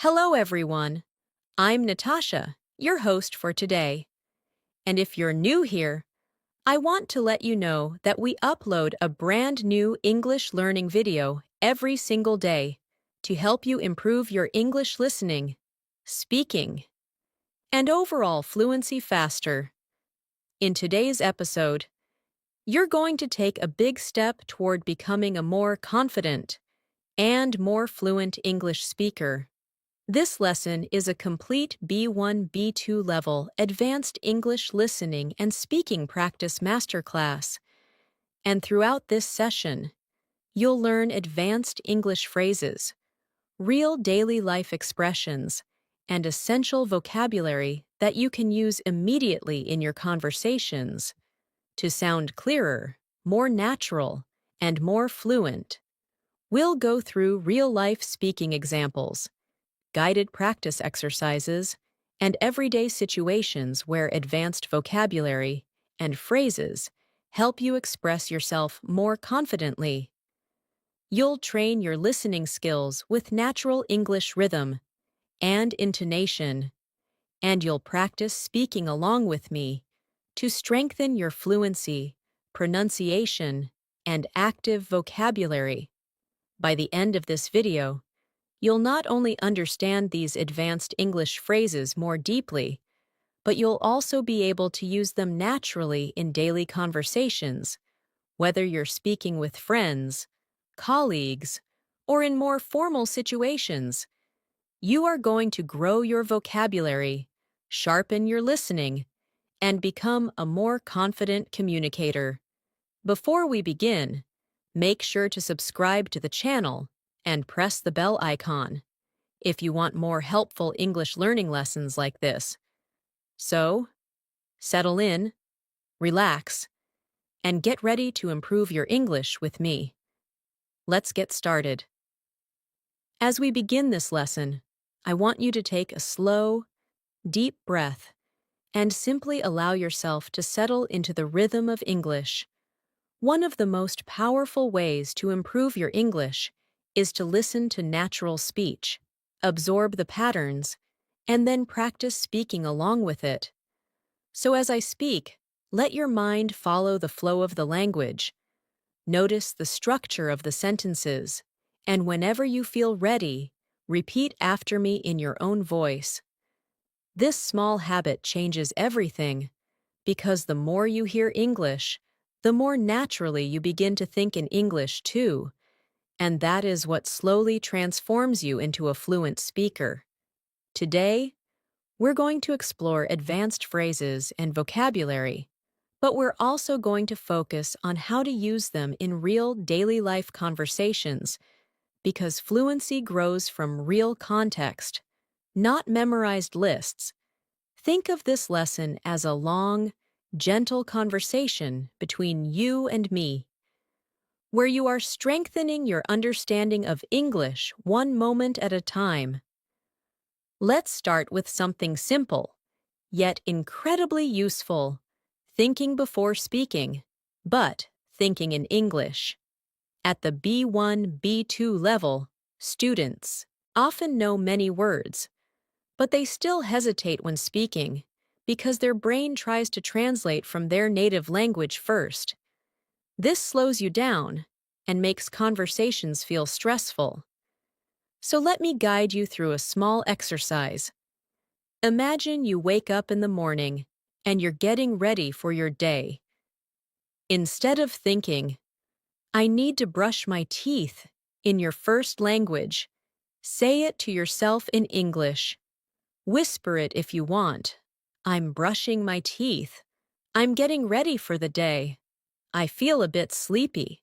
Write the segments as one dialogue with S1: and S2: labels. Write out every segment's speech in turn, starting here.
S1: Hello, everyone. I'm Natasha, your host for today. And if you're new here, I want to let you know that we upload a brand new English learning video every single day to help you improve your English listening, speaking, and overall fluency faster. In today's episode, you're going to take a big step toward becoming a more confident and more fluent English speaker. This lesson is a complete B1 B2 level advanced English listening and speaking practice masterclass. And throughout this session, you'll learn advanced English phrases, real daily life expressions, and essential vocabulary that you can use immediately in your conversations to sound clearer, more natural, and more fluent. We'll go through real-life speaking examples, guided practice exercises, and everyday situations where advanced vocabulary and phrases help you express yourself more confidently. You'll train your listening skills with natural English rhythm and intonation, and you'll practice speaking along with me to strengthen your fluency, pronunciation, and active vocabulary. By the end of this video, you'll not only understand these advanced English phrases more deeply, but you'll also be able to use them naturally in daily conversations, whether you're speaking with friends, colleagues, or in more formal situations. You are going to grow your vocabulary, sharpen your listening, and become a more confident communicator. Before we begin, make sure to subscribe to the channel and press the bell icon if you want more helpful English learning lessons like this. So, settle in, relax, and get ready to improve your English with me. Let's get started. As we begin this lesson, I want you to take a slow, deep breath and simply allow yourself to settle into the rhythm of English. One of the most powerful ways to improve your English is to listen to natural speech, absorb the patterns, and then practice speaking along with it. So as I speak, let your mind follow the flow of the language. Notice the structure of the sentences, and whenever you feel ready, repeat after me in your own voice. This small habit changes everything, because the more you hear English, the more naturally you begin to think in English too, and that is what slowly transforms you into a fluent speaker. Today, we're going to explore advanced phrases and vocabulary, but we're also going to focus on how to use them in real daily life conversations, because fluency grows from real context, not memorized lists. Think of this lesson as a long, gentle conversation between you and me, where you are strengthening your understanding of English one moment at a time. Let's start with something simple, yet incredibly useful: thinking before speaking, but thinking in English. At the B1, B2 level, students often know many words, but they still hesitate when speaking because their brain tries to translate from their native language first. This slows you down and makes conversations feel stressful. So let me guide you through a small exercise. Imagine you wake up in the morning and you're getting ready for your day. Instead of thinking, "I need to brush my teeth," in your first language, say it to yourself in English. Whisper it if you want. "I'm brushing my teeth. I'm getting ready for the day. I feel a bit sleepy."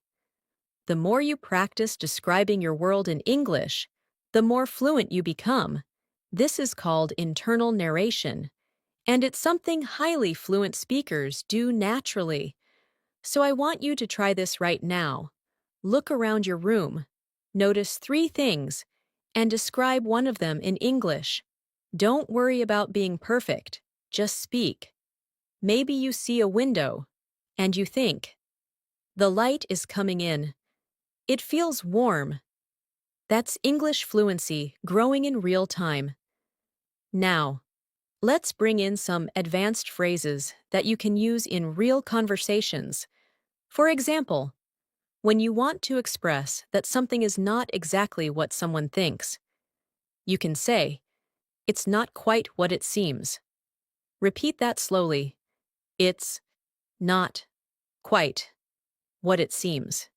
S1: The more you practice describing your world in English, the more fluent you become. This is called internal narration, and it's something highly fluent speakers do naturally. So I want you to try this right now. Look around your room, notice 3 things, and describe one of them in English. Don't worry about being perfect, just speak. Maybe you see a window, and you think, "The light is coming in. It feels warm." That's English fluency growing in real time. Now, let's bring in some advanced phrases that you can use in real conversations. For example, when you want to express that something is not exactly what someone thinks, you can say, "It's not quite what it seems." Repeat that slowly. It's not quite what it seems.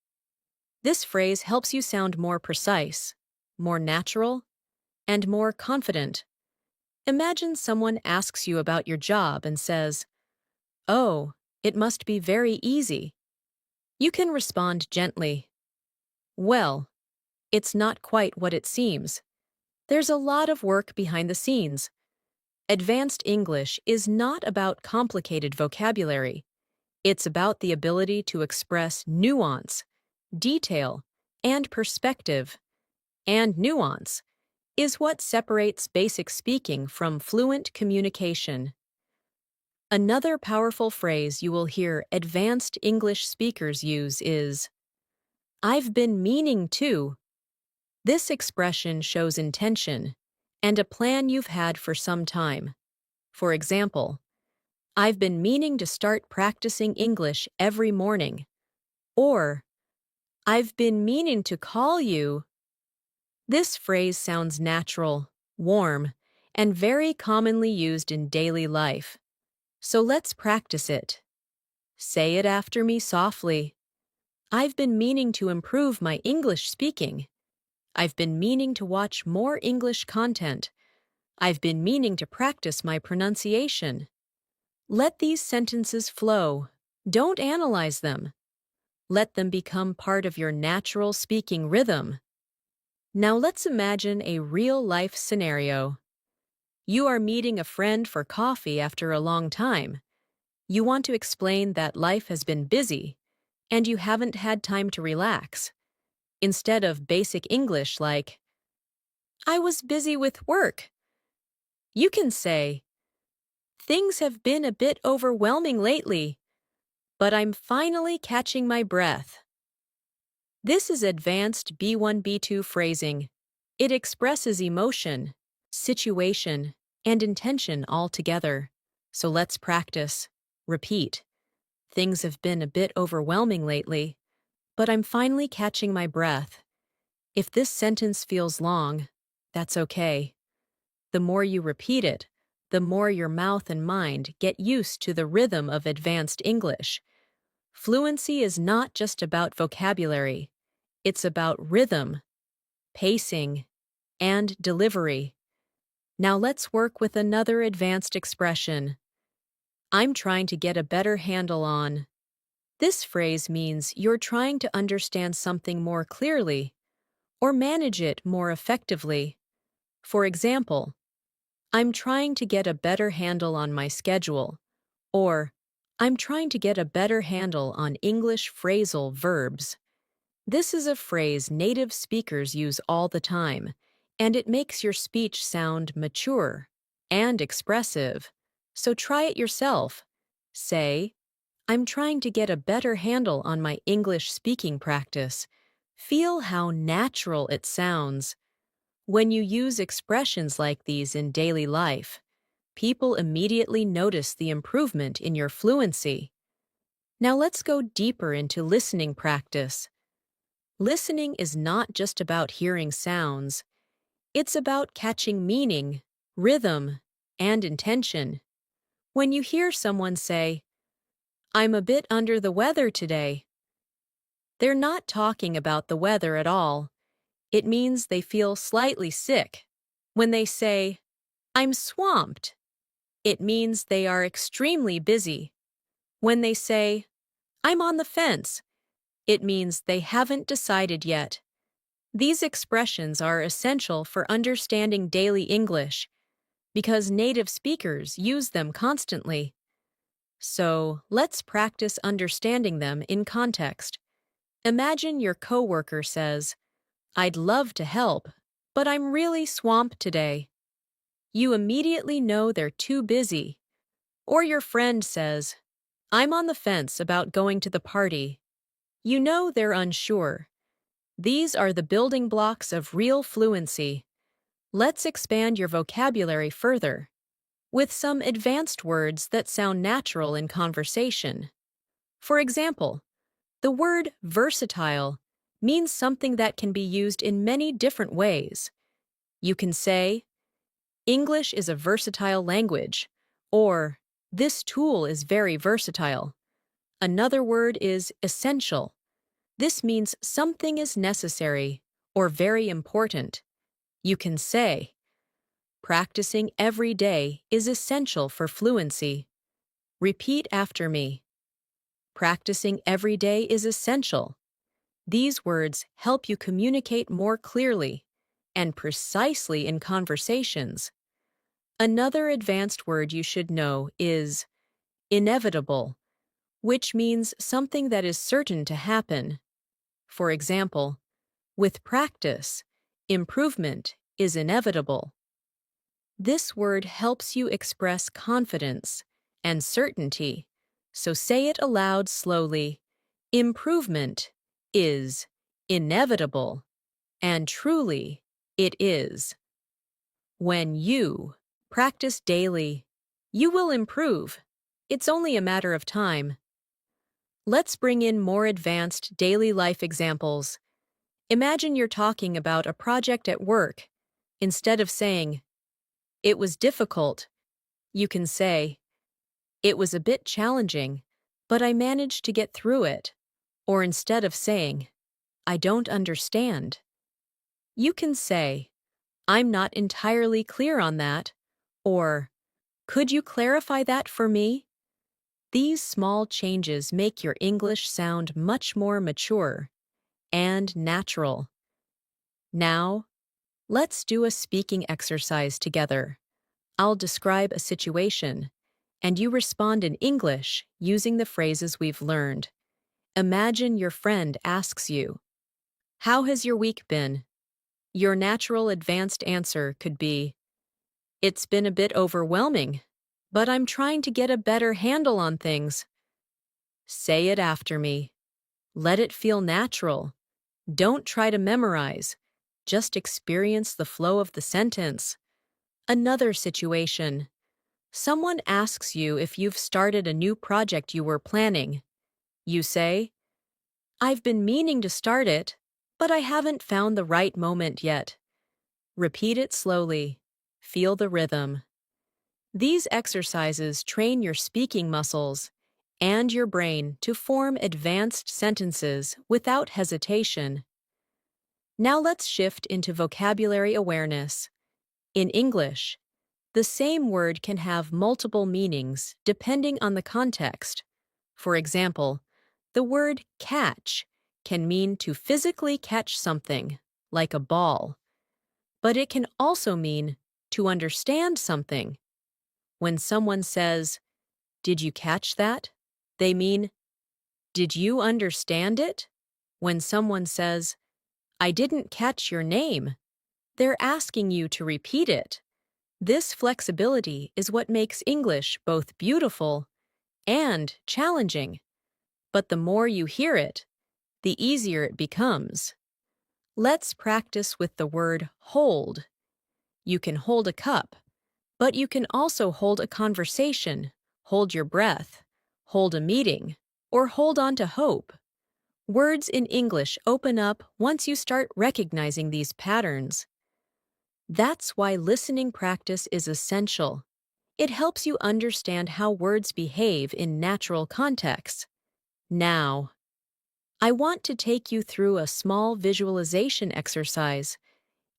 S1: This phrase helps you sound more precise, more natural, and more confident. Imagine someone asks you about your job and says, "Oh, it must be very easy." You can respond gently, "Well, it's not quite what it seems. There's a lot of work behind the scenes." Advanced English is not about complicated vocabulary. It's about the ability to express nuance, detail, and perspective. And nuance is what separates basic speaking from fluent communication. Another powerful phrase you will hear advanced English speakers use is, "I've been meaning to." This expression shows intention and a plan you've had for some time. For example, "I've been meaning to start practicing English every morning." Or, "I've been meaning to call you." This phrase sounds natural, warm, and very commonly used in daily life. So let's practice it. Say it after me softly. "I've been meaning to improve my English speaking." "I've been meaning to watch more English content." "I've been meaning to practice my pronunciation." Let these sentences flow. Don't analyze them. Let them become part of your natural speaking rhythm. Now let's imagine a real-life scenario. You are meeting a friend for coffee after a long time. You want to explain that life has been busy, and you haven't had time to relax. Instead of basic English like, "I was busy with work," you can say, "Things have been a bit overwhelming lately, but I'm finally catching my breath." This is advanced B1 B2 phrasing. It expresses emotion, situation, and intention all together. So let's practice. Repeat. "Things have been a bit overwhelming lately, but I'm finally catching my breath." If this sentence feels long, that's okay. The more you repeat it, the more your mouth and mind get used to the rhythm of advanced English. Fluency is not just about vocabulary. It's about rhythm, pacing, and delivery. Now let's work with another advanced expression. "I'm trying to get a better handle on." This phrase means you're trying to understand something more clearly or manage it more effectively. For example, "I'm trying to get a better handle on my schedule," or "I'm trying to get a better handle on English phrasal verbs." This is a phrase native speakers use all the time, and it makes your speech sound mature and expressive. So try it yourself. Say, "I'm trying to get a better handle on my English speaking practice." Feel how natural it sounds. When you use expressions like these in daily life, people immediately notice the improvement in your fluency. Now let's go deeper into listening practice. Listening is not just about hearing sounds. It's about catching meaning, rhythm, and intention. When you hear someone say, "I'm a bit under the weather today," they're not talking about the weather at all. It means they feel slightly sick. When they say, "I'm swamped," it means they are extremely busy. When they say, "I'm on the fence," it means they haven't decided yet. These expressions are essential for understanding daily English because native speakers use them constantly. So, let's practice understanding them in context. Imagine your coworker says, "I'd love to help, but I'm really swamped today." You immediately know they're too busy. Or your friend says, "I'm on the fence about going to the party." You know they're unsure. These are the building blocks of real fluency. Let's expand your vocabulary further with some advanced words that sound natural in conversation. For example, the word versatile means something that can be used in many different ways. You can say, English is a versatile language, or this tool is very versatile. Another word is essential. This means something is necessary or very important. You can say, practicing every day is essential for fluency. Repeat after me. Practicing every day is essential. These words help you communicate more clearly and precisely in conversations. Another advanced word you should know is inevitable, which means something that is certain to happen. For example, with practice, improvement is inevitable. This word helps you express confidence and certainty, so say it aloud slowly. Improvement is inevitable, and truly, it is. When you practice daily, you will improve. It's only a matter of time. Let's bring in more advanced daily life examples. Imagine you're talking about a project at work. Instead of saying, it was difficult, you can say, it was a bit challenging, but I managed to get through it. Or instead of saying, I don't understand, you can say, I'm not entirely clear on that, or could you clarify that for me? These small changes make your English sound much more mature and natural. Now, let's do a speaking exercise together. I'll describe a situation, and you respond in English using the phrases we've learned. Imagine your friend asks you, how has your week been? Your natural advanced answer could be, it's been a bit overwhelming, but I'm trying to get a better handle on things. Say it after me. Let it feel natural. Don't try to memorize. Just experience the flow of the sentence. Another situation. Someone asks you if you've started a new project you were planning. You say, I've been meaning to start it, but I haven't found the right moment yet. Repeat it slowly. Feel the rhythm. These exercises train your speaking muscles and your brain to form advanced sentences without hesitation. Now let's shift into vocabulary awareness. In English, the same word can have multiple meanings depending on the context. For example, the word catch can mean to physically catch something, like a ball. But it can also mean to understand something. When someone says, did you catch that? They mean, did you understand it? When someone says, I didn't catch your name, they're asking you to repeat it. This flexibility is what makes English both beautiful and challenging. But the more you hear it, the easier it becomes. Let's practice with the word hold. You can hold a cup, but you can also hold a conversation, hold your breath, hold a meeting, or hold on to hope. Words in English open up once you start recognizing these patterns. That's why listening practice is essential. It helps you understand how words behave in natural contexts. Now, I want to take you through a small visualization exercise.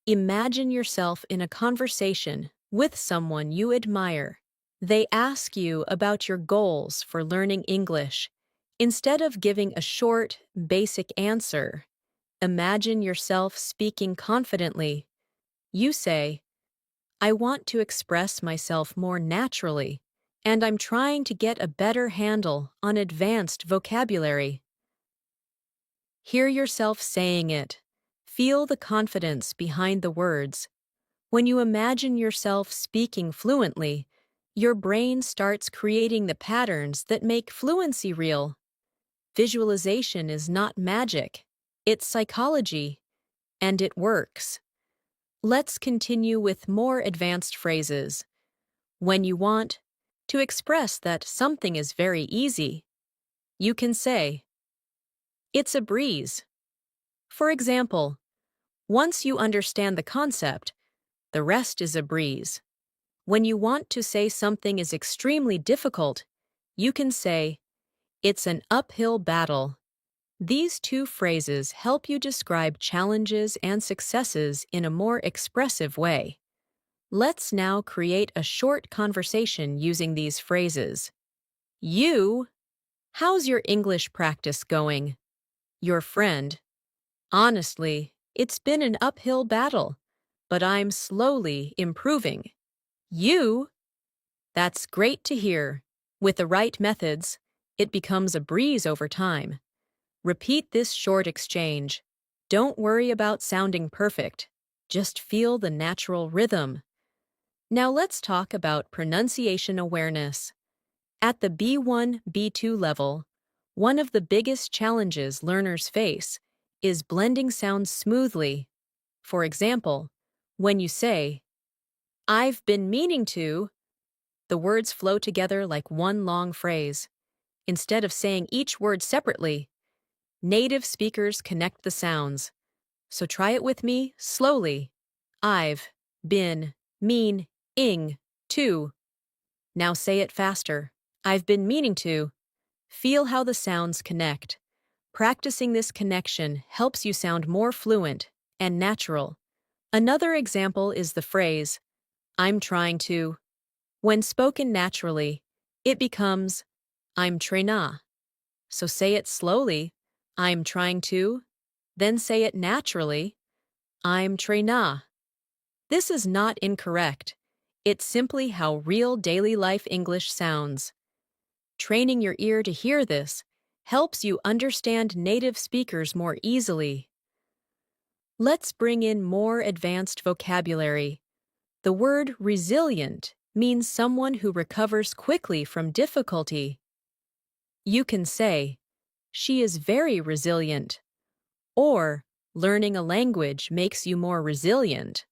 S1: Imagine yourself in a conversation with someone you admire. They ask you about your goals for learning English. Instead of giving a short, basic answer, imagine yourself speaking confidently. You say, I want to express myself more naturally, and I'm trying to get a better handle on advanced vocabulary. Hear yourself saying it. Feel the confidence behind the words. When you imagine yourself speaking fluently, your brain starts creating the patterns that make fluency real. Visualization is not magic. It's psychology, and it works. Let's continue with more advanced phrases. When you want to express that something is very easy, you can say, "It's a breeze." For example, once you understand the concept, the rest is a breeze. When you want to say something is extremely difficult, you can say, "It's an uphill battle." These two phrases help you describe challenges and successes in a more expressive way. Let's now create a short conversation using these phrases. You, how's your English practice going? Your friend, honestly, it's been an uphill battle, but I'm slowly improving. You, that's great to hear. With the right methods, it becomes a breeze over time. Repeat this short exchange. Don't worry about sounding perfect. Just feel the natural rhythm. Now let's talk about pronunciation awareness. At the B1, B2 level, one of the biggest challenges learners face is blending sounds smoothly. For example, when you say, "I've been meaning to," the words flow together like one long phrase. Instead of saying each word separately, native speakers connect the sounds. So try it with me slowly. I've been meaning to. Now say it faster. I've been meaning to. Feel how the sounds connect. Practicing this connection helps you sound more fluent and natural. Another example is the phrase, "I'm trying to." When spoken naturally, it becomes, "I'm tryna." So say it slowly, "I'm trying to." Then say it naturally, "I'm tryna." This is not incorrect. It's simply how real daily life English sounds. Training your ear to hear this helps you understand native speakers more easily. Let's bring in more advanced vocabulary. The word resilient means someone who recovers quickly from difficulty. You can say, "She is very resilient," or "Learning a language makes you more resilient."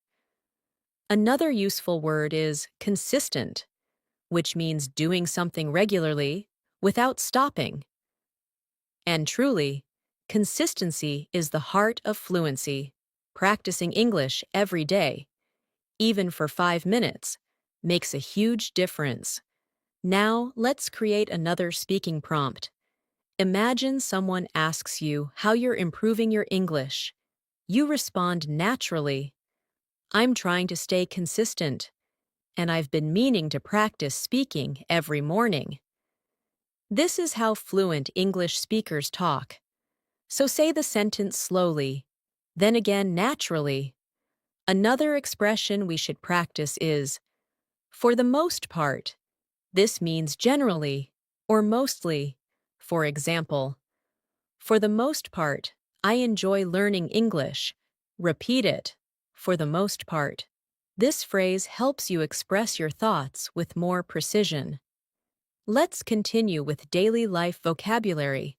S1: Another useful word is consistent, which means doing something regularly without stopping. And truly, consistency is the heart of fluency. Practicing English every day, even for 5 minutes, makes a huge difference. Now, let's create another speaking prompt. Imagine someone asks you how you're improving your English. You respond naturally. "I'm trying to stay consistent, and I've been meaning to practice speaking every morning." This is how fluent English speakers talk. So say the sentence slowly, then again naturally. Another expression we should practice is, "for the most part." This means generally or mostly. For example, "For the most part, I enjoy learning English." Repeat it, "for the most part." This phrase helps you express your thoughts with more precision. Let's continue with daily life vocabulary.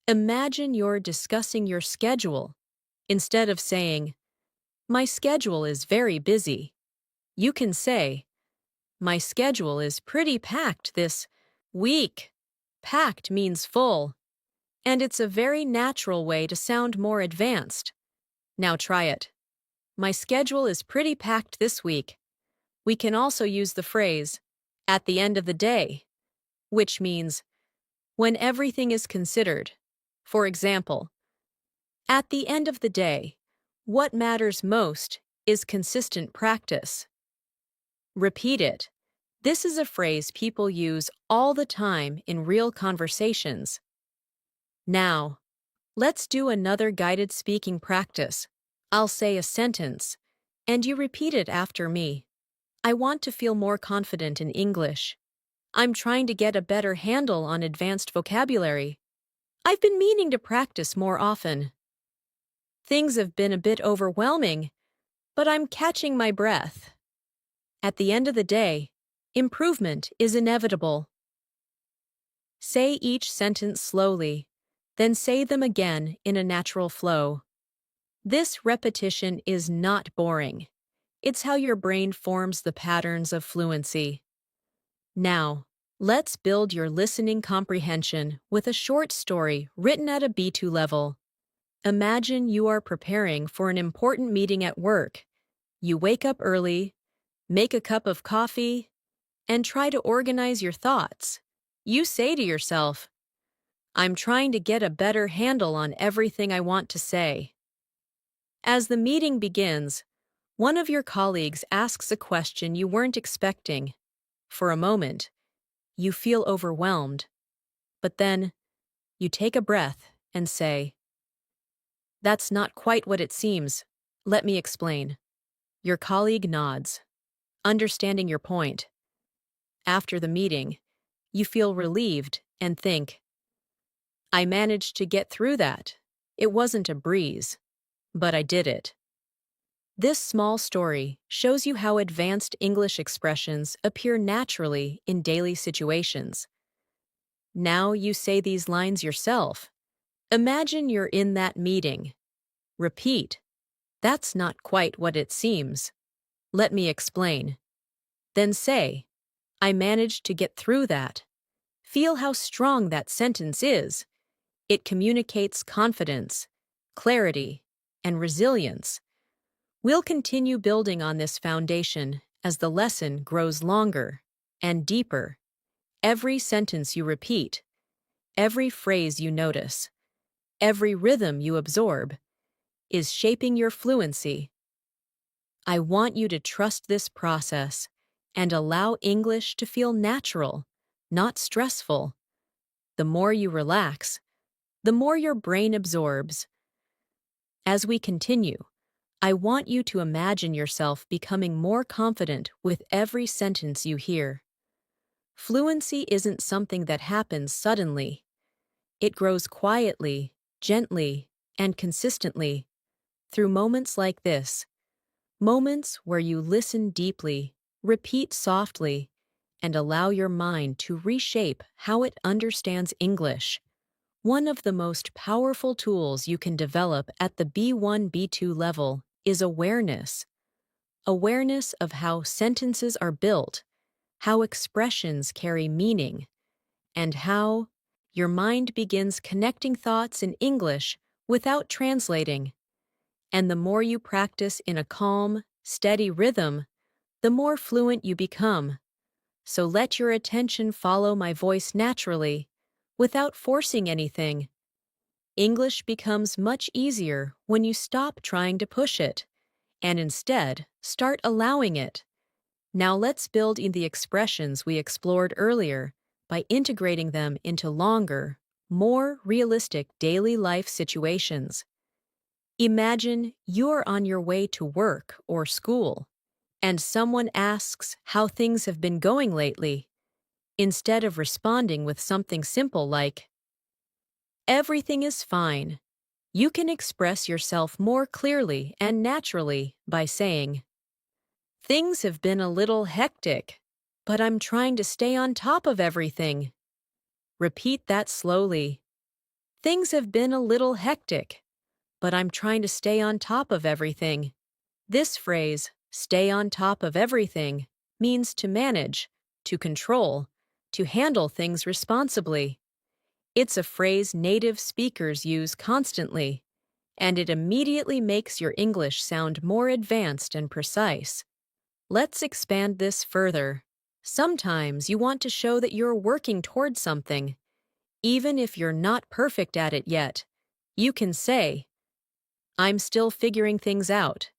S1: Imagine you're discussing your schedule. Instead of saying, "My schedule is very busy," you can say, "My schedule is pretty packed this week." Packed means full, and it's a very natural way to sound more advanced. Now try it. "My schedule is pretty packed this week." We can also use the phrase, "at the end of the day," which means when everything is considered. For example, at the end of the day, what matters most is consistent practice. Repeat it. This is a phrase people use all the time in real conversations. Now, let's do another guided speaking practice. I'll say a sentence, and you repeat it after me. "I want to feel more confident in English." "I'm trying to get a better handle on advanced vocabulary." "I've been meaning to practice more often." "Things have been a bit overwhelming, but I'm catching my breath." At the end of the day, improvement is inevitable. Say each sentence slowly, Then say them again in a natural flow. This repetition is not boring. It's how your brain forms the patterns of fluency. Now, let's build your listening comprehension with a short story written at a B2 level. Imagine you are preparing for an important meeting at work. You wake up early, make a cup of coffee, and try to organize your thoughts. You say to yourself, I'm trying to get a better handle on everything I want to say. As the meeting begins, one of your colleagues asks a question you weren't expecting. For a moment, you feel overwhelmed, but then you take a breath and say, That's not quite what it seems. Let me explain. Your colleague nods, understanding your point. After the meeting, you feel relieved and think, I managed to get through that. It wasn't a breeze, but I did it. This small story shows you how advanced English expressions appear naturally in daily situations. Now you say these lines yourself. Imagine you're in that meeting. Repeat, That's not quite what it seems. Let me explain. Then say, I managed to get through that. Feel how strong that sentence is. It communicates confidence, clarity, and resilience. We'll continue building on this foundation as the lesson grows longer and deeper. Every sentence you repeat, every phrase you notice, every rhythm you absorb, is shaping your fluency. I want you to trust this process and allow English to feel natural, not stressful. The more you relax, the more your brain absorbs. As we continue, I want you to imagine yourself becoming more confident with every sentence you hear. Fluency isn't something that happens suddenly. It grows quietly, gently, and consistently through moments like this. Moments where you listen deeply, repeat softly, and allow your mind to reshape how it understands English. One of the most powerful tools you can develop at the B1, B2 level is awareness. Awareness of how sentences are built, how expressions carry meaning, and how your mind begins connecting thoughts in English without translating. And the more you practice in a calm, steady rhythm, the more fluent you become. So let your attention follow my voice naturally, without forcing anything. English becomes much easier when you stop trying to push it, and instead start allowing it. Now let's build in the expressions we explored earlier by integrating them into longer, more realistic daily life situations. Imagine you're on your way to work or school, and someone asks how things have been going lately. Instead of responding with something simple like, Everything is fine, you can express yourself more clearly and naturally by saying, Things have been a little hectic, but I'm trying to stay on top of everything. Repeat that slowly. Things have been a little hectic, but I'm trying to stay on top of everything. This phrase, stay on top of everything, means to manage, to control, to handle things responsibly. It's a phrase native speakers use constantly, and it immediately makes your English sound more advanced and precise. Let's expand this further. Sometimes you want to show that you're working towards something. Even if you're not perfect at it yet, you can say, I'm still figuring things out.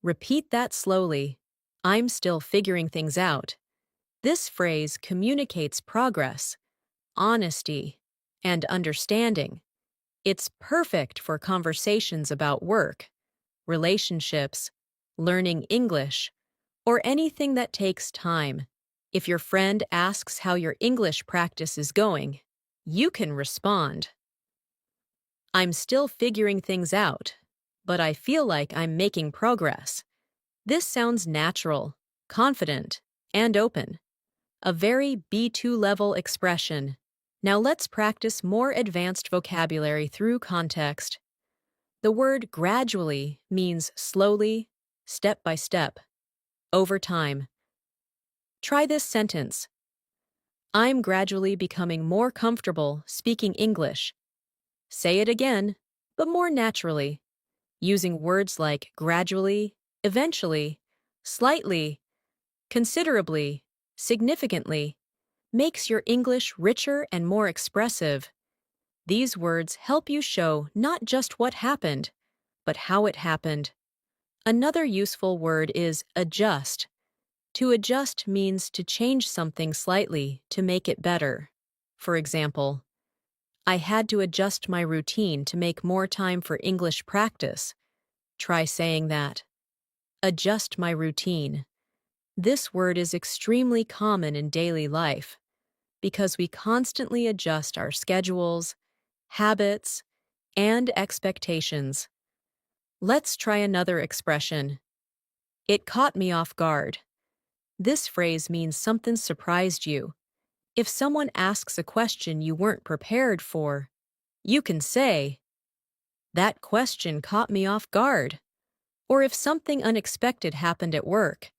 S1: Repeat that slowly. I'm still figuring things out. This phrase communicates progress, honesty, and understanding. It's perfect for conversations about work, relationships, learning English, or anything that takes time. If your friend asks how your English practice is going, you can respond, I'm still figuring things out, but I feel like I'm making progress. This sounds natural, confident, and open. A very B2 level expression. Now let's practice more advanced vocabulary through context. The word gradually means slowly, step by step, over time. Try this sentence. I'm gradually becoming more comfortable speaking English. Say it again, but more naturally, using words like gradually, eventually, slightly, considerably, significantly, makes your English richer and more expressive. These words help you show not just what happened, but how it happened. Another useful word is adjust. To adjust means to change something slightly to make it better. For example, I had to adjust my routine to make more time for English practice. Try saying that. Adjust my routine. This word is extremely common in daily life because we constantly adjust our schedules, habits, and expectations. Let's try another expression. It caught me off guard. This phrase means something surprised you. If someone asks a question you weren't prepared for, you can say, "That question caught me off guard." Or if something unexpected happened at work,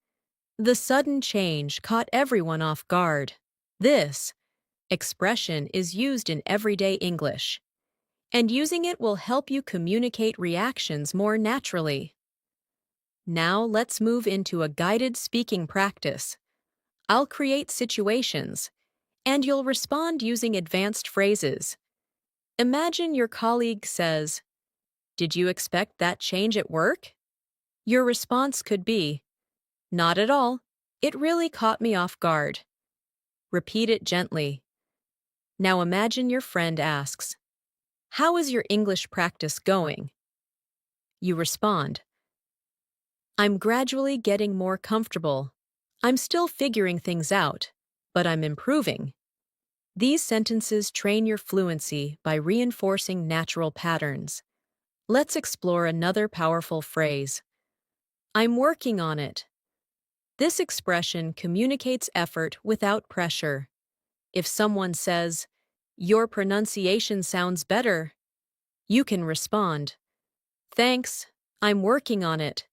S1: "The sudden change caught everyone off guard." This expression is used in everyday English, and using it will help you communicate reactions more naturally. Now let's move into a guided speaking practice. I'll create situations, and you'll respond using advanced phrases. Imagine your colleague says, "Did you expect that change at work?" Your response could be, "Not at all. It really caught me off guard." Repeat it gently. Now imagine your friend asks, "How is your English practice going?" You respond, "I'm gradually getting more comfortable. I'm still figuring things out, but I'm improving." These sentences train your fluency by reinforcing natural patterns. Let's explore another powerful phrase. I'm working on it. This expression communicates effort without pressure. If someone says, "Your pronunciation sounds better," you can respond, "Thanks, I'm working on it."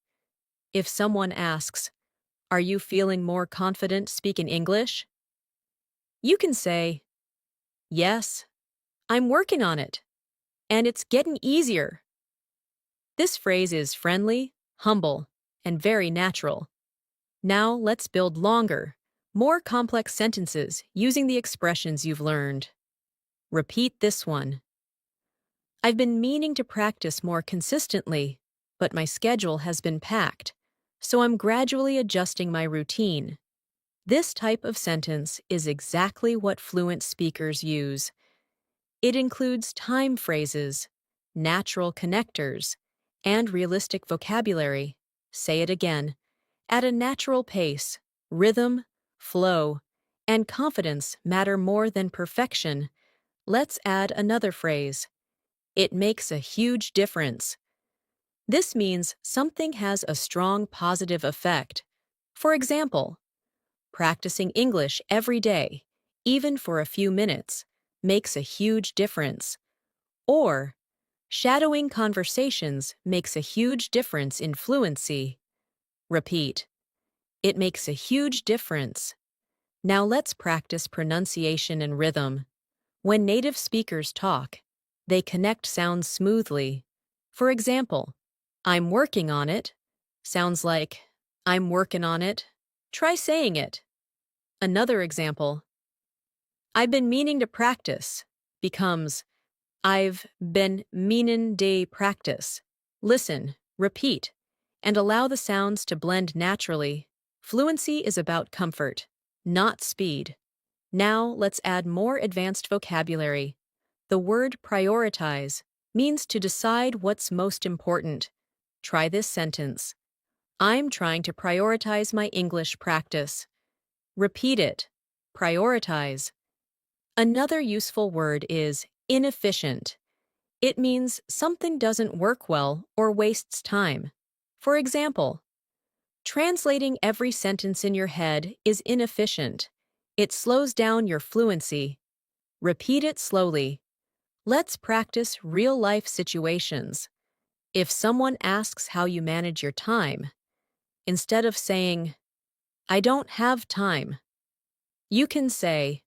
S1: If someone asks, "Are you feeling more confident speaking English?" you can say, "Yes, I'm working on it, and it's getting easier." This phrase is friendly, humble, and very natural. Now let's build longer, more complex sentences using the expressions you've learned. Repeat this one. I've been meaning to practice more consistently, but my schedule has been packed, so I'm gradually adjusting my routine. This type of sentence is exactly what fluent speakers use. It includes time phrases, natural connectors, and realistic vocabulary. Say it again. At a natural pace, rhythm, flow, and confidence matter more than perfection. Let's add another phrase. It makes a huge difference. This means something has a strong positive effect. For example, practicing English every day, even for a few minutes, makes a huge difference. Or, shadowing conversations makes a huge difference in fluency. Repeat. It makes a huge difference. Now let's practice pronunciation and rhythm. When native speakers talk, they connect sounds smoothly. For example, "I'm working on it" sounds like "I'm working on it." Try saying it. Another example, "I've been meaning to practice" becomes "I've been meanin' to practice." Listen, repeat, and allow the sounds to blend naturally. Fluency is about comfort, not speed. Now let's add more advanced vocabulary. The word prioritize means to decide what's most important. Try this sentence. I'm trying to prioritize my English practice. Repeat it. Prioritize. Another useful word is inefficient. It means something doesn't work well or wastes time. For example, translating every sentence in your head is inefficient. It slows down your fluency. Repeat it slowly. Let's practice real-life situations. If someone asks how you manage your time, instead of saying, "I don't have time," you can say,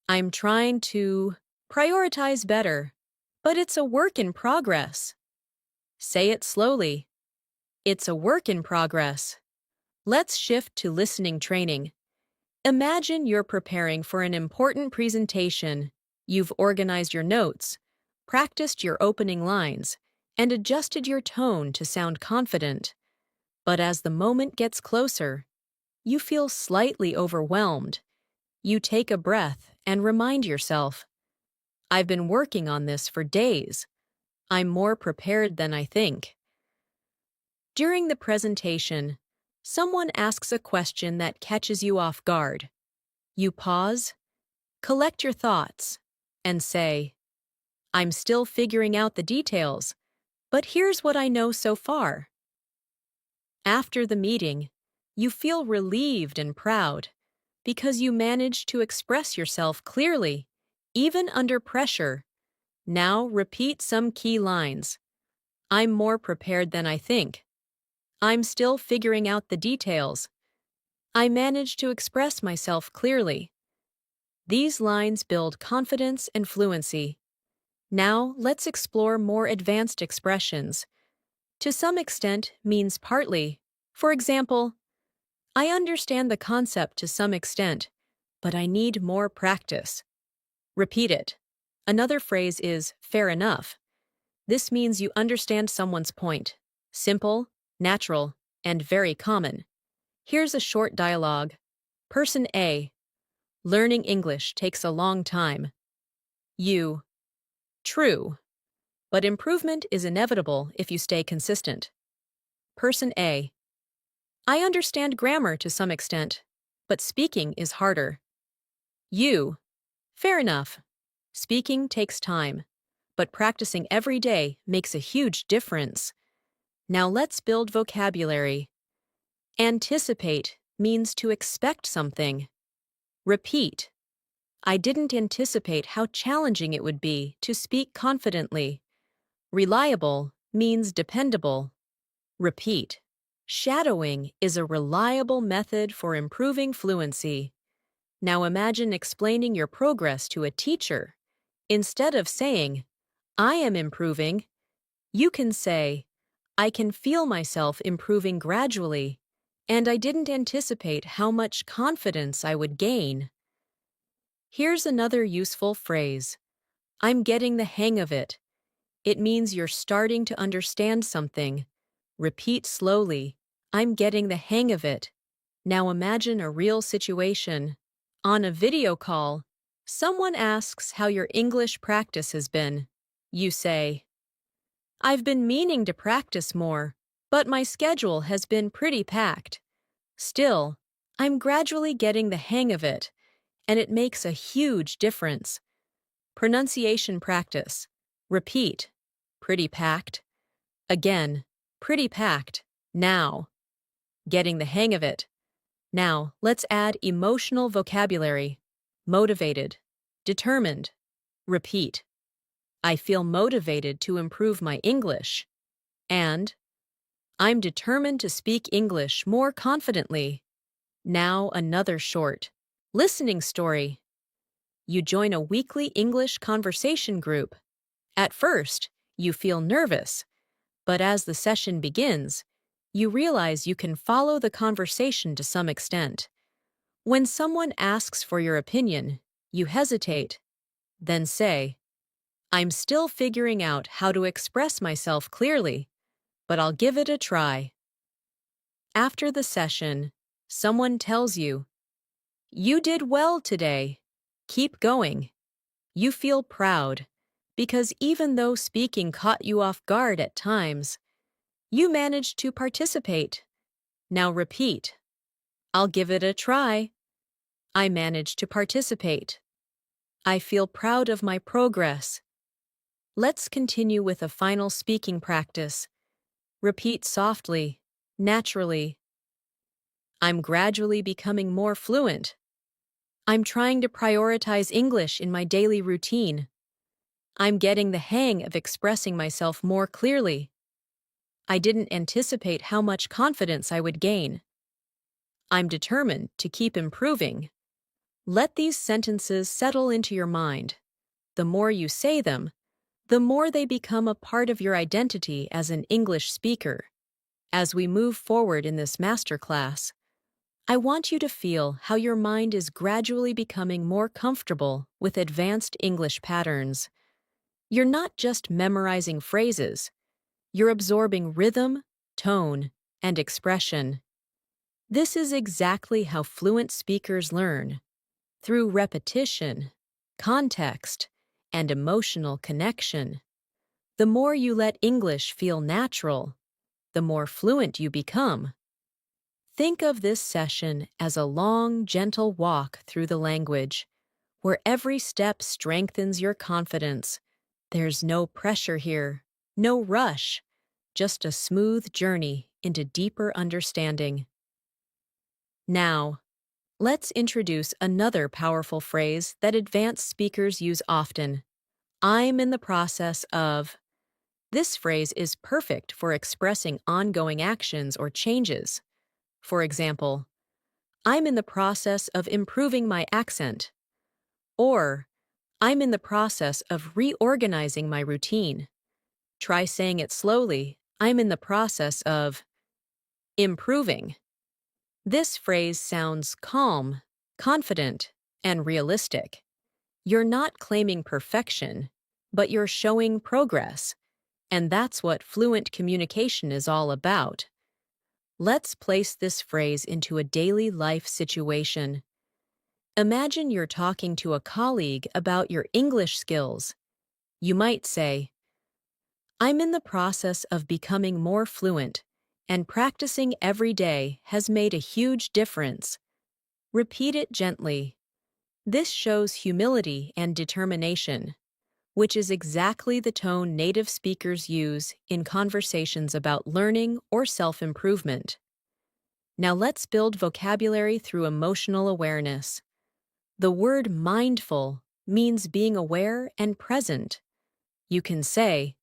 S1: "I'm trying to prioritize better, but it's a work in progress." Say it slowly. It's a work in progress. Let's shift to listening training. Imagine you're preparing for an important presentation. You've organized your notes, practiced your opening lines, and adjusted your tone to sound confident. But as the moment gets closer, you feel slightly overwhelmed. You take a breath and remind yourself, "I've been working on this for days. I'm more prepared than I think." During the presentation, someone asks a question that catches you off guard. You pause, collect your thoughts, and say, "I'm still figuring out the details, but here's what I know so far." After the meeting, you feel relieved and proud because you managed to express yourself clearly, even under pressure. Now repeat some key lines. "I'm more prepared than I think." "I'm still figuring out the details." "I managed to express myself clearly." These lines build confidence and fluency. Now let's explore more advanced expressions. To some extent means partly. For example, "I understand the concept to some extent, but I need more practice." Repeat it. Another phrase is "fair enough." This means you understand someone's point. Simple, natural, and very common. Here's a short dialogue. Person A: "Learning English takes a long time." You: "True, but improvement is inevitable if you stay consistent." Person A: "I understand grammar to some extent, but speaking is harder." You: "Fair enough. Speaking takes time, but practicing every day makes a huge difference." Now let's build vocabulary. Anticipate means to expect something. Repeat. "I didn't anticipate how challenging it would be to speak confidently." Reliable means dependable. Repeat. Shadowing is a reliable method for improving fluency. Now imagine explaining your progress to a teacher. Instead of saying, "I am improving," you can say, "I can feel myself improving gradually, and I didn't anticipate how much confidence I would gain." Here's another useful phrase. "I'm getting the hang of it." It means you're starting to understand something. Repeat slowly. "I'm getting the hang of it." Now imagine a real situation. On a video call, someone asks how your English practice has been. You say, "I've been meaning to practice more, but my schedule has been pretty packed. Still, I'm gradually getting the hang of it, and it makes a huge difference." Pronunciation practice. Repeat. "Pretty packed." Again. "Pretty packed." Now. "Getting the hang of it." Now, let's add emotional vocabulary. Motivated. Determined. Repeat. "I feel motivated to improve my English." And, "I'm determined to speak English more confidently." Now another short listening story. You join a weekly English conversation group. At first, you feel nervous, but as the session begins, you realize you can follow the conversation to some extent. When someone asks for your opinion, you hesitate. Then say, "I'm still figuring out how to express myself clearly, but I'll give it a try." After the session, someone tells you, "You did well today. Keep going." You feel proud, because even though speaking caught you off guard at times, you managed to participate. Now repeat. "I'll give it a try." "I managed to participate." "I feel proud of my progress." Let's continue with a final speaking practice. Repeat softly, naturally. "I'm gradually becoming more fluent." I'm trying to prioritize English in my daily routine. I'm getting the hang of expressing myself more clearly. I didn't anticipate how much confidence I would gain. I'm determined to keep improving. Let these sentences settle into your mind. The more you say them, the more they become a part of your identity as an English speaker. As we move forward in this masterclass, I want you to feel how your mind is gradually becoming more comfortable with advanced English patterns. You're not just memorizing phrases, you're absorbing rhythm, tone, and expression. This is exactly how fluent speakers learn, through repetition, context, and emotional connection. The more you let English feel natural, the more fluent you become. Think of this session as a long, gentle walk through the language, where every step strengthens your confidence. There's no pressure here, no rush, just a smooth journey into deeper understanding. Now, let's introduce another powerful phrase that advanced speakers use often. I'm in the process of. This phrase is perfect for expressing ongoing actions or changes. For example, I'm in the process of improving my accent. Or, I'm in the process of reorganizing my routine. Try saying it slowly. I'm in the process of improving. This phrase sounds calm, confident, and realistic. You're not claiming perfection, but you're showing progress. And that's what fluent communication is all about. Let's place this phrase into a daily life situation. Imagine you're talking to a colleague about your English skills. You might say, I'm in the process of becoming more fluent, and practicing every day has made a huge difference. Repeat it gently. This shows humility and determination, which is exactly the tone native speakers use in conversations about learning or self-improvement. Now let's build vocabulary through emotional awareness. The word mindful means being aware and present. You can say,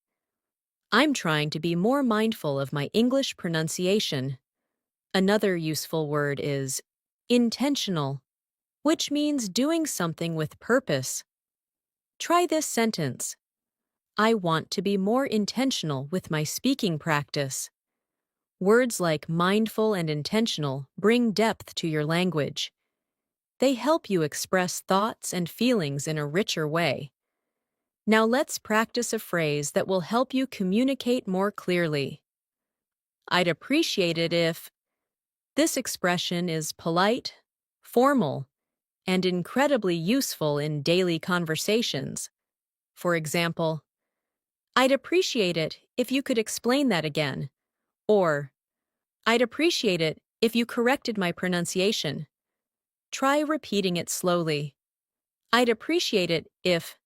S1: I'm trying to be more mindful of my English pronunciation. Another useful word is intentional, which means doing something with purpose. Try this sentence. I want to be more intentional with my speaking practice. Words like mindful and intentional bring depth to your language. They help you express thoughts and feelings in a richer way. Now let's practice a phrase that will help you communicate more clearly. I'd appreciate it if. This expression is polite, formal, and incredibly useful in daily conversations. For example, I'd appreciate it if you could explain that again. Or, I'd appreciate it if you corrected my pronunciation. Try repeating it slowly. I'd appreciate it if.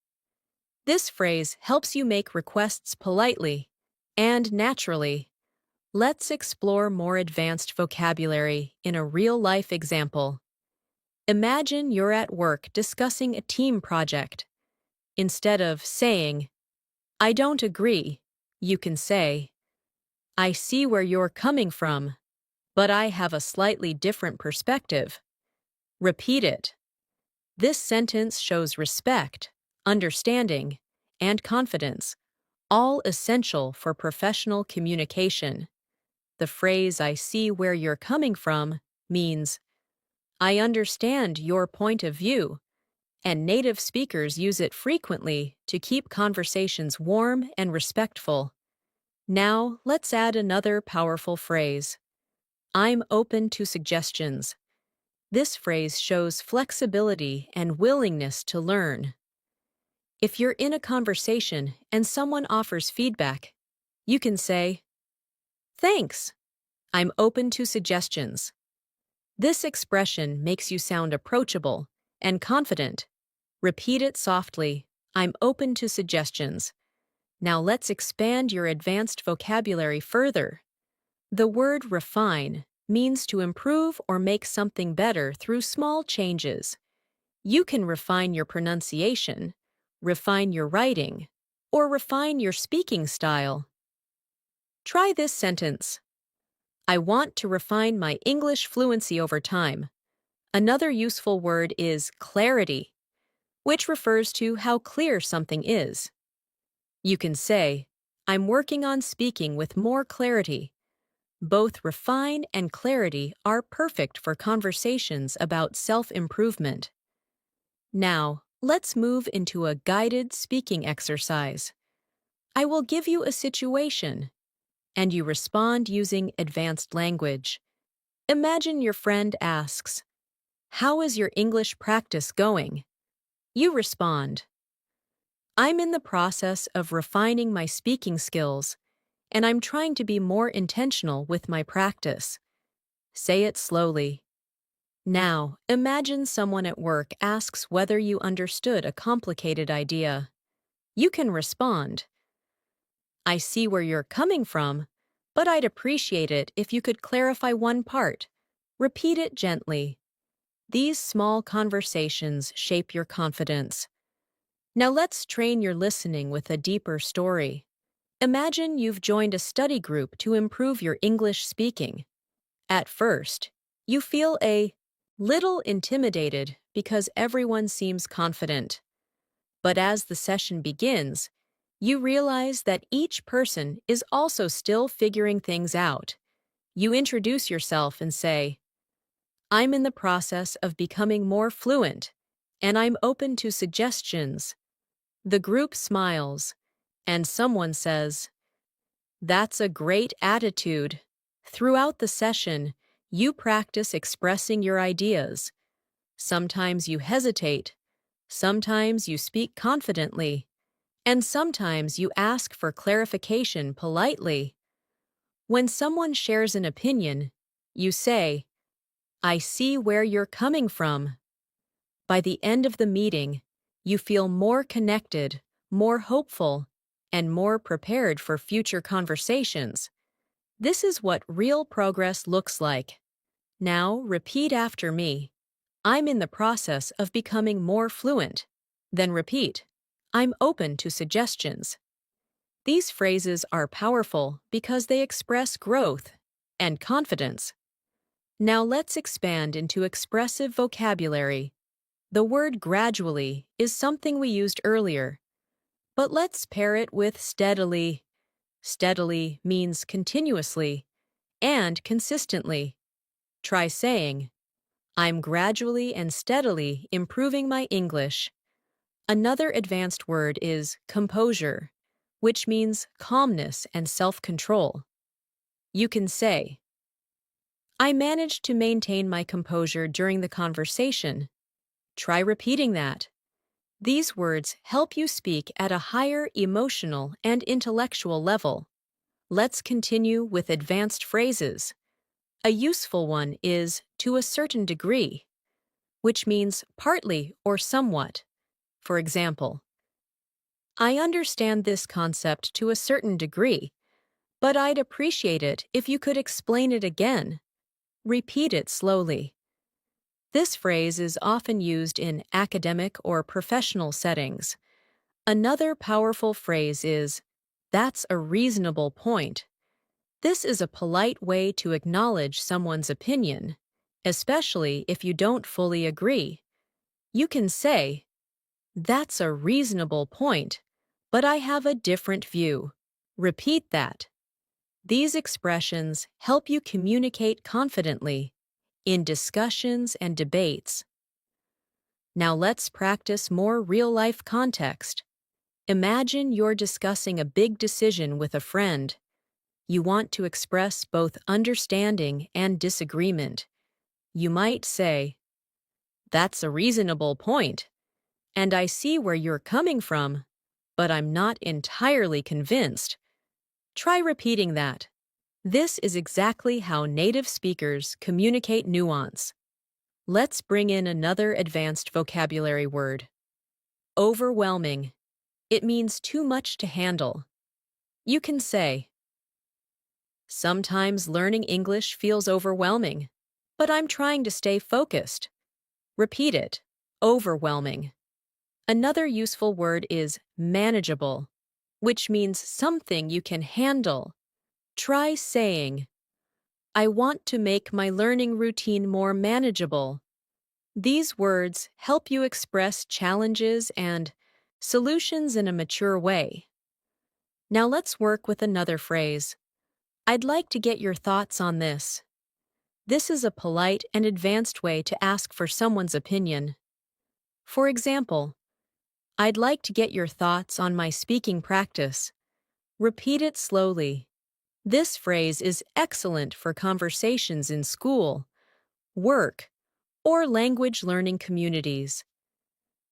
S1: This phrase helps you make requests politely and naturally. Let's explore more advanced vocabulary in a real-life example. Imagine you're at work discussing a team project. Instead of saying, I don't agree, you can say, I see where you're coming from, but I have a slightly different perspective. Repeat it. This sentence shows respect, understanding, and confidence, all essential for professional communication. The phrase I see where you're coming from means I understand your point of view, and native speakers use it frequently to keep conversations warm and respectful. Now, let's add another powerful phrase. I'm open to suggestions. This phrase shows flexibility and willingness to learn. If you're in a conversation and someone offers feedback, you can say, Thanks. I'm open to suggestions. This expression makes you sound approachable and confident. Repeat it softly. I'm open to suggestions. Now let's expand your advanced vocabulary further. The word refine means to improve or make something better through small changes. You can refine your pronunciation, refine your writing, or refine your speaking style. Try this sentence. I want to refine my English fluency over time. Another useful word is clarity, which refers to how clear something is. You can say, I'm working on speaking with more clarity. Both refine and clarity are perfect for conversations about self-improvement. Now, let's move into a guided speaking exercise. I will give you a situation, and you respond using advanced language. Imagine your friend asks, How is your English practice going? You respond, I'm in the process of refining my speaking skills, and I'm trying to be more intentional with my practice. Say it slowly. Now, imagine someone at work asks whether you understood a complicated idea. You can respond, I see where you're coming from, but I'd appreciate it if you could clarify one part. Repeat it gently. These small conversations shape your confidence. Now let's train your listening with a deeper story. Imagine you've joined a study group to improve your English speaking. At first, you feel a little intimidated because everyone seems confident. But as the session begins, you realize that each person is also still figuring things out. You introduce yourself and say, I'm in the process of becoming more fluent, and I'm open to suggestions. The group smiles, and someone says, That's a great attitude. Throughout the session, you practice expressing your ideas. Sometimes you hesitate, sometimes you speak confidently, and sometimes you ask for clarification politely. When someone shares an opinion, you say, I see where you're coming from. By the end of the meeting, you feel more connected, more hopeful, and more prepared for future conversations. This is what real progress looks like. Now, repeat after me. I'm in the process of becoming more fluent. Then repeat, I'm open to suggestions. These phrases are powerful because they express growth and confidence. Now let's expand into expressive vocabulary. The word gradually is something we used earlier, but let's pair it with steadily. Steadily means continuously and consistently. Try saying, I'm gradually and steadily improving my English. Another advanced word is composure, which means calmness and self-control. You can say, I managed to maintain my composure during the conversation. Try repeating that. These words help you speak at a higher emotional and intellectual level. Let's continue with advanced phrases. A useful one is to a certain degree, which means partly or somewhat. For example, I understand this concept to a certain degree, but I'd appreciate it if you could explain it again. Repeat it slowly. This phrase is often used in academic or professional settings. Another powerful phrase is, That's a reasonable point. This is a polite way to acknowledge someone's opinion, especially if you don't fully agree. You can say, That's a reasonable point, but I have a different view. Repeat that. These expressions help you communicate confidently in discussions and debates. Now let's practice more real-life context. Imagine you're discussing a big decision with a friend. You want to express both understanding and disagreement. You might say, That's a reasonable point, and I see where you're coming from, but I'm not entirely convinced. Try repeating that. This is exactly how native speakers communicate nuance. Let's bring in another advanced vocabulary word. Overwhelming. It means too much to handle. You can say, Sometimes learning English feels overwhelming, but I'm trying to stay focused. Repeat it. overwhelming. Another useful word is manageable, which means something you can handle. Try saying, I want to make my learning routine more manageable. These words help you express challenges and solutions in a mature way. Now let's work with another phrase. I'd like to get your thoughts on this. This is a polite and advanced way to ask for someone's opinion. For example, I'd like to get your thoughts on my speaking practice. Repeat it slowly. This phrase is excellent for conversations in school, work, or language learning communities.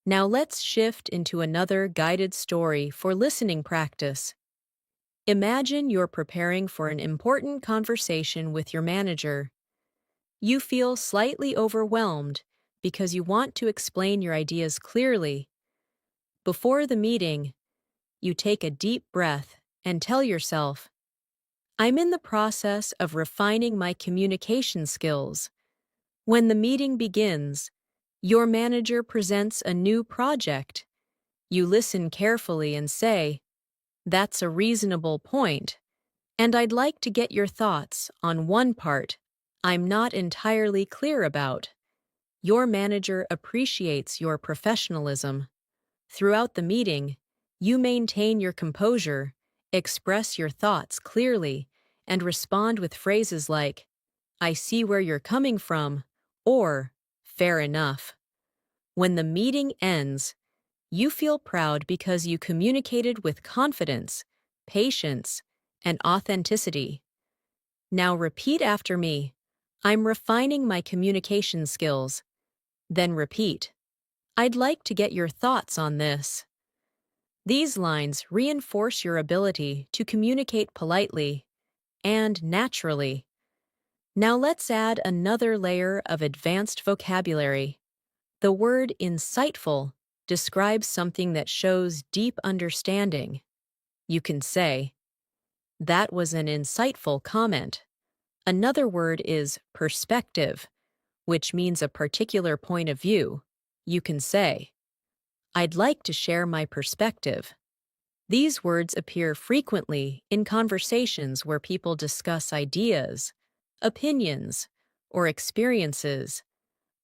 S1: Now let's shift into another guided story for listening practice. Imagine you're preparing for an important conversation with your manager. You feel slightly overwhelmed because you want to explain your ideas clearly. Before the meeting, you take a deep breath and tell yourself, I'm in the process of refining my communication skills. When the meeting begins, your manager presents a new project. You listen carefully and say, that's a reasonable point, and I'd like to get your thoughts on one part I'm not entirely clear about. Your manager appreciates your professionalism. Throughout the meeting, you maintain your composure, express your thoughts clearly, and respond with phrases like, I see where you're coming from, or fair enough. When the meeting ends, you feel proud because you communicated with confidence, patience, and authenticity. Now repeat after me. I'm refining my communication skills. Then repeat. I'd like to get your thoughts on this. These lines reinforce your ability to communicate politely and naturally. Now let's add another layer of advanced vocabulary. The word insightful describes something that shows deep understanding. You can say, that was an insightful comment. Another word is perspective, which means a particular point of view. You can say, I'd like to share my perspective. These words appear frequently in conversations where people discuss ideas, opinions, or experiences.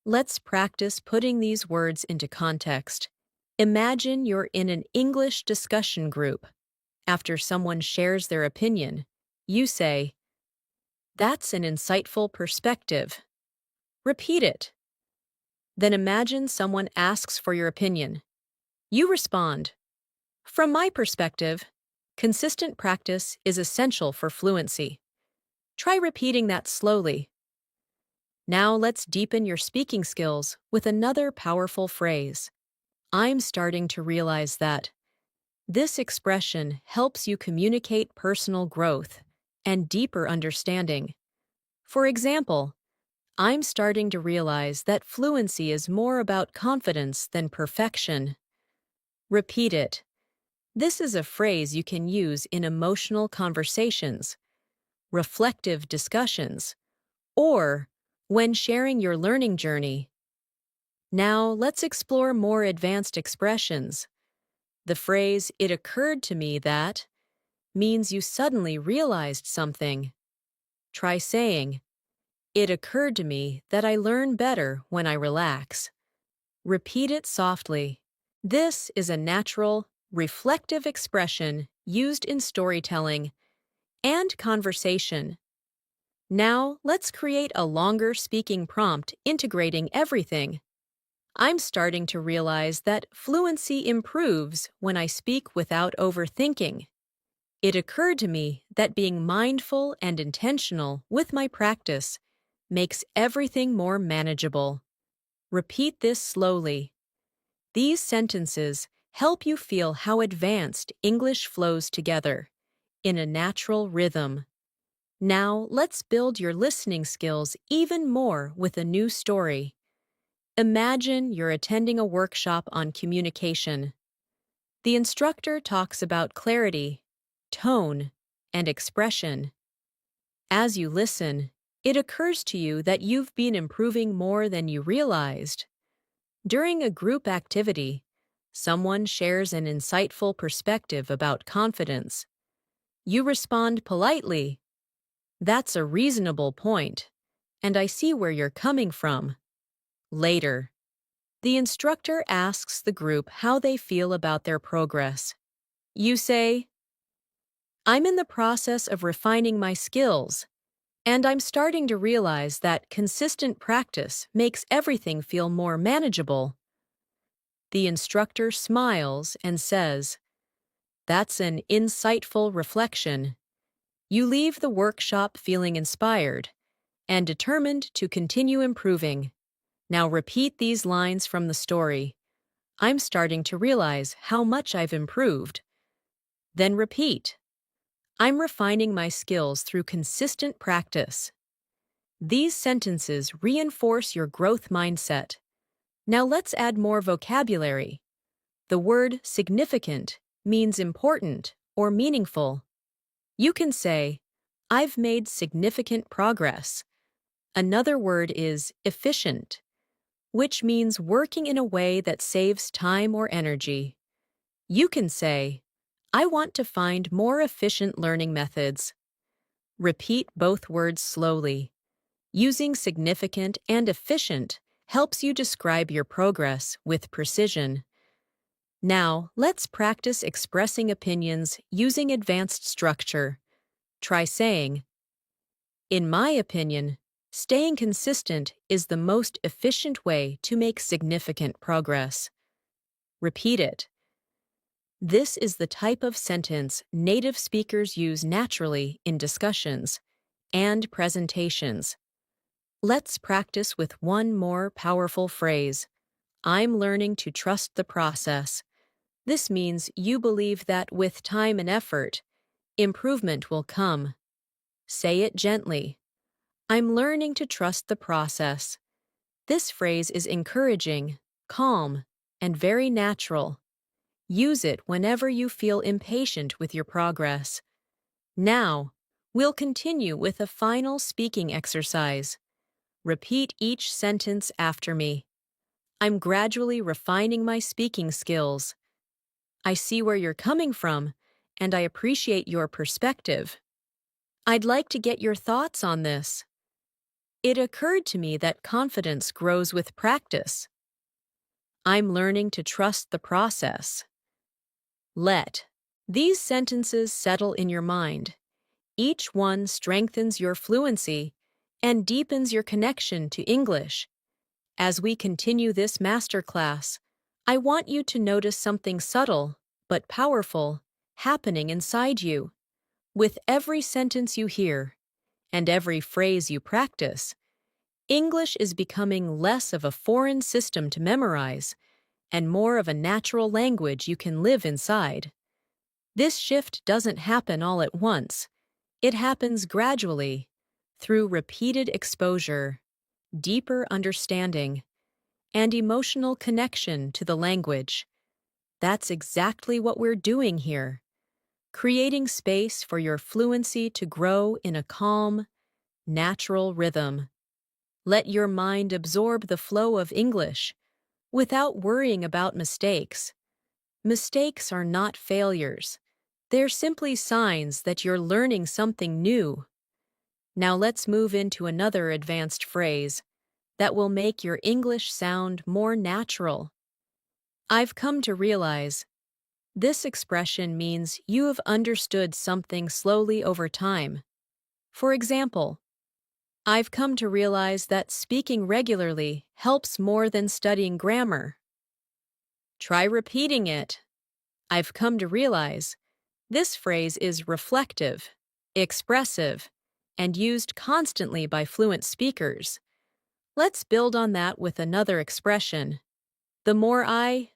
S1: Let's practice putting these words into context. Imagine you're in an English discussion group. After someone shares their opinion, you say, that's an insightful perspective. Repeat it. Then imagine someone asks for your opinion. You respond, from my perspective, consistent practice is essential for fluency. Try repeating that slowly. Now let's deepen your speaking skills with another powerful phrase. I'm starting to realize that. This expression helps you communicate personal growth and deeper understanding. For example, I'm starting to realize that fluency is more about confidence than perfection. Repeat it. This is a phrase you can use in emotional conversations, reflective discussions, or when sharing your learning journey. Now let's explore more advanced expressions. The phrase, it occurred to me that, means you suddenly realized something. Try saying, it occurred to me that I learn better when I relax. Repeat it softly. This is a natural, reflective expression used in storytelling and conversation. Now, let's create a longer speaking prompt integrating everything. I'm starting to realize that fluency improves when I speak without overthinking. It occurred to me that being mindful and intentional with my practice makes everything more manageable. Repeat this slowly. These sentences help you feel how advanced English flows together in a natural rhythm. Now, let's build your listening skills even more with a new story. Imagine you're attending a workshop on communication. The instructor talks about clarity, tone, and expression. As you listen, it occurs to you that you've been improving more than you realized. During a group activity, someone shares an insightful perspective about confidence. You respond politely, "That's a reasonable point, and I see where you're coming from." Later, the instructor asks the group how they feel about their progress. You say, "I'm in the process of refining my skills, and I'm starting to realize that consistent practice makes everything feel more manageable." The instructor smiles and says, "That's an insightful reflection." You leave the workshop feeling inspired and determined to continue improving. Now repeat these lines from the story. "I'm starting to realize how much I've improved." Then repeat, "I'm refining my skills through consistent practice." These sentences reinforce your growth mindset. Now let's add more vocabulary. The word significant means important or meaningful. You can say, "I've made significant progress." Another word is efficient, which means working in a way that saves time or energy. You can say, "I want to find more efficient learning methods." Repeat both words slowly. Using significant and efficient helps you describe your progress with precision. Now, let's practice expressing opinions using advanced structure. Try saying, "In my opinion, staying consistent is the most efficient way to make significant progress." Repeat it. This is the type of sentence native speakers use naturally in discussions and presentations. Let's practice with one more powerful phrase. "I'm learning to trust the process." This means you believe that with time and effort, improvement will come. Say it gently. "I'm learning to trust the process." This phrase is encouraging, calm, and very natural. Use it whenever you feel impatient with your progress. Now, we'll continue with a final speaking exercise. Repeat each sentence after me. "I'm gradually refining my speaking skills." "I see where you're coming from, and I appreciate your perspective." "I'd like to get your thoughts on this." "It occurred to me that confidence grows with practice." "I'm learning to trust the process." Let these sentences settle in your mind. Each one strengthens your fluency and deepens your connection to English. As we continue this masterclass, I want you to notice something subtle but powerful happening inside you. With every sentence you hear and every phrase you practice, English is becoming less of a foreign system to memorize and more of a natural language you can live inside. This shift doesn't happen all at once. It happens gradually, through repeated exposure, deeper understanding, and emotional connection to the language. That's exactly what we're doing here, creating space for your fluency to grow in a calm, natural rhythm. Let your mind absorb the flow of English without worrying about mistakes. Mistakes are not failures. They're simply signs that you're learning something new. Now let's move into another advanced phrase that will make your English sound more natural. "I've come to realize." This expression means you have understood something slowly over time. For example, "I've come to realize that speaking regularly helps more than studying grammar." Try repeating it. "I've come to realize." This phrase is reflective, expressive, and used constantly by fluent speakers. Let's build on that with another expression. The more I.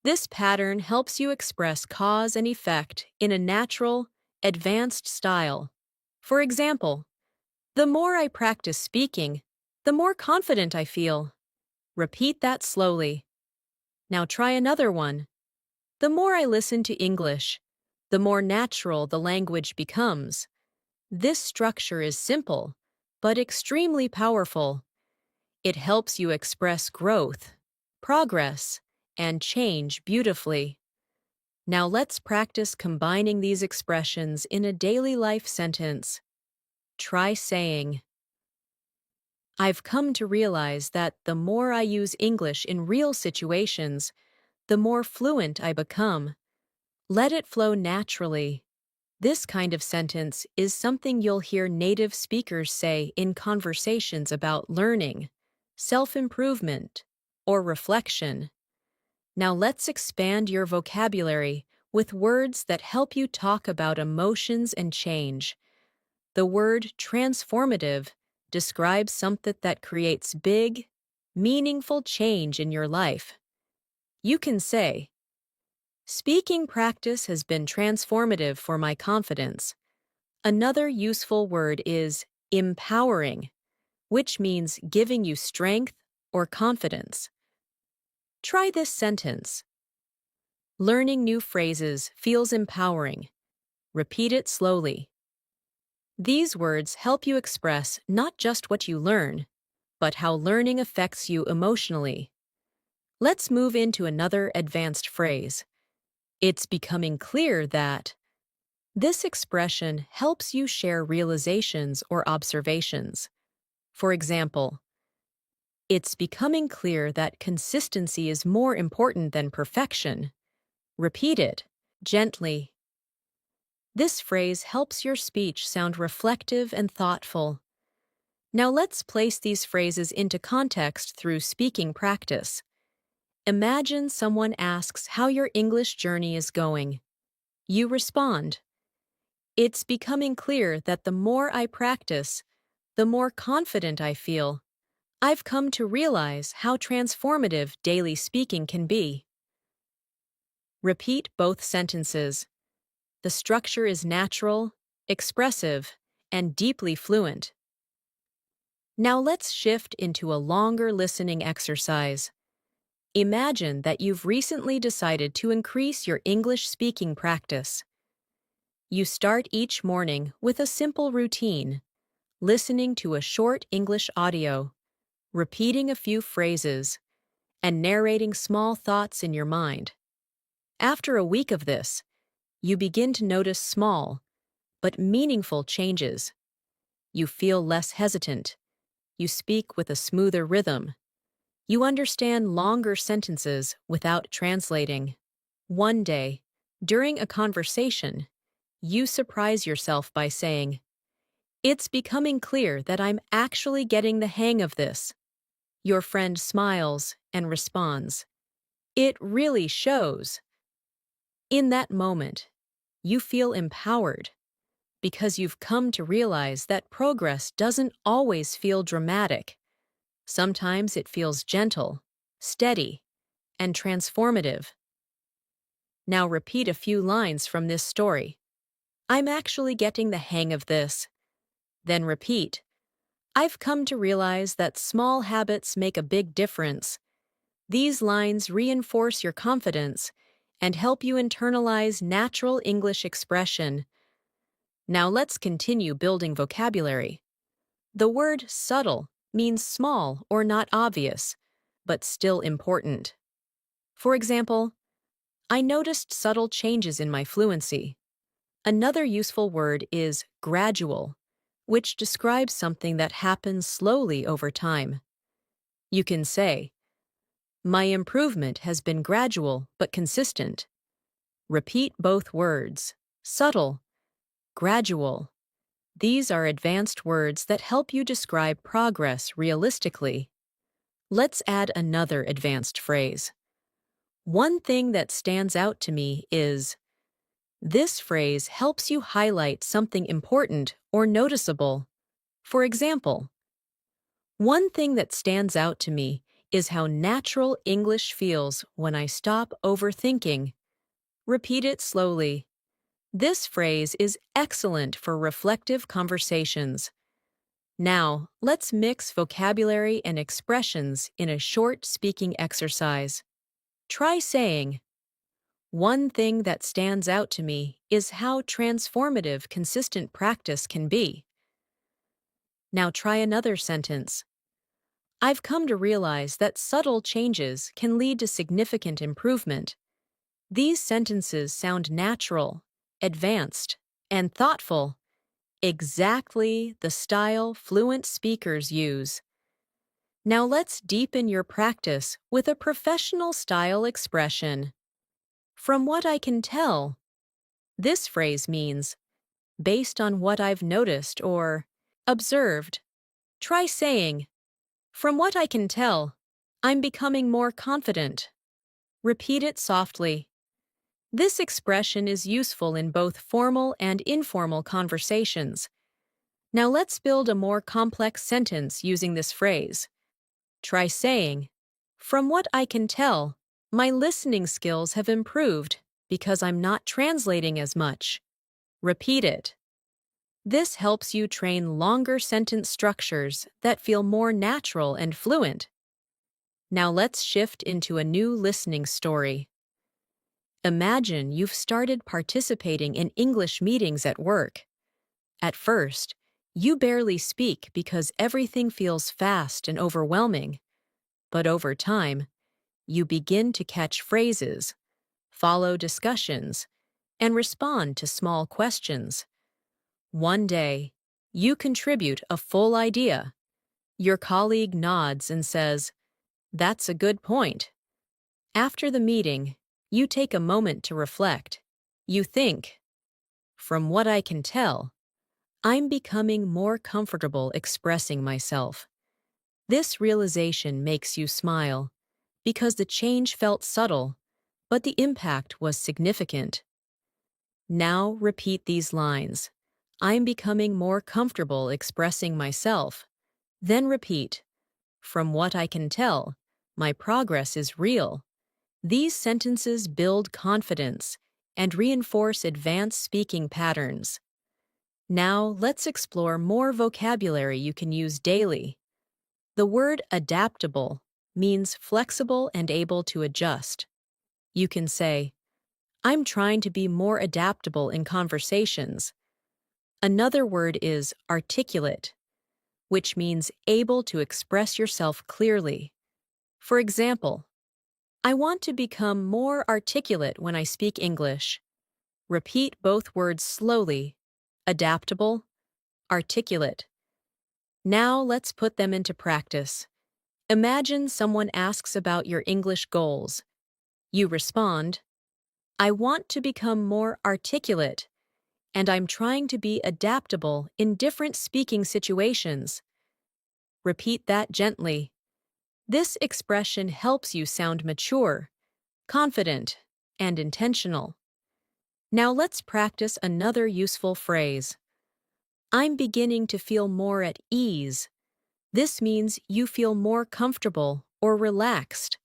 S1: This pattern helps you express cause and effect in a natural, advanced style. For example, "The more I practice speaking, the more confident I feel." Repeat that slowly. Now try another one. "The more I listen to English, the more natural the language becomes." This structure is simple, but extremely powerful. It helps you express growth, progress, and change beautifully. Now let's practice combining these expressions in a daily life sentence. Try saying, I've come to realize that the more I use English in real situations, the more fluent I become. Let it flow naturally. This kind of sentence is something you'll hear native speakers say in conversations about learning, self-improvement, or reflection. Now let's expand your vocabulary with words that help you talk about emotions and change. The word transformative describes something that creates big, meaningful change in your life. You can say, speaking practice has been transformative for my confidence. Another useful word is empowering, which means giving you strength or confidence. Try this sentence. Learning new phrases feels empowering. Repeat it slowly. These words help you express not just what you learn, but how learning affects you emotionally. Let's move into another advanced phrase. It's becoming clear that. This expression helps you share realizations or observations. For example, it's becoming clear that consistency is more important than perfection. Repeat it gently. This phrase helps your speech sound reflective and thoughtful. Now let's place these phrases into context through speaking practice. Imagine someone asks how your English journey is going. You respond, it's becoming clear that the more I practice, the more confident I feel. I've come to realize how transformative daily speaking can be. Repeat both sentences. The structure is natural, expressive, and deeply fluent. Now let's shift into a longer listening exercise. Imagine that you've recently decided to increase your English speaking practice. You start each morning with a simple routine, listening to a short English audio, repeating a few phrases, and narrating small thoughts in your mind. After a week of this, you begin to notice small, but meaningful changes. You feel less hesitant. You speak with a smoother rhythm. You understand longer sentences without translating. One day, during a conversation, you surprise yourself by saying, it's becoming clear that I'm actually getting the hang of this. Your friend smiles and responds, it really shows. In that moment, you feel empowered because you've come to realize that progress doesn't always feel dramatic. Sometimes it feels gentle, steady, and transformative. Now repeat a few lines from this story. I'm actually getting the hang of this. Then repeat, I've come to realize that small habits make a big difference. These lines reinforce your confidence and help you internalize natural English expression. Now let's continue building vocabulary. The word subtle means small or not obvious, but still important. For example, I noticed subtle changes in my fluency. Another useful word is gradual, which describes something that happens slowly over time. You can say, my improvement has been gradual but consistent. Repeat both words, subtle, gradual. These are advanced words that help you describe progress realistically. Let's add another advanced phrase. One thing that stands out to me is. This phrase helps you highlight something important or noticeable. For example, one thing that stands out to me is how natural English feels when I stop overthinking. Repeat it slowly. This phrase is excellent for reflective conversations. Now, let's mix vocabulary and expressions in a short speaking exercise. Try saying, one thing that stands out to me is how transformative consistent practice can be. Now try another sentence. I've come to realize that subtle changes can lead to significant improvement. These sentences sound natural, advanced, and thoughtful, exactly the style fluent speakers use. Now let's deepen your practice with a professional style expression. From what I can tell, this phrase means, based on what I've noticed or observed. Try saying, from what I can tell, I'm becoming more confident. Repeat it softly. This expression is useful in both formal and informal conversations. Now let's build a more complex sentence using this phrase. Try saying, from what I can tell, my listening skills have improved because I'm not translating as much. Repeat it. This helps you train longer sentence structures that feel more natural and fluent. Now let's shift into a new listening story. Imagine you've started participating in English meetings at work. At first, you barely speak because everything feels fast and overwhelming. But over time, you begin to catch phrases, follow discussions, and respond to small questions. One day, you contribute a full idea. Your colleague nods and says, "That's a good point." After the meeting, you take a moment to reflect. You think, from what I can tell, I'm becoming more comfortable expressing myself. This realization makes you smile, because the change felt subtle, but the impact was significant. Now repeat these lines. I'm becoming more comfortable expressing myself. Then repeat, from what I can tell, my progress is real. These sentences build confidence and reinforce advanced speaking patterns. Now let's explore more vocabulary you can use daily. The word adaptable means flexible and able to adjust. You can say, I'm trying to be more adaptable in conversations. Another word is articulate, which means able to express yourself clearly. For example, I want to become more articulate when I speak English. Repeat both words slowly. Adaptable, articulate. Now let's put them into practice. Imagine someone asks about your English goals. You respond, I want to become more articulate, and I'm trying to be adaptable in different speaking situations. Repeat that gently. This expression helps you sound mature, confident, and intentional. Now let's practice another useful phrase. I'm beginning to feel more at ease. This means you feel more comfortable or relaxed.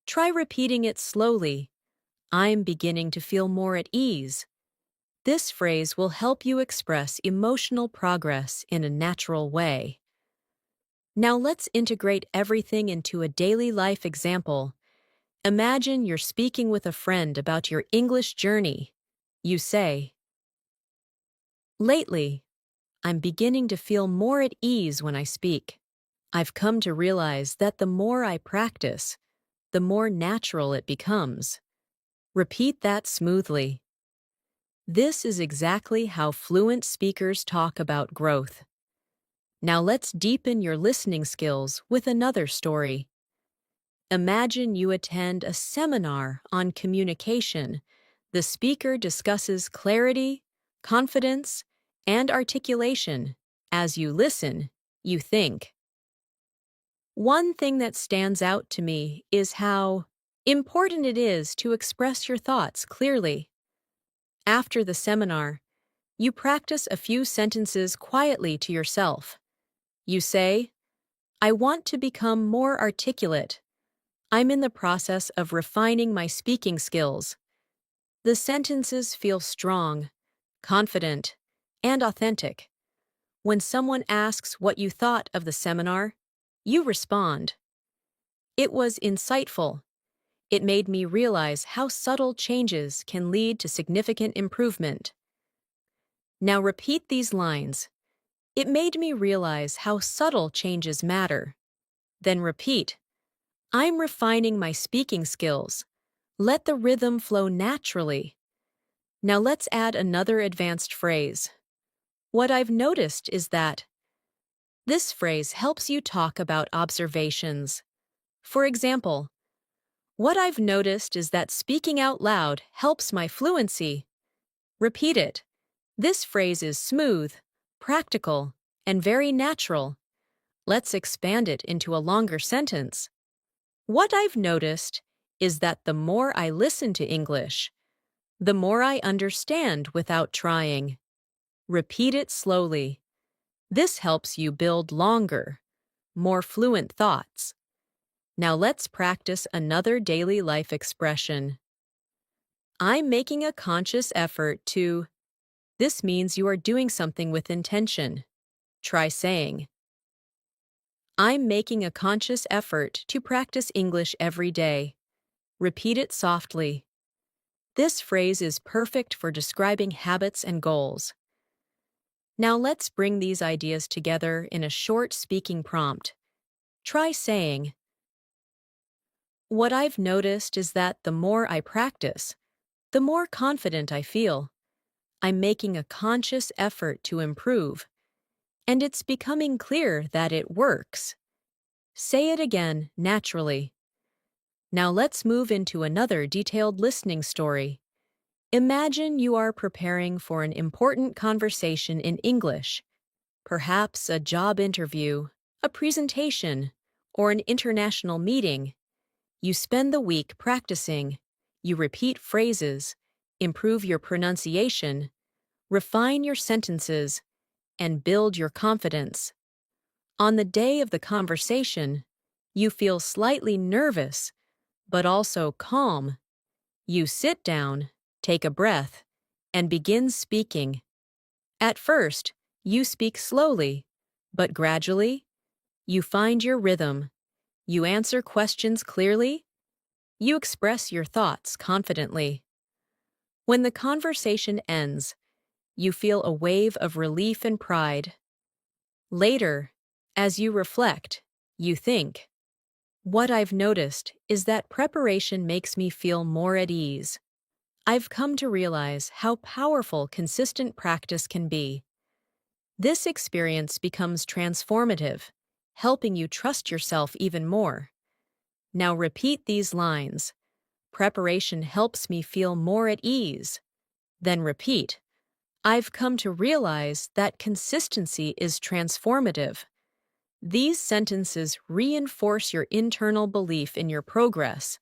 S1: Try repeating it slowly. I'm beginning to feel more at ease. This phrase will help you express emotional progress in a natural way. Now let's integrate everything into a daily life example. Imagine you're speaking with a friend about your English journey. You say, lately, I'm beginning to feel more at ease when I speak. I've come to realize that the more I practice, the more natural it becomes. Repeat that smoothly. This is exactly how fluent speakers talk about growth. Now let's deepen your listening skills with another story. Imagine you attend a seminar on communication. The speaker discusses clarity, confidence, and articulation. As you listen, you think. One thing that stands out to me is how important it is to express your thoughts clearly. After the seminar, you practice a few sentences quietly to yourself. You say, I want to become more articulate. I'm in the process of refining my speaking skills. The sentences feel strong, confident, and authentic. When someone asks what you thought of the seminar, you respond, it was insightful. It made me realize how subtle changes can lead to significant improvement. Now repeat these lines. It made me realize how subtle changes matter. Then repeat, I'm refining my speaking skills. Let the rhythm flow naturally. Now let's add another advanced phrase. What I've noticed is that this phrase helps you talk about observations. For example, what I've noticed is that speaking out loud helps my fluency. Repeat it. This phrase is smooth, practical, and very natural. Let's expand it into a longer sentence. What I've noticed is that the more I listen to English, the more I understand without trying. Repeat it slowly. This helps you build longer, more fluent thoughts. Now let's practice another daily life expression. I'm making a conscious effort to. This means you are doing something with intention. Try saying, I'm making a conscious effort to practice English every day. Repeat it softly. This phrase is perfect for describing habits and goals. Now let's bring these ideas together in a short speaking prompt. Try saying, what I've noticed is that the more I practice, the more confident I feel. I'm making a conscious effort to improve, and it's becoming clear that it works. Say it again naturally. Now let's move into another detailed listening story. Imagine you are preparing for an important conversation in English, perhaps a job interview, a presentation, or an international meeting. You spend the week practicing. You repeat phrases, improve your pronunciation, refine your sentences, and build your confidence. On the day of the conversation, you feel slightly nervous, but also calm. You sit down, take a breath, and begin speaking. At first, you speak slowly, but gradually, you find your rhythm. You answer questions clearly. You express your thoughts confidently. When the conversation ends, you feel a wave of relief and pride. Later, as you reflect, you think, what I've noticed is that preparation makes me feel more at ease. I've come to realize how powerful consistent practice can be. This experience becomes transformative, helping you trust yourself even more. Now repeat these lines. Preparation helps me feel more at ease. Then repeat. I've come to realize that consistency is transformative. These sentences reinforce your internal belief in your progress.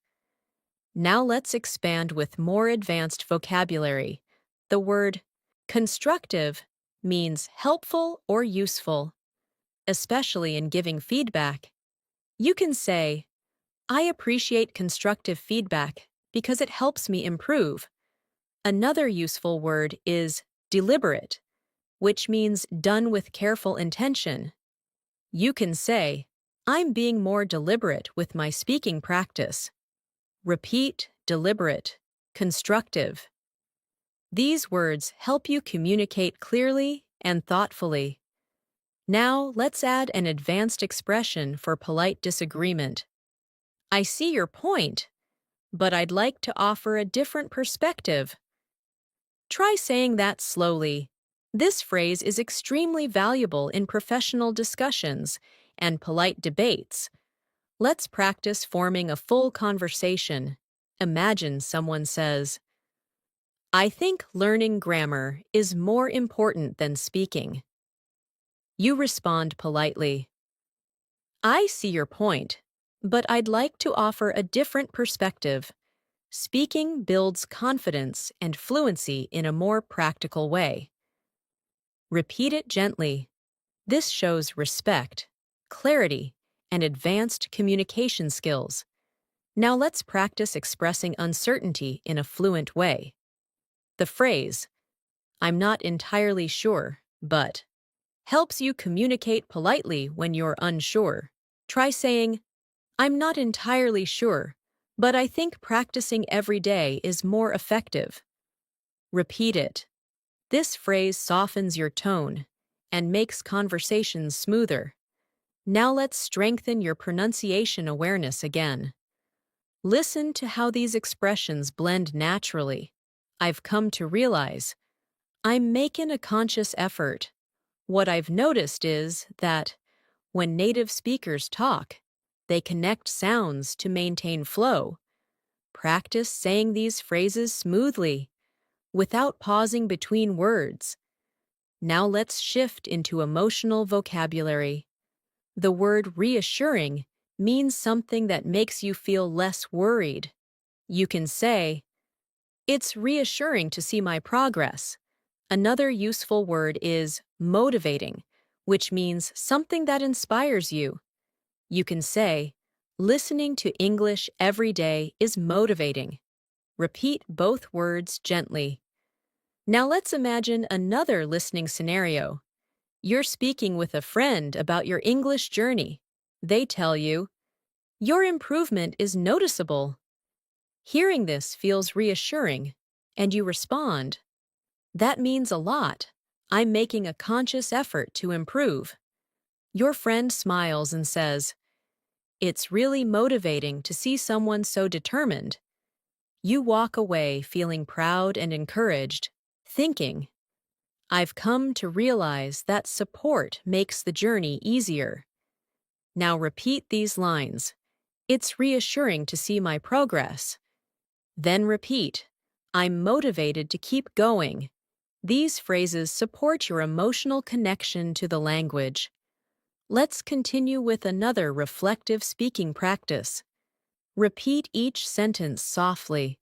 S1: Now let's expand with more advanced vocabulary. The word constructive means helpful or useful, especially in giving feedback. You can say, I appreciate constructive feedback because it helps me improve. Another useful word is deliberate, which means done with careful intention. You can say, I'm being more deliberate with my speaking practice. Repeat, deliberate, constructive. These words help you communicate clearly and thoughtfully. Now let's add an advanced expression for polite disagreement. I see your point, but I'd like to offer a different perspective. Try saying that slowly. This phrase is extremely valuable in professional discussions and polite debates. Let's practice forming a full conversation. Imagine someone says, I think learning grammar is more important than speaking. You respond politely. I see your point, but I'd like to offer a different perspective. Speaking builds confidence and fluency in a more practical way. Repeat it gently. This shows respect, clarity, and advanced communication skills. Now let's practice expressing uncertainty in a fluent way. The phrase, I'm not entirely sure, but, helps you communicate politely when you're unsure. Try saying, I'm not entirely sure, but I think practicing every day is more effective. Repeat it. This phrase softens your tone and makes conversations smoother. Now let's strengthen your pronunciation awareness again. Listen to how these expressions blend naturally. I've come to realize I'm making a conscious effort. What I've noticed is that when native speakers talk, they connect sounds to maintain flow. Practice saying these phrases smoothly, without pausing between words. Now let's shift into emotional vocabulary. The word reassuring means something that makes you feel less worried. You can say, "It's reassuring to see my progress." Another useful word is motivating, which means something that inspires you. You can say, "Listening to English every day is motivating." Repeat both words gently. Now let's imagine another listening scenario. You're speaking with a friend about your English journey. They tell you, "Your improvement is noticeable." Hearing this feels reassuring, and you respond, "That means a lot. I'm making a conscious effort to improve." Your friend smiles and says, "It's really motivating to see someone so determined." You walk away feeling proud and encouraged, thinking, "I've come to realize that support makes the journey easier." Now repeat these lines. "It's reassuring to see my progress." Then repeat, "I'm motivated to keep going." These phrases support your emotional connection to the language. Let's continue with another reflective speaking practice. Repeat each sentence softly.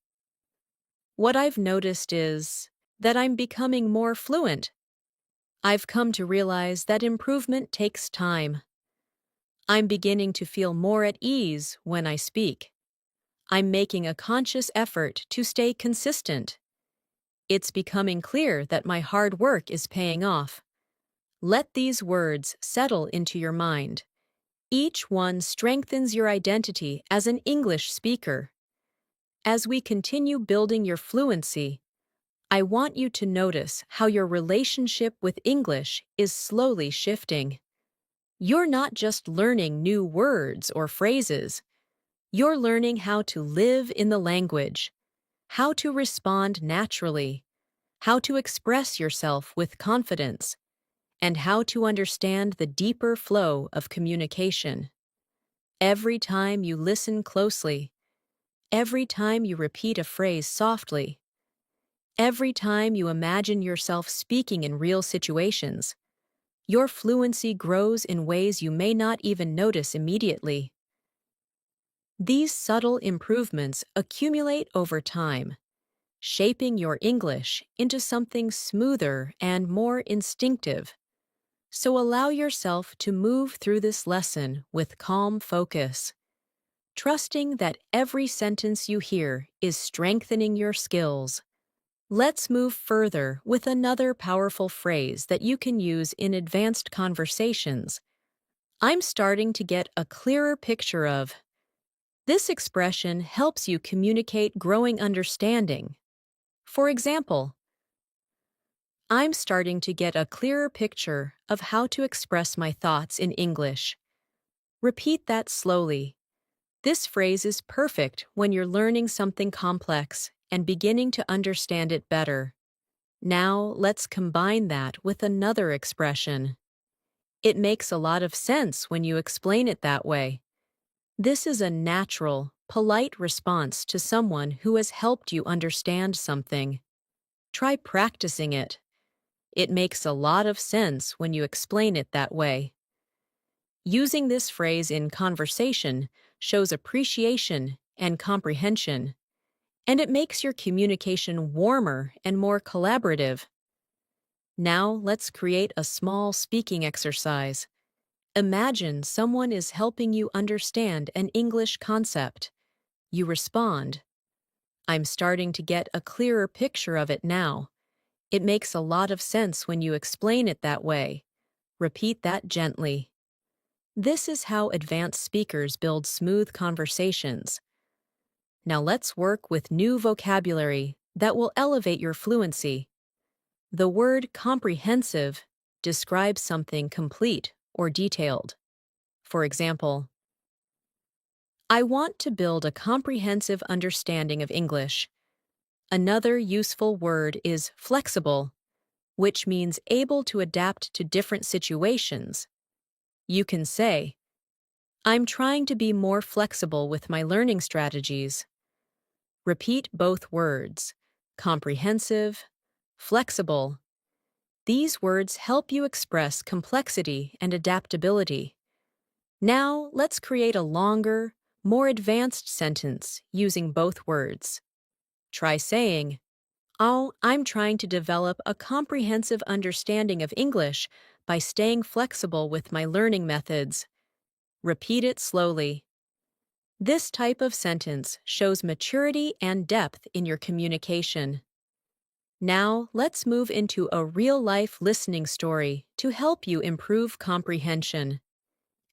S1: What I've noticed is that I'm becoming more fluent. I've come to realize that improvement takes time. I'm beginning to feel more at ease when I speak. I'm making a conscious effort to stay consistent. It's becoming clear that my hard work is paying off. Let these words settle into your mind. Each one strengthens your identity as an English speaker. As we continue building your fluency, I want you to notice how your relationship with English is slowly shifting. You're not just learning new words or phrases. You're learning how to live in the language, how to respond naturally, how to express yourself with confidence, and how to understand the deeper flow of communication. Every time you listen closely, every time you repeat a phrase softly, every time you imagine yourself speaking in real situations, your fluency grows in ways you may not even notice immediately. These subtle improvements accumulate over time, shaping your English into something smoother and more instinctive. So allow yourself to move through this lesson with calm focus, trusting that every sentence you hear is strengthening your skills. Let's move further with another powerful phrase that you can use in advanced conversations. I'm starting to get a clearer picture of. This expression helps you communicate growing understanding. For example, I'm starting to get a clearer picture of how to express my thoughts in English. Repeat that slowly. This phrase is perfect when you're learning something complex and beginning to understand it better. Now, let's combine that with another expression. It makes a lot of sense when you explain it that way. This is a natural, polite response to someone who has helped you understand something. Try practicing it. It makes a lot of sense when you explain it that way. Using this phrase in conversation shows appreciation and comprehension, and it makes your communication warmer and more collaborative. Now let's create a small speaking exercise. Imagine someone is helping you understand an English concept. You respond, "I'm starting to get a clearer picture of it now." It makes a lot of sense when you explain it that way. Repeat that gently. This is how advanced speakers build smooth conversations. Now let's work with new vocabulary that will elevate your fluency. The word comprehensive describes something complete or detailed. For example, I want to build a comprehensive understanding of English. Another useful word is flexible, which means able to adapt to different situations. You can say, I'm trying to be more flexible with my learning strategies. Repeat both words, comprehensive, flexible. These words help you express complexity and adaptability. Now, let's create a longer, more advanced sentence using both words. Try saying, Oh, I'm trying to develop a comprehensive understanding of English by staying flexible with my learning methods. Repeat it slowly. This type of sentence shows maturity and depth in your communication. Now, let's move into a real-life listening story to help you improve comprehension.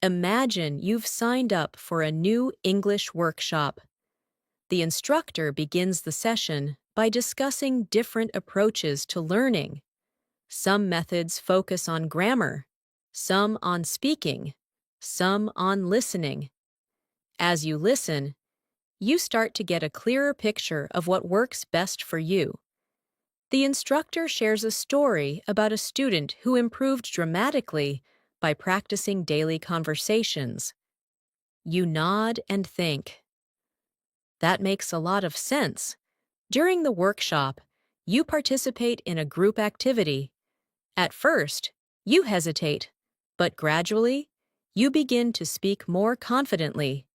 S1: Imagine you've signed up for a new English workshop. The instructor begins the session by discussing different approaches to learning. Some methods focus on grammar, some on speaking, some on listening. As you listen, you start to get a clearer picture of what works best for you. The instructor shares a story about a student who improved dramatically by practicing daily conversations. You nod and think. That makes a lot of sense. During the workshop, you participate in a group activity. At first, you hesitate, but gradually, you begin to speak more confidently.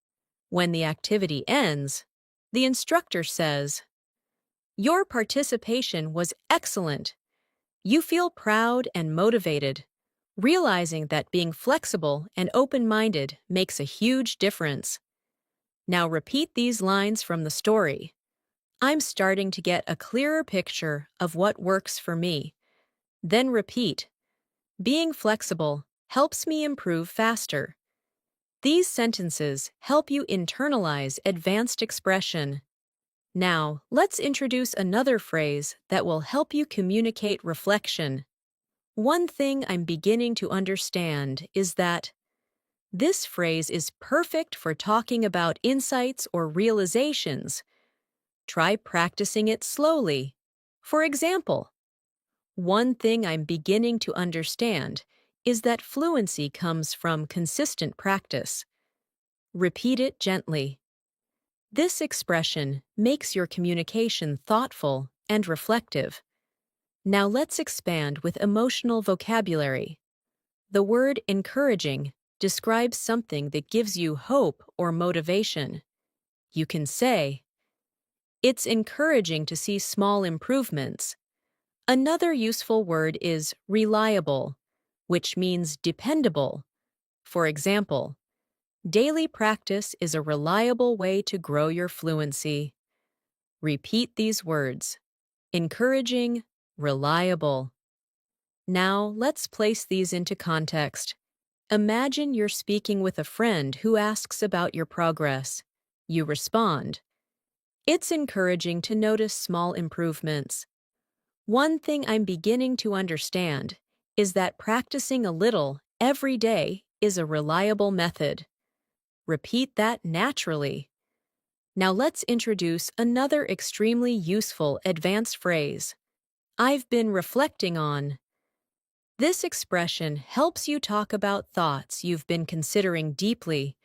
S1: When the activity ends, the instructor says, Your participation was excellent. You feel proud and motivated, realizing that being flexible and open-minded makes a huge difference. Now repeat these lines from the story. I'm starting to get a clearer picture of what works for me. Then repeat. Being flexible helps me improve faster. These sentences help you internalize advanced expression. Now, let's introduce another phrase that will help you communicate reflection. One thing I'm beginning to understand is that this phrase is perfect for talking about insights or realizations. Try practicing it slowly. For example, one thing I'm beginning to understand is that fluency comes from consistent practice. Repeat it gently. This expression makes your communication thoughtful and reflective. Now let's expand with emotional vocabulary. The word encouraging describes something that gives you hope or motivation. You can say, It's encouraging to see small improvements. Another useful word is reliable, which means dependable. For example, daily practice is a reliable way to grow your fluency. Repeat these words. Encouraging, reliable. Now, let's place these into context. Imagine you're speaking with a friend who asks about your progress. You respond. It's encouraging to notice small improvements. One thing I'm beginning to understand is that practicing a little every day is a reliable method. Repeat that naturally. Now let's introduce another extremely useful advanced phrase. I've been reflecting on. This expression helps you talk about thoughts you've been considering deeply.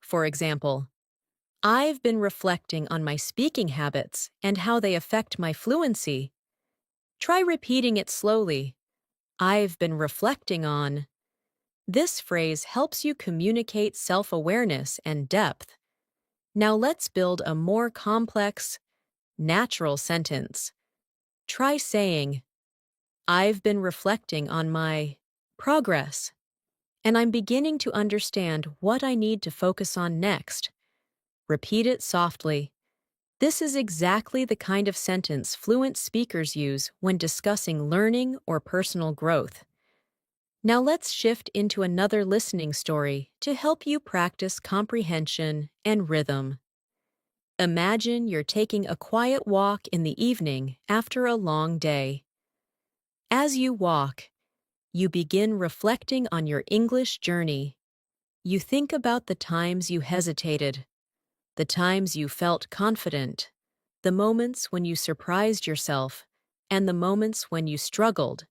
S1: For example, I've been reflecting on my speaking habits and how they affect my fluency. Try repeating it slowly. I've been reflecting on. This phrase helps you communicate self-awareness and depth. Now let's build a more complex, natural sentence. Try saying, I've been reflecting on my progress, and I'm beginning to understand what I need to focus on next. Repeat it softly. This is exactly the kind of sentence fluent speakers use when discussing learning or personal growth. Now let's shift into another listening story to help you practice comprehension and rhythm. Imagine you're taking a quiet walk in the evening after a long day. As you walk, you begin reflecting on your English journey. You think about the times you hesitated, the times you felt confident, the moments when you surprised yourself, and the moments when you struggled.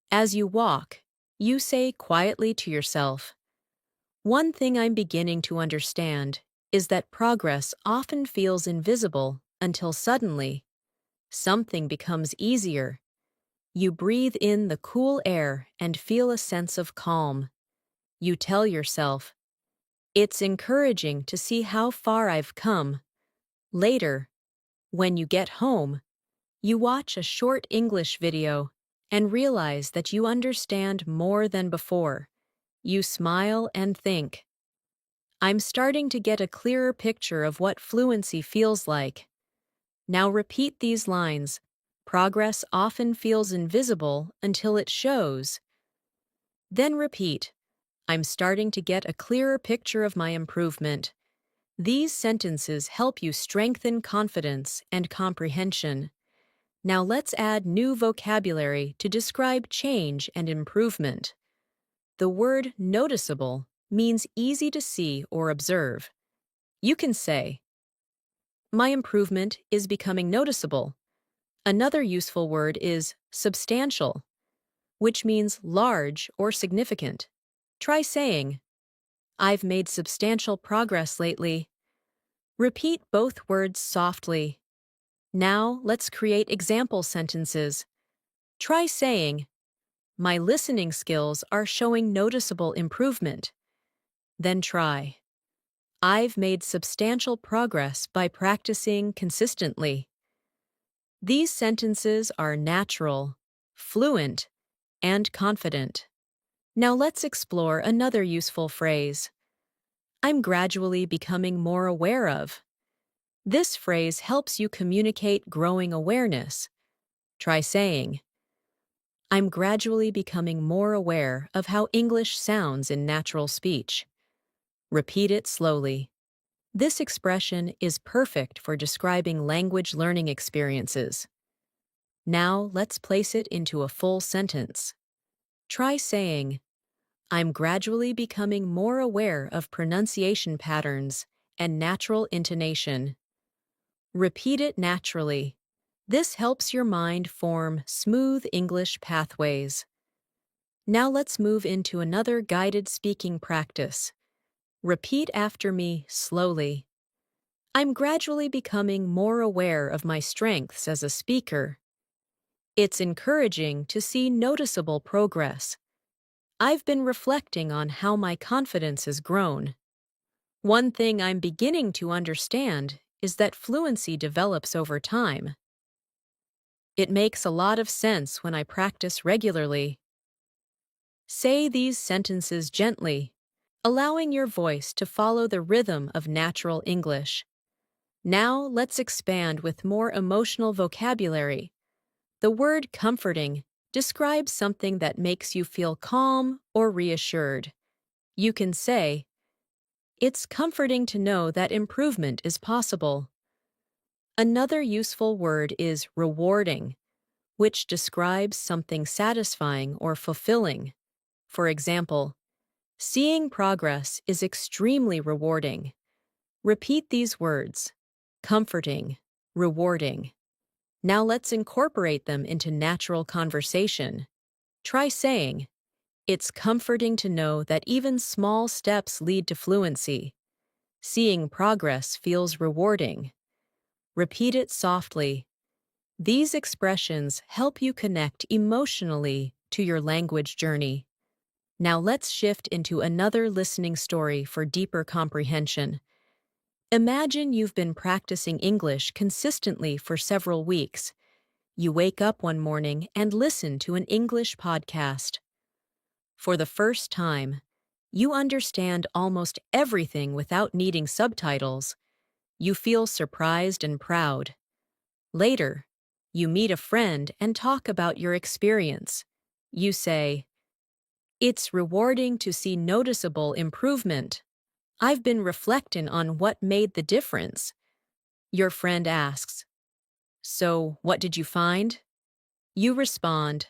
S1: As you walk, you say quietly to yourself, "One thing I'm beginning to understand is that progress often feels invisible until suddenly something becomes easier." You breathe in the cool air and feel a sense of calm. You tell yourself, "It's encouraging to see how far I've come." Later, when you get home, you watch a short English video and realize that you understand more than before. You smile and think, "I'm starting to get a clearer picture of what fluency feels like." Now repeat these lines. Progress often feels invisible until it shows. Then repeat, "I'm starting to get a clearer picture of my improvement." These sentences help you strengthen confidence and comprehension. Now let's add new vocabulary to describe change and improvement. The word noticeable means easy to see or observe. You can say, "My improvement is becoming noticeable." Another useful word is substantial, which means large or significant. Try saying, "I've made substantial progress lately." Repeat both words softly. Now let's create example sentences. Try saying, "My listening skills are showing noticeable improvement." Then try, "I've made substantial progress by practicing consistently." These sentences are natural, fluent, and confident. Now let's explore another useful phrase. "I'm gradually becoming more aware of." This phrase helps you communicate growing awareness. Try saying, "I'm gradually becoming more aware of how English sounds in natural speech." Repeat it slowly. This expression is perfect for describing language learning experiences. Now let's place it into a full sentence. Try saying, "I'm gradually becoming more aware of pronunciation patterns and natural intonation." Repeat it naturally. This helps your mind form smooth English pathways. Now let's move into another guided speaking practice. Repeat after me slowly. "I'm gradually becoming more aware of my strengths as a speaker." It's encouraging to see noticeable progress. "I've been reflecting on how my confidence has grown." One thing I'm beginning to understand is that fluency develops over time. It makes a lot of sense when I practice regularly. Say these sentences gently, allowing your voice to follow the rhythm of natural English. Now let's expand with more emotional vocabulary. The word comforting describes something that makes you feel calm or reassured. You can say, "It's comforting to know that improvement is possible." Another useful word is rewarding, which describes something satisfying or fulfilling. For example, "Seeing progress is extremely rewarding." Repeat these words, comforting, rewarding. Now let's incorporate them into natural conversation. Try saying, "It's comforting to know that even small steps lead to fluency." "Seeing progress feels rewarding." Repeat it softly. These expressions help you connect emotionally to your language journey. Now let's shift into another listening story for deeper comprehension. Imagine you've been practicing English consistently for several weeks. You wake up one morning and listen to an English podcast. For the first time, you understand almost everything without needing subtitles. You feel surprised and proud. Later, you meet a friend and talk about your experience. You say, "It's rewarding to see noticeable improvement. I've been reflecting on what made the difference." Your friend asks, "So, what did you find?" You respond,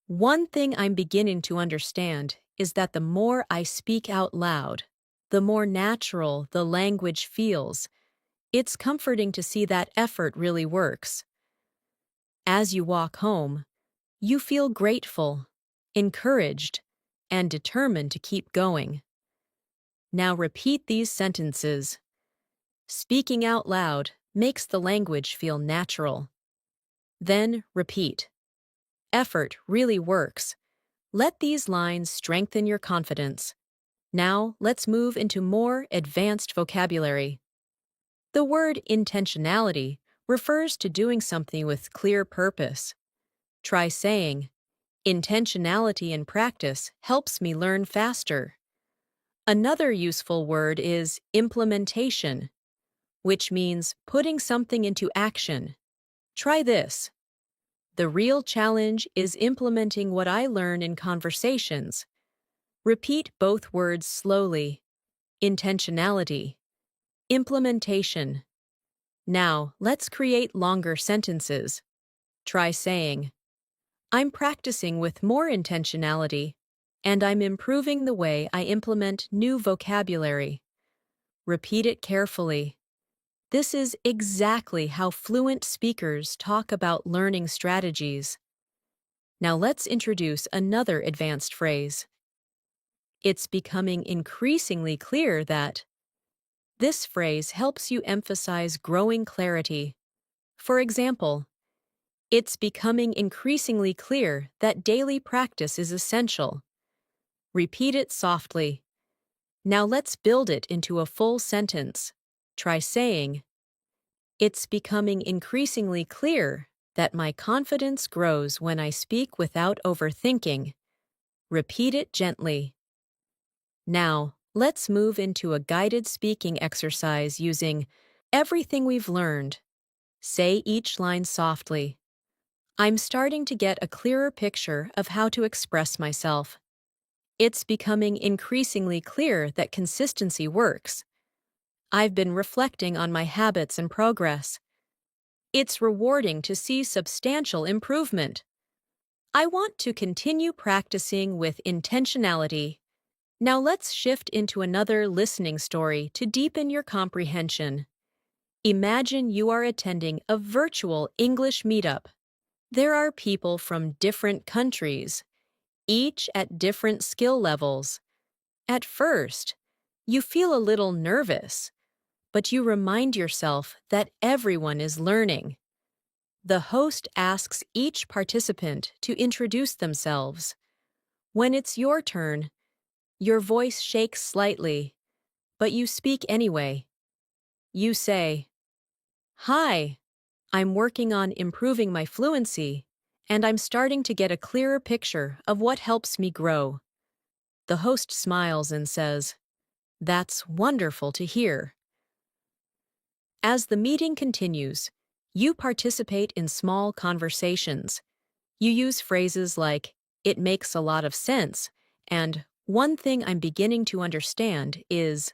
S1: "One thing I'm beginning to understand is that the more I speak out loud, the more natural the language feels. It's comforting to see that effort really works. As you walk home, you feel grateful, encouraged, and determined to keep going. Now repeat these sentences. Speaking out loud makes the language feel natural. Then repeat. Effort really works. Let these lines strengthen your confidence. Now let's move into more advanced vocabulary. The word intentionality refers to doing something with clear purpose. Try saying, intentionality in practice helps me learn faster. Another useful word is implementation, which means putting something into action. Try this. The real challenge is implementing what I learn in conversations. Repeat both words slowly. Intentionality. Implementation. Now, let's create longer sentences. Try saying, I'm practicing with more intentionality, and I'm improving the way I implement new vocabulary. Repeat it carefully. This is exactly how fluent speakers talk about learning strategies. Now let's introduce another advanced phrase. It's becoming increasingly clear that. This phrase helps you emphasize growing clarity. For example, it's becoming increasingly clear that daily practice is essential. Repeat it softly. Now let's build it into a full sentence. Try saying, it's becoming increasingly clear that my confidence grows when I speak without overthinking. Repeat it gently. Now, let's move into a guided speaking exercise using everything we've learned. Say each line softly. I'm starting to get a clearer picture of how to express myself. It's becoming increasingly clear that consistency works. I've been reflecting on my habits and progress. It's rewarding to see substantial improvement. I want to continue practicing with intentionality. Now let's shift into another listening story to deepen your comprehension. Imagine you are attending a virtual English meetup. There are people from different countries, each at different skill levels. At first, you feel a little nervous, but you remind yourself that everyone is learning. The host asks each participant to introduce themselves. When it's your turn, your voice shakes slightly, but you speak anyway. You say, "Hi, I'm working on improving my fluency, and I'm starting to get a clearer picture of what helps me grow." The host smiles and says, "That's wonderful to hear." As the meeting continues, you participate in small conversations. You use phrases like, "It makes a lot of sense," and "One thing I'm beginning to understand is."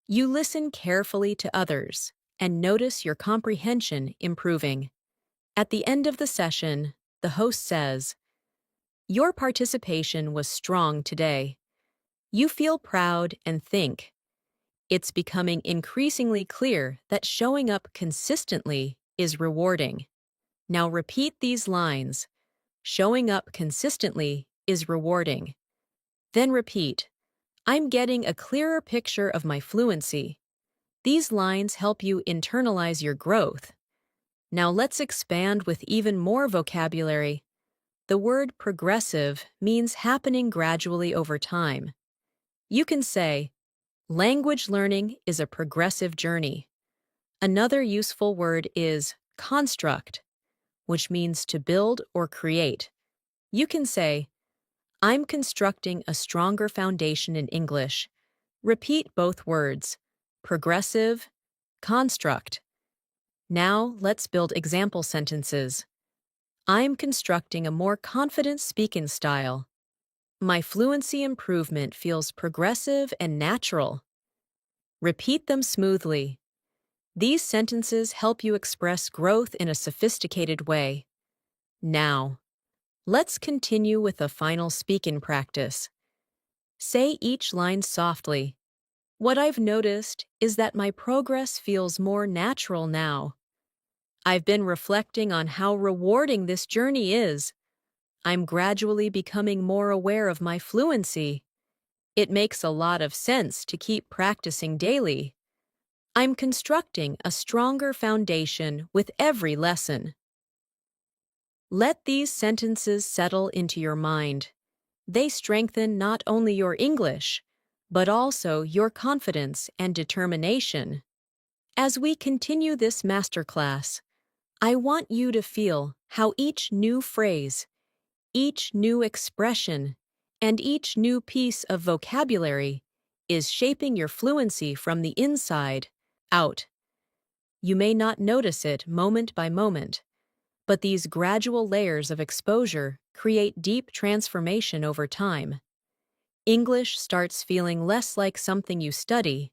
S1: You listen carefully to others and notice your comprehension improving. At the end of the session, the host says, "Your participation was strong today." You feel proud and think, it's becoming increasingly clear that showing up consistently is rewarding. Now repeat these lines. Showing up consistently is rewarding. Then repeat, I'm getting a clearer picture of my fluency. These lines help you internalize your growth. Now let's expand with even more vocabulary. The word progressive means happening gradually over time. You can say, language learning is a progressive journey. Another useful word is construct, which means to build or create. You can say, I'm constructing a stronger foundation in English. Repeat both words, progressive, construct. Now let's build example sentences. I'm constructing a more confident speaking style. My fluency improvement feels progressive and natural. Repeat them smoothly. These sentences help you express growth in a sophisticated way. Now, let's continue with a final speaking practice. Say each line softly. What I've noticed is that my progress feels more natural now. I've been reflecting on how rewarding this journey is. I'm gradually becoming more aware of my fluency. It makes a lot of sense to keep practicing daily. I'm constructing a stronger foundation with every lesson. Let these sentences settle into your mind. They strengthen not only your English, but also your confidence and determination. As we continue this masterclass, I want you to feel how each new phrase, each new expression, and each new piece of vocabulary is shaping your fluency from the inside out. You may not notice it moment by moment, but these gradual layers of exposure create deep transformation over time. English starts feeling less like something you study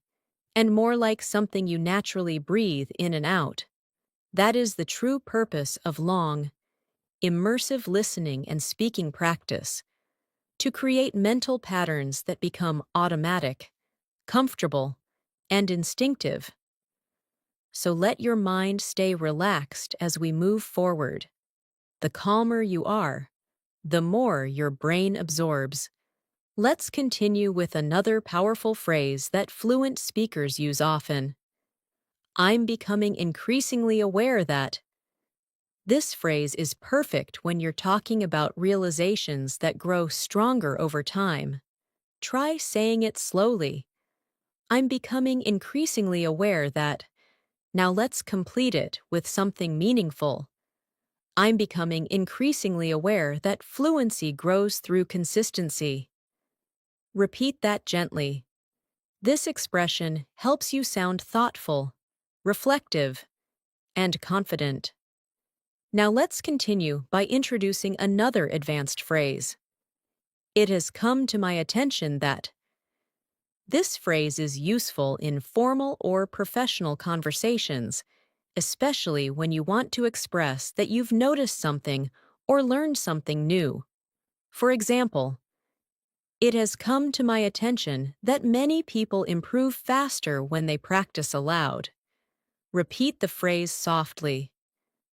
S1: and more like something you naturally breathe in and out. That is the true purpose of long, immersive listening and speaking practice, to create mental patterns that become automatic, comfortable, and instinctive. So let your mind stay relaxed as we move forward. The calmer you are, the more your brain absorbs. Let's continue with another powerful phrase that fluent speakers use often. I'm becoming increasingly aware that. This phrase is perfect when you're talking about realizations that grow stronger over time. Try saying it slowly. I'm becoming increasingly aware that. Now let's complete it with something meaningful. I'm becoming increasingly aware that fluency grows through consistency. Repeat that gently. This expression helps you sound thoughtful, reflective, and confident. Now let's continue by introducing another advanced phrase. It has come to my attention that. This phrase is useful in formal or professional conversations, especially when you want to express that you've noticed something or learned something new. For example, it has come to my attention that many people improve faster when they practice aloud. Repeat the phrase softly.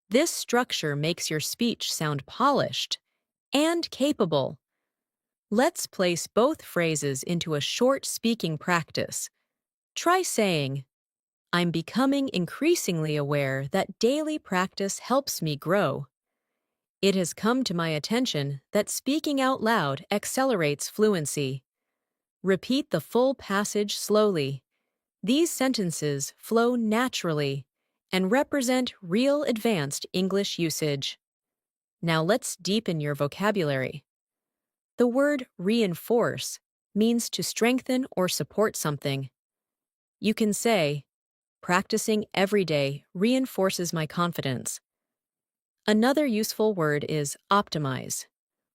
S1: This structure makes your speech sound polished and capable. Let's place both phrases into a short speaking practice. Try saying, I'm becoming increasingly aware that daily practice helps me grow. It has come to my attention that speaking out loud accelerates fluency. Repeat the full passage slowly. These sentences flow naturally and represent real advanced English usage. Now let's deepen your vocabulary. The word reinforce means to strengthen or support something. You can say, practicing every day reinforces my confidence. Another useful word is optimize,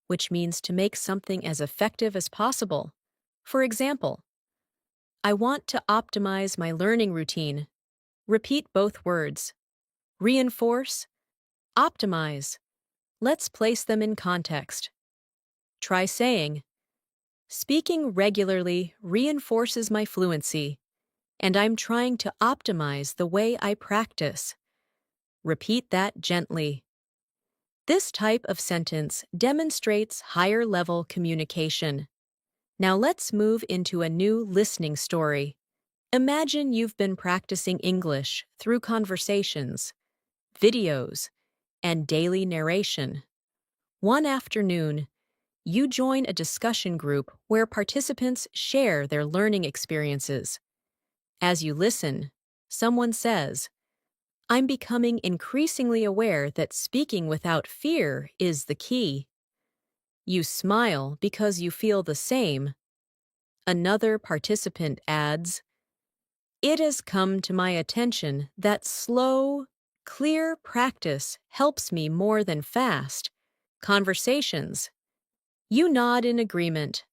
S1: which means to make something as effective as possible. For example, I want to optimize my learning routine. Repeat both words. Reinforce, optimize. Let's place them in context. Try saying, speaking regularly reinforces my fluency, and I'm trying to optimize the way I practice. Repeat that gently. This type of sentence demonstrates higher-level communication. Now let's move into a new listening story. Imagine you've been practicing English through conversations, videos, and daily narration. One afternoon, you join a discussion group where participants share their learning experiences. As you listen, someone says, I'm becoming increasingly aware that speaking without fear is the key. You smile because you feel the same. Another participant adds, it has come to my attention that slow, clear practice helps me more than fast conversations. You nod in agreement.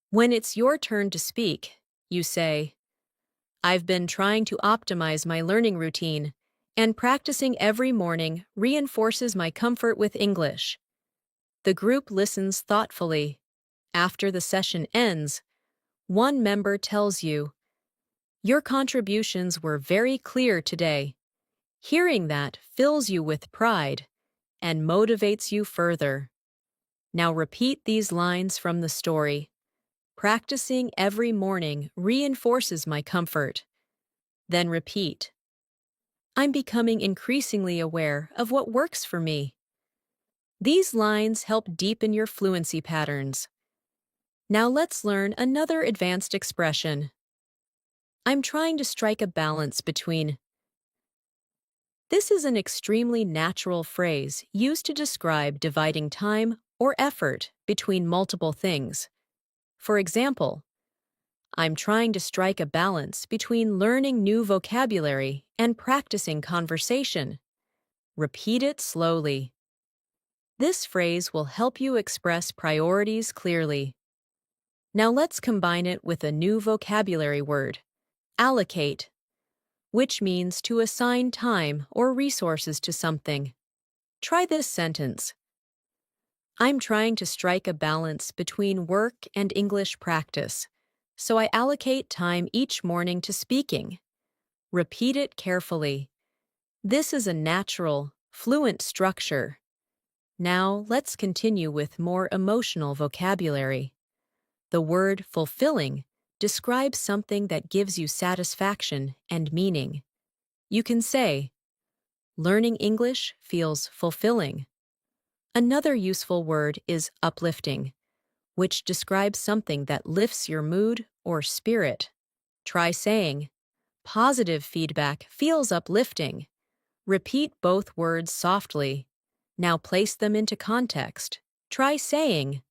S1: When it's your turn to speak, you say, I've been trying to optimize my learning routine, and practicing every morning reinforces my comfort with English. The group listens thoughtfully. After the session ends, One member tells you, "Your contributions were very clear today." Hearing that fills you with pride and motivates you further. Now repeat these lines from the story. "Practicing every morning reinforces my comfort." Then repeat, "I'm becoming increasingly aware of what works for me." These lines help deepen your fluency patterns. Now let's learn another advanced expression. I'm trying to strike a balance between. This is an extremely natural phrase used to describe dividing time or effort between multiple things. For example, I'm trying to strike a balance between learning new vocabulary and practicing conversation. Repeat it slowly. This phrase will help you express priorities clearly. Now let's combine it with a new vocabulary word, allocate, which means to assign time or resources to something. Try this sentence. I'm trying to strike a balance between work and English practice, so I allocate time each morning to speaking. Repeat it carefully. This is a natural, fluent structure. Now let's continue with more emotional vocabulary. The word fulfilling describes something that gives you satisfaction and meaning. You can say, "Learning English feels fulfilling." Another useful word is uplifting, which describes something that lifts your mood or spirit. Try saying, "Positive feedback feels uplifting." Repeat both words softly. Now place them into context. Try saying,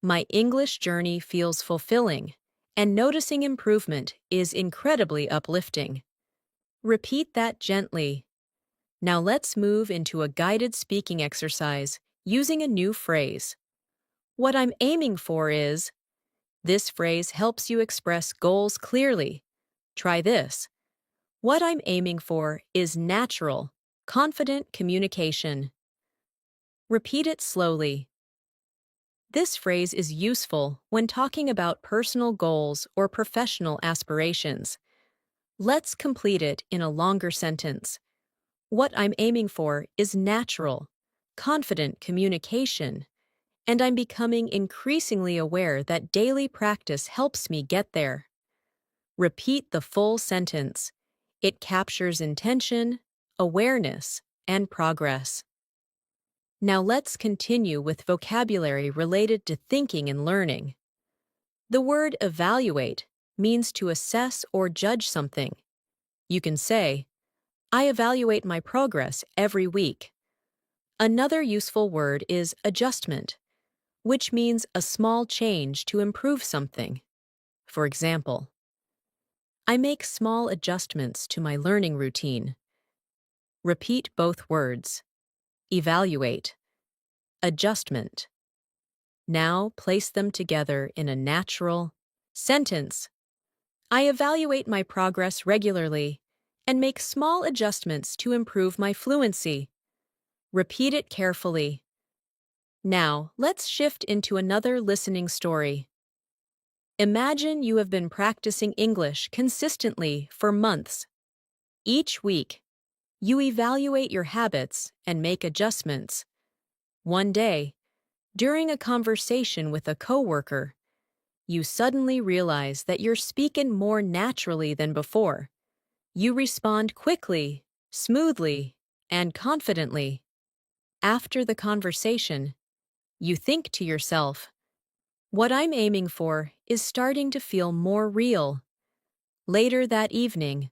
S1: "My English journey feels fulfilling, and noticing improvement is incredibly uplifting." Repeat that gently. Now let's move into a guided speaking exercise using a new phrase. What I'm aiming for is. This phrase helps you express goals clearly. Try this. What I'm aiming for is natural, confident communication. Repeat it slowly. This phrase is useful when talking about personal goals or professional aspirations. Let's complete it in a longer sentence. What I'm aiming for is natural, confident communication, and I'm becoming increasingly aware that daily practice helps me get there. Repeat the full sentence. It captures intention, awareness, and progress. Now let's continue with vocabulary related to thinking and learning. The word evaluate means to assess or judge something. You can say, "I evaluate my progress every week." Another useful word is adjustment, which means a small change to improve something. For example, I make small adjustments to my learning routine. Repeat both words. Evaluate. Adjustment. Now place them together in a natural sentence. I evaluate my progress regularly and make small adjustments to improve my fluency. Repeat it carefully. Now, let's shift into another listening story. Imagine you have been practicing English consistently for months. Each week, you evaluate your habits and make adjustments. One day, during a conversation with a coworker, you suddenly realize that you're speaking more naturally than before. You respond quickly, smoothly, and confidently. After the conversation, you think to yourself, "What I'm aiming for is starting to feel more real." Later that evening,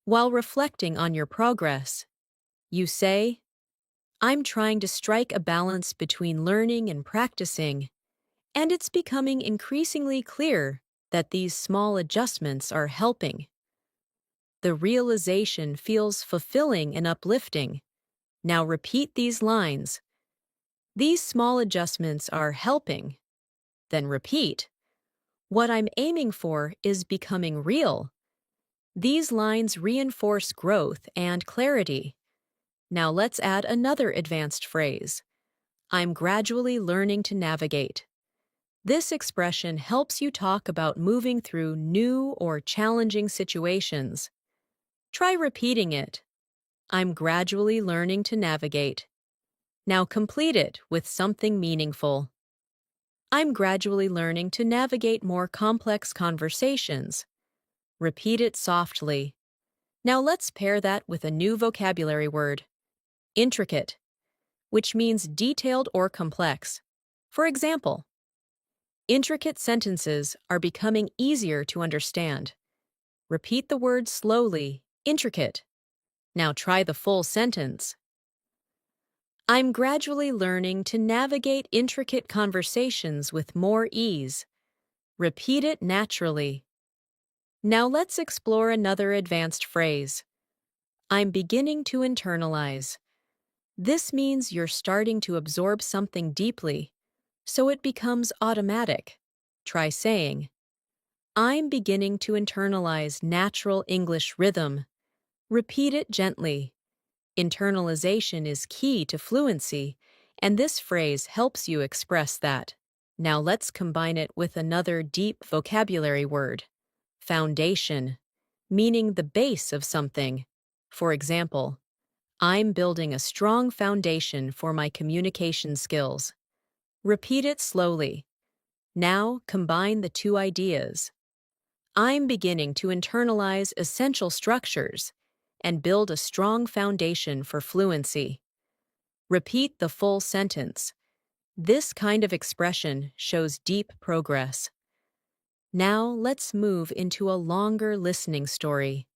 S1: while reflecting on your progress, you say, "I'm trying to strike a balance between learning and practicing, and it's becoming increasingly clear that these small adjustments are helping." The realization feels fulfilling and uplifting. Now repeat these lines. These small adjustments are helping. Then repeat. What I'm aiming for is becoming real. These lines reinforce growth and clarity. Now let's add another advanced phrase. I'm gradually learning to navigate. This expression helps you talk about moving through new or challenging situations. Try repeating it. I'm gradually learning to navigate. Now complete it with something meaningful. I'm gradually learning to navigate more complex conversations. Repeat it softly. Now let's pair that with a new vocabulary word, intricate, which means detailed or complex. For example, intricate sentences are becoming easier to understand. Repeat the word slowly, intricate. Now try the full sentence. I'm gradually learning to navigate intricate conversations with more ease. Repeat it naturally. Now let's explore another advanced phrase. I'm beginning to internalize. This means you're starting to absorb something deeply, so it becomes automatic. Try saying, I'm beginning to internalize natural English rhythm. Repeat it gently. Internalization is key to fluency, and this phrase helps you express that. Now let's combine it with another deep vocabulary word, foundation, meaning the base of something. For example, I'm building a strong foundation for my communication skills. Repeat it slowly. Now combine the two ideas. I'm beginning to internalize essential structures and build a strong foundation for fluency. Repeat the full sentence. This kind of expression shows deep progress. Now let's move into a longer listening story.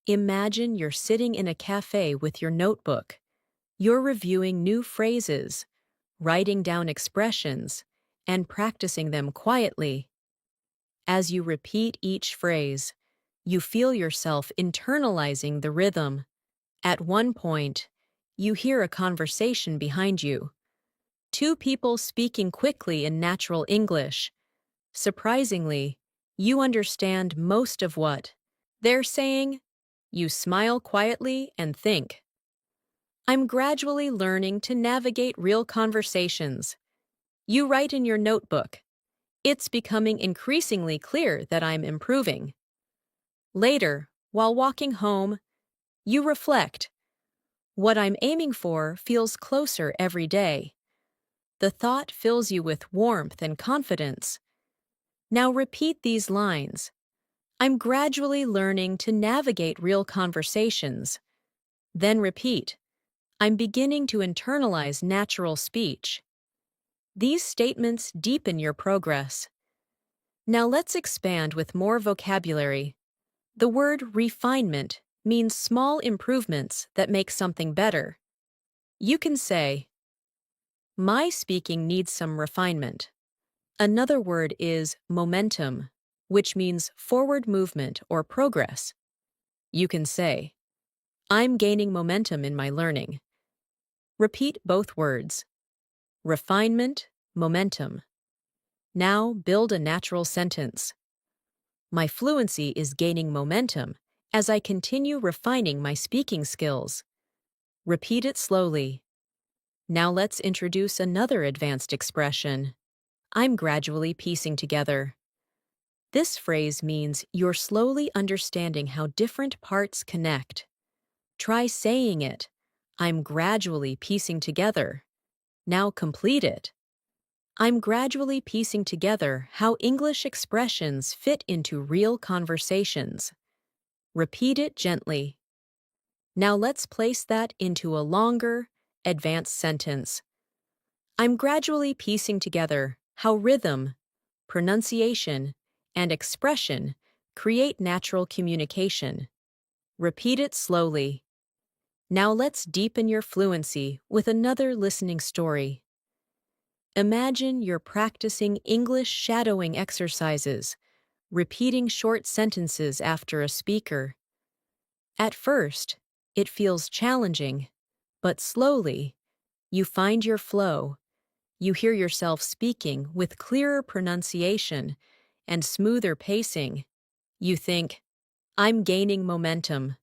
S1: Imagine you're sitting in a cafe with your notebook. You're reviewing new phrases, writing down expressions, and practicing them quietly. As you repeat each phrase, you feel yourself internalizing the rhythm. At one point, you hear a conversation behind you. Two people speaking quickly in natural English. Surprisingly, you understand most of what they're saying. You smile quietly and think, I'm gradually learning to navigate real conversations. You write in your notebook, it's becoming increasingly clear that I'm improving. Later, while walking home, you reflect, what I'm aiming for feels closer every day. The thought fills you with warmth and confidence. Now repeat these lines. I'm gradually learning to navigate real conversations. Then repeat, I'm beginning to internalize natural speech. These statements deepen your progress. Now let's expand with more vocabulary. The word refinement means small improvements that make something better. You can say, my speaking needs some refinement. Another word is momentum, which means forward movement or progress. You can say, I'm gaining momentum in my learning. Repeat both words. Refinement, momentum. Now build a natural sentence. My fluency is gaining momentum as I continue refining my speaking skills. Repeat it slowly. Now let's introduce another advanced expression. I'm gradually piecing together. This phrase means you're slowly understanding how different parts connect. Try saying it. I'm gradually piecing together. Now complete it. I'm gradually piecing together how English expressions fit into real conversations. Repeat it gently. Now let's place that into a longer, advanced sentence. I'm gradually piecing together how rhythm, pronunciation, and expression create natural communication. Repeat it slowly. Now let's deepen your fluency with another listening story. Imagine you're practicing English shadowing exercises, repeating short sentences after a speaker. At first, it feels challenging, but slowly, you find your flow. You hear yourself speaking with clearer pronunciation and smoother pacing. You think, I'm gaining momentum.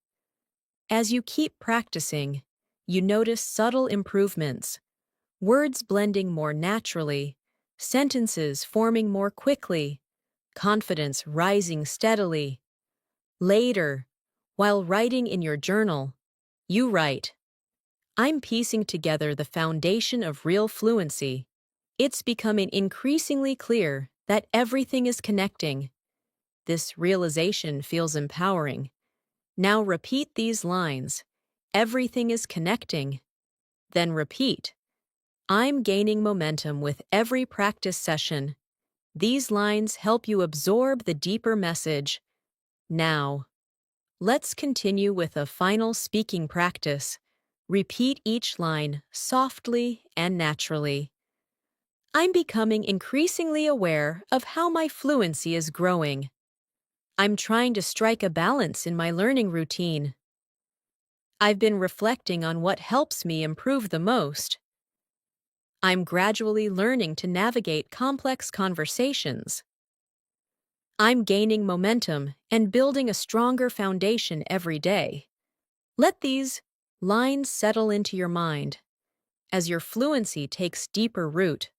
S1: As you keep practicing, you notice subtle improvements, words blending more naturally, sentences forming more quickly, confidence rising steadily. Later, while writing in your journal, you write, I'm piecing together the foundation of real fluency. It's becoming increasingly clear that everything is connecting. This realization feels empowering. Now repeat these lines. Everything is connecting. Then repeat. I'm gaining momentum with every practice session. These lines help you absorb the deeper message. Now, let's continue with a final speaking practice. Repeat each line softly and naturally. I'm becoming increasingly aware of how my fluency is growing. I'm trying to strike a balance in my learning routine. I've been reflecting on what helps me improve the most. I'm gradually learning to navigate complex conversations. I'm gaining momentum and building a stronger foundation every day. Let these lines settle into your mind as your fluency takes deeper root.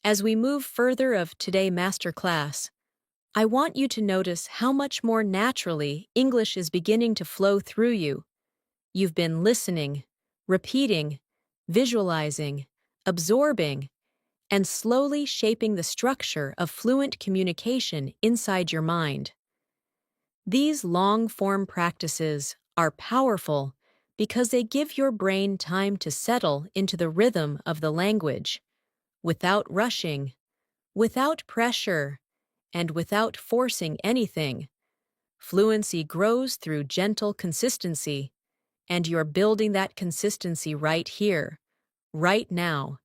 S1: As we move further of today's masterclass, I want you to notice how much more naturally English is beginning to flow through you. You've been listening, repeating, visualizing, absorbing, and slowly shaping the structure of fluent communication inside your mind. These long-form practices are powerful because they give your brain time to settle into the rhythm of the language, without rushing, without pressure, and without forcing anything. Fluency grows through gentle consistency, and you're building that consistency right here, right now.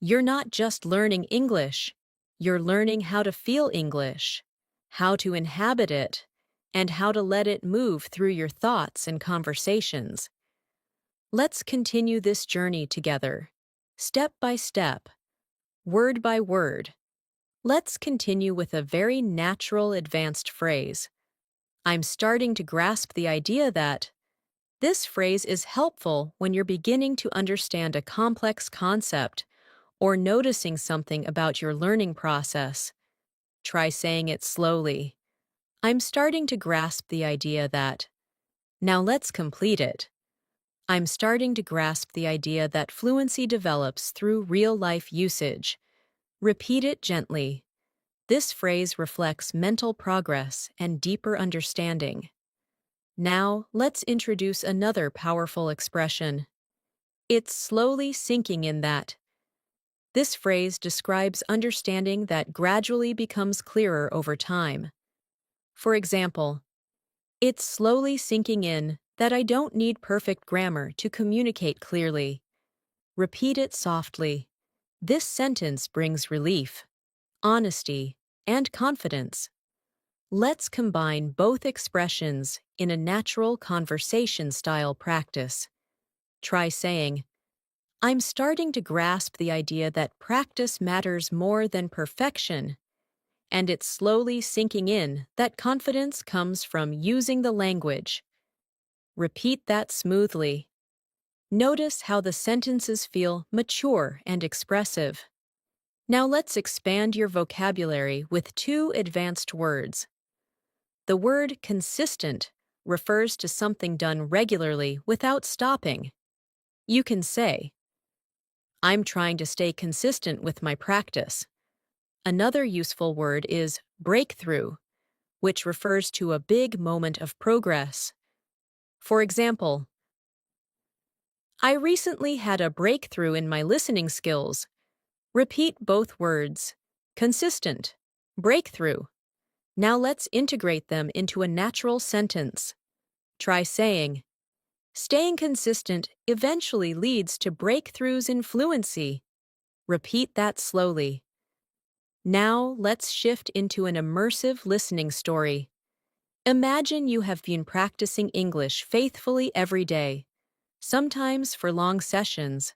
S1: You're not just learning English, you're learning how to feel English, how to inhabit it, and how to let it move through your thoughts and conversations. Let's continue this journey together, step by step, word by word. Let's continue with a very natural advanced phrase. I'm starting to grasp the idea that this phrase is helpful when you're beginning to understand a complex concept or noticing something about your learning process. Try saying it slowly. I'm starting to grasp the idea that. Now let's complete it. I'm starting to grasp the idea that fluency develops through real-life usage. Repeat it gently. This phrase reflects mental progress and deeper understanding. Now, let's introduce another powerful expression. It's slowly sinking in that. This phrase describes understanding that gradually becomes clearer over time. For example, it's slowly sinking in that I don't need perfect grammar to communicate clearly. Repeat it softly. This sentence brings relief, honesty, and confidence. Let's combine both expressions in a natural conversation-style practice. Try saying, I'm starting to grasp the idea that practice matters more than perfection, and it's slowly sinking in that confidence comes from using the language. Repeat that smoothly. Notice how the sentences feel mature and expressive. Now let's expand your vocabulary with two advanced words. The word consistent refers to something done regularly without stopping. You can say, I'm trying to stay consistent with my practice. Another useful word is breakthrough, which refers to a big moment of progress. For example, I recently had a breakthrough in my listening skills. Repeat both words. Consistent, breakthrough. Now let's integrate them into a natural sentence. Try saying, staying consistent eventually leads to breakthroughs in fluency. Repeat that slowly. Now let's shift into an immersive listening story. Imagine you have been practicing English faithfully every day, sometimes for long sessions,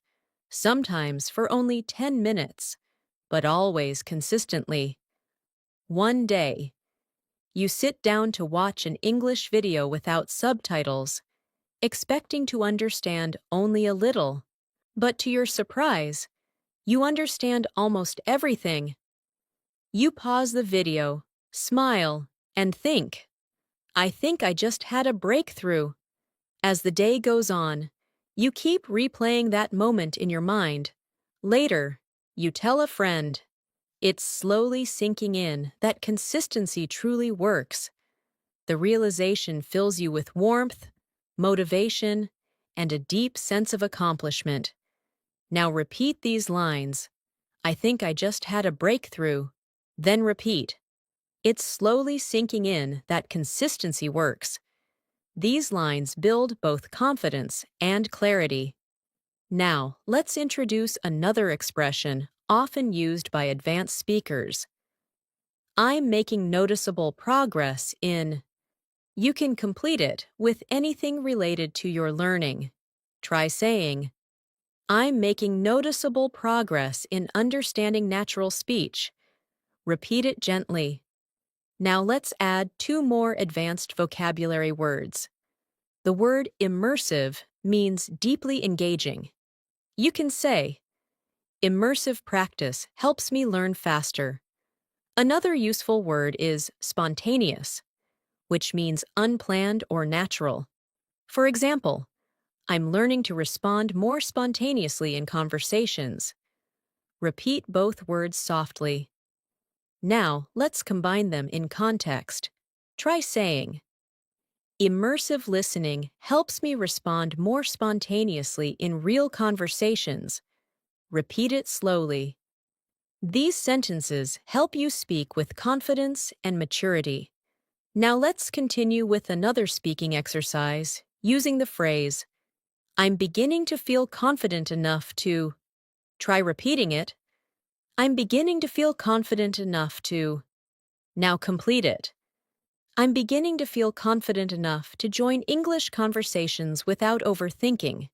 S1: sometimes for only 10 minutes, but always consistently. One day, you sit down to watch an English video without subtitles, expecting to understand only a little. But to your surprise, You understand almost everything. You pause the video, smile, and think, I think I just had a breakthrough. As the day goes on, you keep replaying that moment in your mind. Later, you tell a friend. It's slowly sinking in that consistency truly works. The realization fills you with warmth, motivation, and a deep sense of accomplishment. Now repeat these lines. I think I just had a breakthrough. Then repeat. It's slowly sinking in that consistency works. These lines build both confidence and clarity. Now, let's introduce another expression often used by advanced speakers. I'm making noticeable progress in. You can complete it with anything related to your learning. Try saying, I'm making noticeable progress in understanding natural speech. Repeat it gently. Now let's add two more advanced vocabulary words. The word immersive means deeply engaging. You can say, immersive practice helps me learn faster. Another useful word is spontaneous, which means unplanned or natural. For example, I'm learning to respond more spontaneously in conversations. Repeat both words softly. Now, let's combine them in context. Try saying, immersive listening helps me respond more spontaneously in real conversations. Repeat it slowly. These sentences help you speak with confidence and maturity. Now let's continue with another speaking exercise using the phrase, I'm beginning to feel confident enough to. Try repeating it. I'm beginning to feel confident enough to. Now complete it. I'm beginning to feel confident enough to join English conversations without overthinking.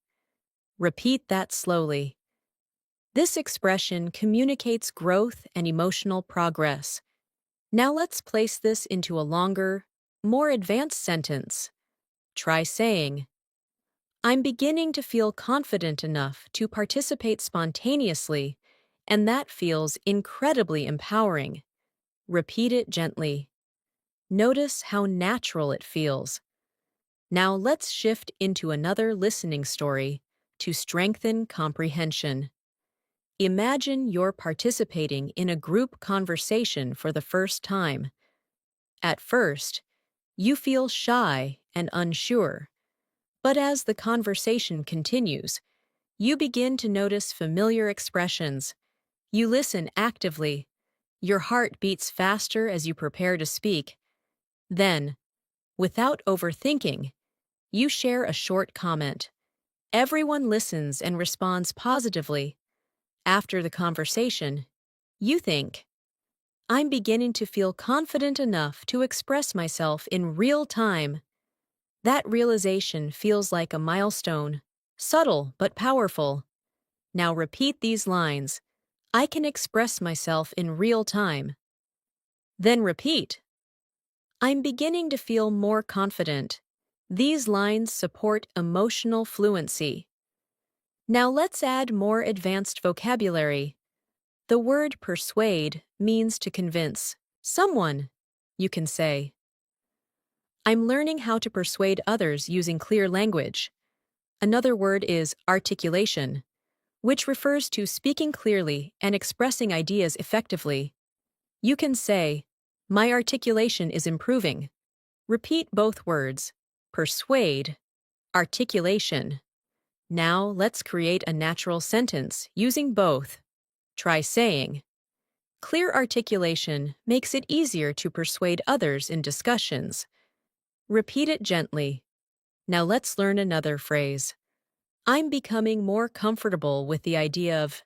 S1: Repeat that slowly. This expression communicates growth and emotional progress. Now let's place this into a longer, more advanced sentence. Try saying, I'm beginning to feel confident enough to participate spontaneously, and that feels incredibly empowering. Repeat it gently. Notice how natural it feels. Now let's shift into another listening story to strengthen comprehension. Imagine you're participating in a group conversation for the first time. At first, you feel shy and unsure, but as the conversation continues, you begin to notice familiar expressions. You listen actively. Your heart beats faster as you prepare to speak. Then, without overthinking, you share a short comment. Everyone listens and responds positively. After the conversation, you think, I'm beginning to feel confident enough to express myself in real time. That realization feels like a milestone, subtle but powerful. Now repeat these lines. I can express myself in real time. Then repeat. I'm beginning to feel more confident. These lines support emotional fluency. Now let's add more advanced vocabulary. The word persuade means to convince someone. You can say, I'm learning how to persuade others using clear language. Another word is articulation, which refers to speaking clearly and expressing ideas effectively. You can say, my articulation is improving. Repeat both words, persuade, articulation. Now let's create a natural sentence using both. Try saying, clear articulation makes it easier to persuade others in discussions. Repeat it gently. Now let's learn another phrase. I'm becoming more comfortable with the idea of.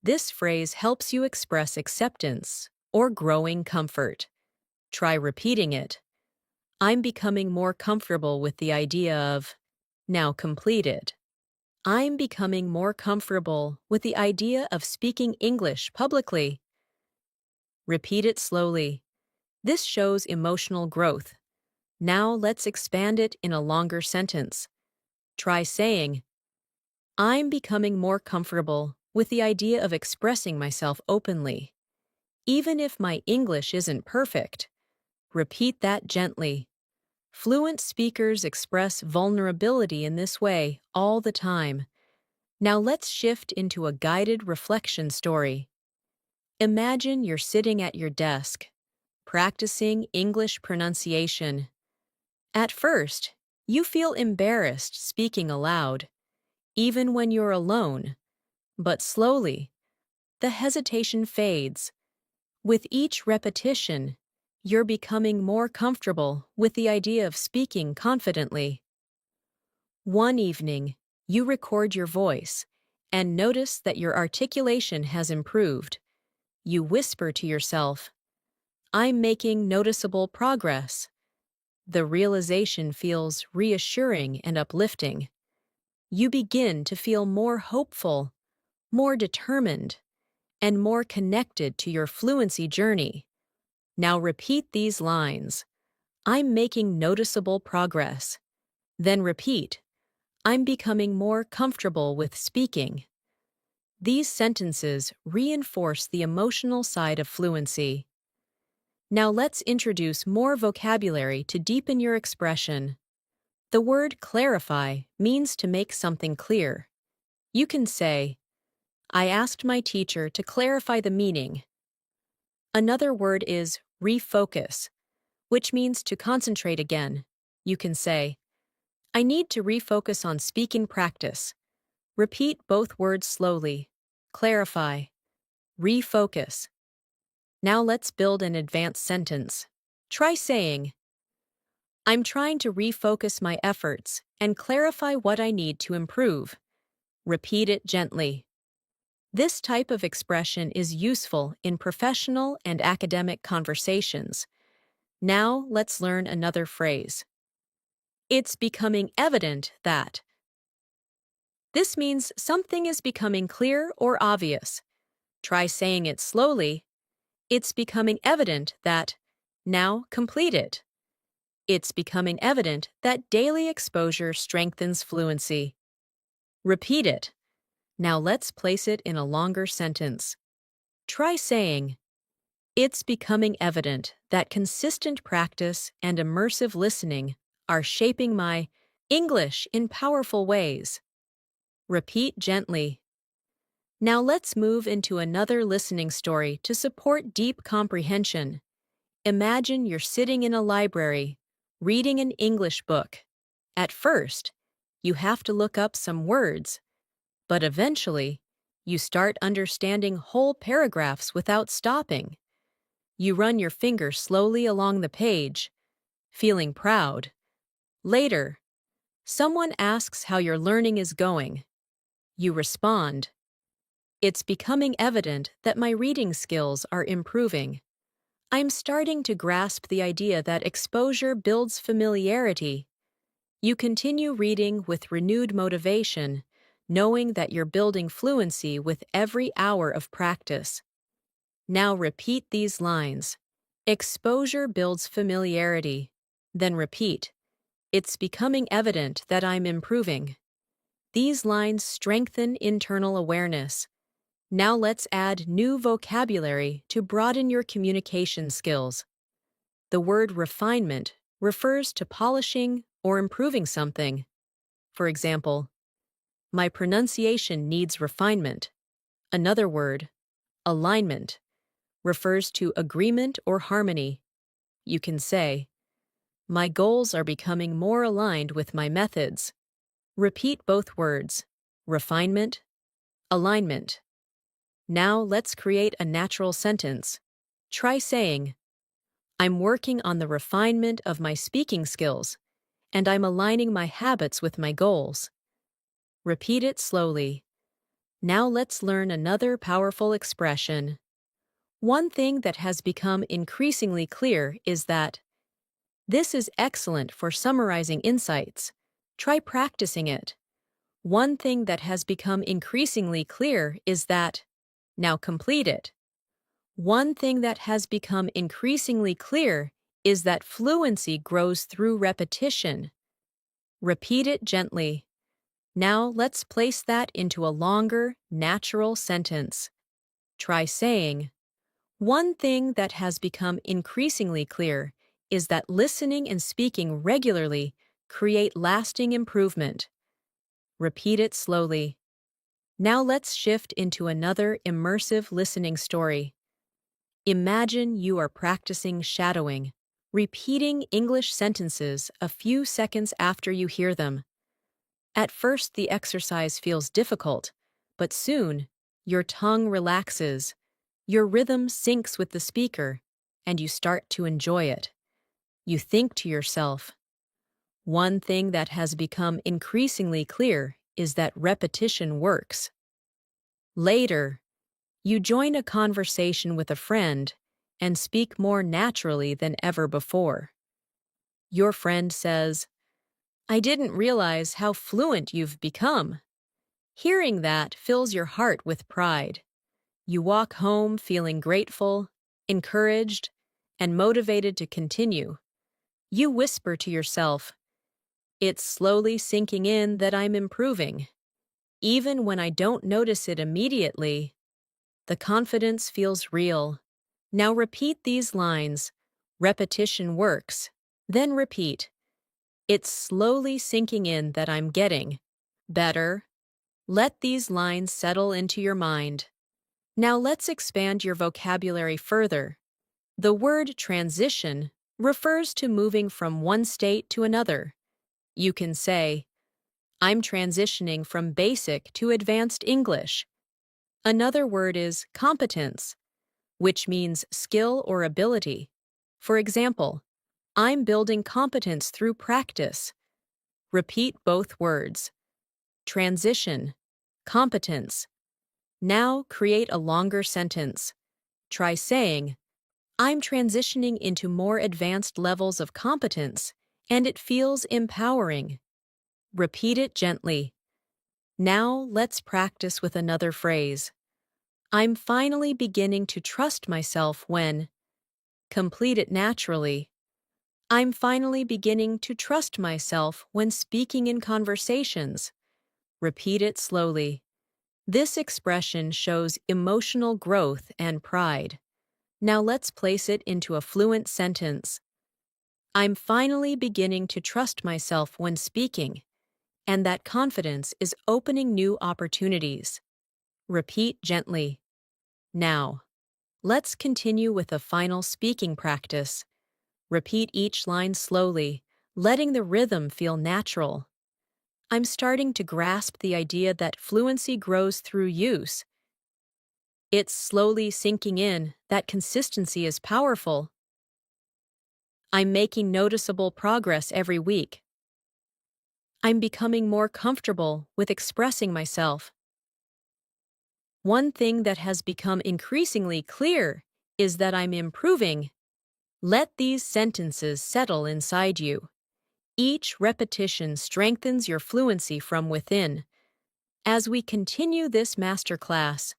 S1: This phrase helps you express acceptance or growing comfort. Try repeating it. I'm becoming more comfortable with the idea of. Now complete it. I'm becoming more comfortable with the idea of speaking English publicly. Repeat it slowly. This shows emotional growth. Now let's expand it in a longer sentence. Try saying, I'm becoming more comfortable with the idea of expressing myself openly. Even if my English isn't perfect, repeat that gently. Fluent speakers express vulnerability in this way all the time. Now let's shift into a guided reflection story. Imagine you're sitting at your desk, practicing English pronunciation. At first, you feel embarrassed speaking aloud, even when you're alone, but slowly, the hesitation fades. With each repetition, you're becoming more comfortable with the idea of speaking confidently. One evening, you record your voice and notice that your articulation has improved. You whisper to yourself, "I'm making noticeable progress." The realization feels reassuring and uplifting. You begin to feel more hopeful, more determined, and more connected to your fluency journey. Now repeat these lines. I'm making noticeable progress. Then repeat, I'm becoming more comfortable with speaking. These sentences reinforce the emotional side of fluency. Now let's introduce more vocabulary to deepen your expression. The word clarify means to make something clear. You can say, I asked my teacher to clarify the meaning. Another word is refocus, which means to concentrate again. You can say, I need to refocus on speaking practice. Repeat both words slowly. Clarify. Refocus. Now let's build an advanced sentence. Try saying, I'm trying to refocus my efforts and clarify what I need to improve. Repeat it gently. This type of expression is useful in professional and academic conversations. Now let's learn another phrase. It's becoming evident that. This means something is becoming clear or obvious. Try saying it slowly. It's becoming evident that. Now complete it. It's becoming evident that daily exposure strengthens fluency. Repeat it. Now let's place it in a longer sentence. Try saying, it's becoming evident that consistent practice and immersive listening are shaping my English in powerful ways. Repeat gently. Now let's move into another listening story to support deep comprehension. Imagine you're sitting in a library, reading an English book. At first, you have to look up some words, but eventually, you start understanding whole paragraphs without stopping. You run your finger slowly along the page, feeling proud. Later, someone asks how your learning is going. You respond, it's becoming evident that my reading skills are improving. I'm starting to grasp the idea that exposure builds familiarity. You continue reading with renewed motivation, knowing that you're building fluency with every hour of practice. Now repeat these lines. Exposure builds familiarity. Then repeat. It's becoming evident that I'm improving. These lines strengthen internal awareness. Now let's add new vocabulary to broaden your communication skills. The word refinement refers to polishing or improving something. For example, my pronunciation needs refinement. Another word, alignment, refers to agreement or harmony. You can say, my goals are becoming more aligned with my methods. Repeat both words, refinement, alignment. Now let's create a natural sentence. Try saying, I'm working on the refinement of my speaking skills, and I'm aligning my habits with my goals. Repeat it slowly. Now let's learn another powerful expression. One thing that has become increasingly clear is that this is excellent for summarizing insights. Try practicing it. One thing that has become increasingly clear is that. Now complete it. One thing that has become increasingly clear is that fluency grows through repetition. Repeat it gently. Now let's place that into a longer, natural sentence. Try saying, one thing that has become increasingly clear is that listening and speaking regularly create lasting improvement. Repeat it slowly. Now let's shift into another immersive listening story. Imagine you are practicing shadowing, repeating English sentences a few seconds after you hear them. At first, the exercise feels difficult, but soon, your tongue relaxes, your rhythm syncs with the speaker, and you start to enjoy it. You think to yourself, one thing that has become increasingly clear is that repetition works. Later, you join a conversation with a friend and speak more naturally than ever before. Your friend says, I didn't realize how fluent you've become. Hearing that fills your heart with pride. You walk home feeling grateful, encouraged, and motivated to continue. You whisper to yourself, it's slowly sinking in that I'm improving. Even when I don't notice it immediately, the confidence feels real. Now repeat these lines. Repetition works. Then repeat. It's slowly sinking in that I'm getting better. Let these lines settle into your mind. Now let's expand your vocabulary further. The word transition refers to moving from one state to another. You can say, I'm transitioning from basic to advanced English. Another word is competence, which means skill or ability. For example, I'm building competence through practice. Repeat both words. Transition, competence. Now create a longer sentence. Try saying, I'm transitioning into more advanced levels of competence, and it feels empowering. Repeat it gently. Now let's practice with another phrase. I'm finally beginning to trust myself when. Complete it naturally. I'm finally beginning to trust myself when speaking in conversations. Repeat it slowly. This expression shows emotional growth and pride. Now let's place it into a fluent sentence. I'm finally beginning to trust myself when speaking, and that confidence is opening new opportunities. Repeat gently. Now, let's continue with a final speaking practice. Repeat each line slowly, letting the rhythm feel natural. I'm starting to grasp the idea that fluency grows through use. It's slowly sinking in that consistency is powerful. I'm making noticeable progress every week. I'm becoming more comfortable with expressing myself. One thing that has become increasingly clear is that I'm improving. Let these sentences settle inside you. Each repetition strengthens your fluency from within. As we continue this masterclass,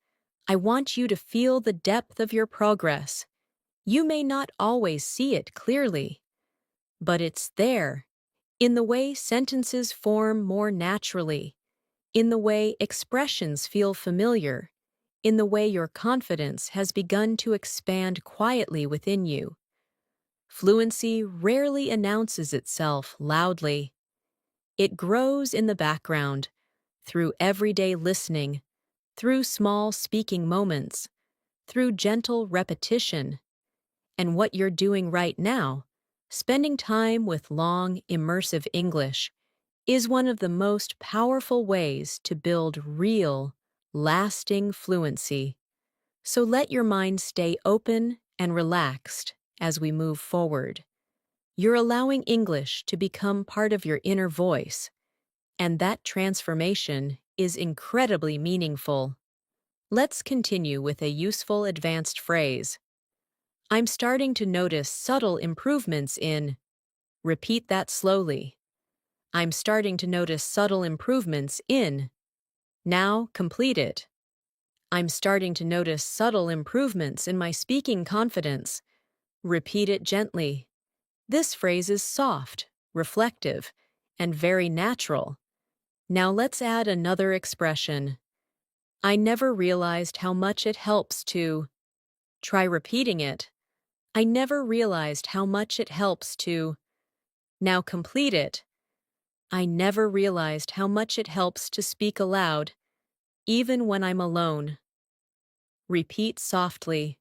S1: I want you to feel the depth of your progress. You may not always see it clearly, but it's there, in the way sentences form more naturally, in the way expressions feel familiar, in the way your confidence has begun to expand quietly within you. Fluency rarely announces itself loudly. It grows in the background, through everyday listening, through small speaking moments, through gentle repetition. And what you're doing right now, spending time with long, immersive English, is one of the most powerful ways to build real, lasting fluency. So let your mind stay open and relaxed as we move forward. You're allowing English to become part of your inner voice, and that transformation is incredibly meaningful. Let's continue with a useful advanced phrase. I'm starting to notice subtle improvements in. Repeat that slowly. I'm starting to notice subtle improvements in. Now complete it. I'm starting to notice subtle improvements in my speaking confidence. Repeat it gently. This phrase is soft, reflective, and very natural. Now let's add another expression. I never realized how much it helps to. Try repeating it. I never realized how much it helps to. Now complete it. I never realized how much it helps to speak aloud, even when I'm alone. Repeat softly.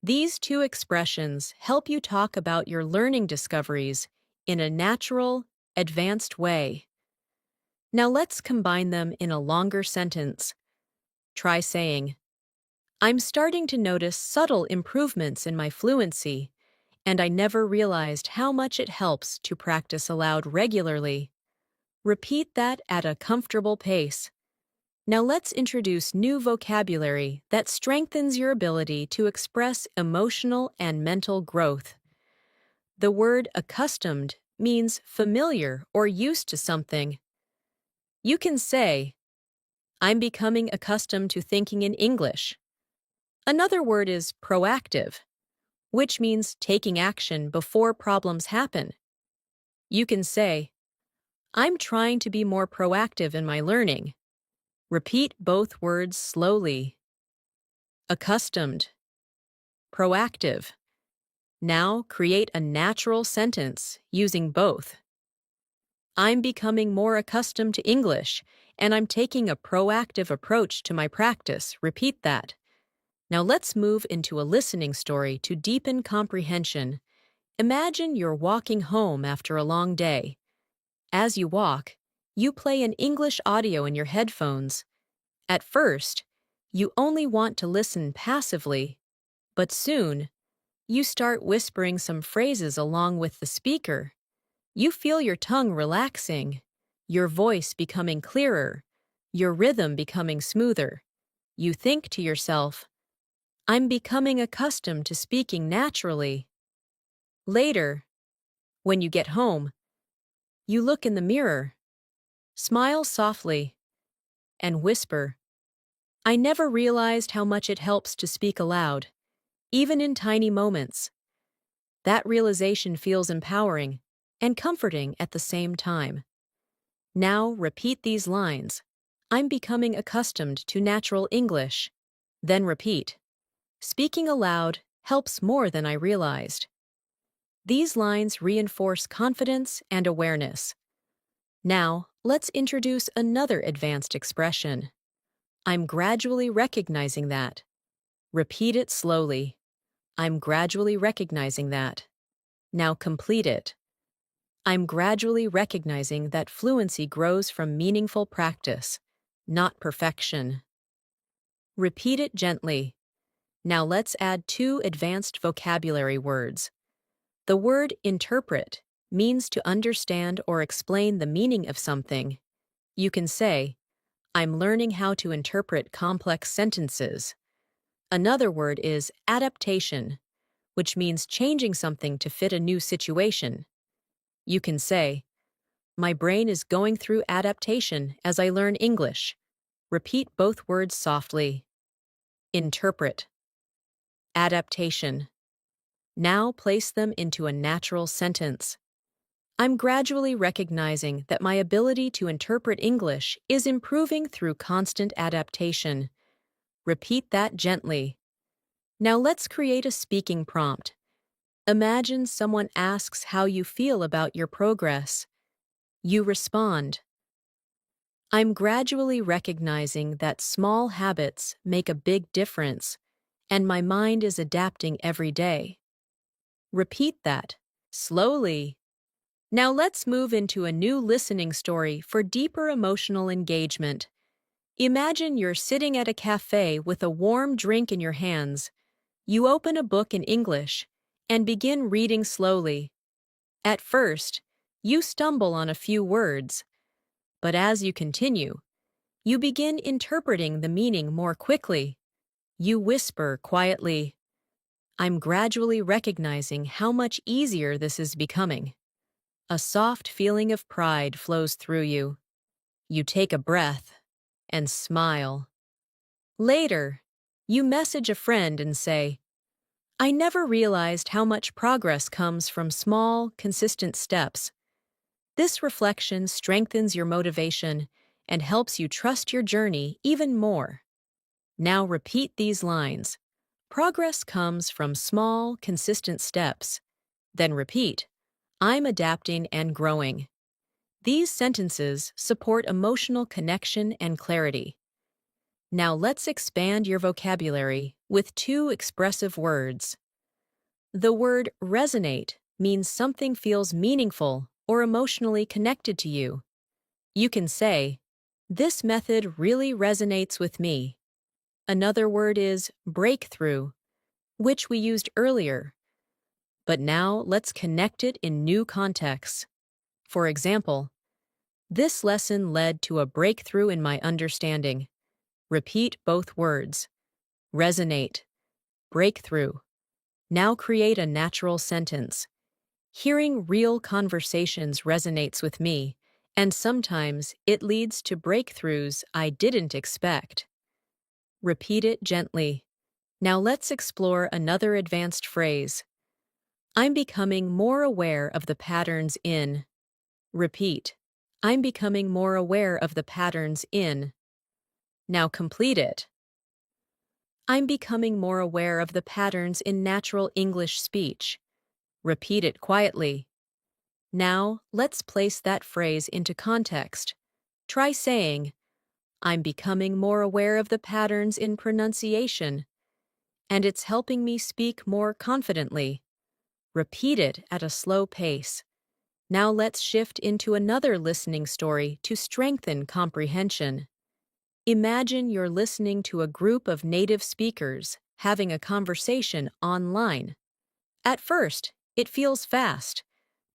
S1: These two expressions help you talk about your learning discoveries in a natural, advanced way. Now let's combine them in a longer sentence. Try saying, I'm starting to notice subtle improvements in my fluency, and I never realized how much it helps to practice aloud regularly. Repeat that at a comfortable pace. Now let's introduce new vocabulary that strengthens your ability to express emotional and mental growth. The word accustomed means familiar or used to something. You can say, I'm becoming accustomed to thinking in English. Another word is proactive, which means taking action before problems happen. You can say, I'm trying to be more proactive in my learning. Repeat both words slowly. Accustomed. Proactive. Now create a natural sentence using both. I'm becoming more accustomed to English, and I'm taking a proactive approach to my practice. Repeat that. Now let's move into a listening story to deepen comprehension. Imagine you're walking home after a long day. As you walk, you play an English audio in your headphones. At first, you only want to listen passively, but soon, you start whispering some phrases along with the speaker. You feel your tongue relaxing, your voice becoming clearer, your rhythm becoming smoother. You think to yourself, I'm becoming accustomed to speaking naturally. Later, when you get home, you look in the mirror, smile softly, and whisper, I never realized how much it helps to speak aloud, even in tiny moments. That realization feels empowering and comforting at the same time. Now repeat these lines. I'm becoming accustomed to natural English. Then repeat. Speaking aloud helps more than I realized. These lines reinforce confidence and awareness. Now, let's introduce another advanced expression. I'm gradually recognizing that. Repeat it slowly. I'm gradually recognizing that. Now complete it. I'm gradually recognizing that fluency grows from meaningful practice, not perfection. Repeat it gently. Now let's add two advanced vocabulary words. The word interpret means to understand or explain the meaning of something. You can say, I'm learning how to interpret complex sentences. Another word is adaptation, which means changing something to fit a new situation. You can say, my brain is going through adaptation as I learn English. Repeat both words softly. Interpret. Adaptation. Now place them into a natural sentence. I'm gradually recognizing that my ability to interpret English is improving through constant adaptation. Repeat that gently. Now let's create a speaking prompt. Imagine someone asks how you feel about your progress. You respond, I'm gradually recognizing that small habits make a big difference, and my mind is adapting every day. Repeat that, slowly. Now let's move into a new listening story for deeper emotional engagement. Imagine you're sitting at a cafe with a warm drink in your hands. You open a book in English and begin reading slowly. At first, you stumble on a few words, but as you continue, you begin interpreting the meaning more quickly. You whisper quietly, I'm gradually recognizing how much easier this is becoming. A soft feeling of pride flows through you. You take a breath and smile. Later, you message a friend and say, I never realized how much progress comes from small, consistent steps. This reflection strengthens your motivation and helps you trust your journey even more. Now repeat these lines. Progress comes from small, consistent steps. Then repeat, I'm adapting and growing. These sentences support emotional connection and clarity. Now let's expand your vocabulary with two expressive words. The word resonate means something feels meaningful or emotionally connected to you. You can say, this method really resonates with me. Another word is breakthrough, which we used earlier. But now let's connect it in new contexts. For example, this lesson led to a breakthrough in my understanding. Repeat both words. Resonate. Breakthrough. Now create a natural sentence. Hearing real conversations resonates with me, and sometimes it leads to breakthroughs I didn't expect. Repeat it gently. Now let's explore another advanced phrase. I'm becoming more aware of the patterns in. Repeat. I'm becoming more aware of the patterns in. Now complete it. I'm becoming more aware of the patterns in natural English speech. Repeat it quietly. Now, let's place that phrase into context. Try saying, I'm becoming more aware of the patterns in pronunciation, and it's helping me speak more confidently. Repeat it at a slow pace. Now let's shift into another listening story to strengthen comprehension. Imagine you're listening to a group of native speakers having a conversation online. At first, it feels fast,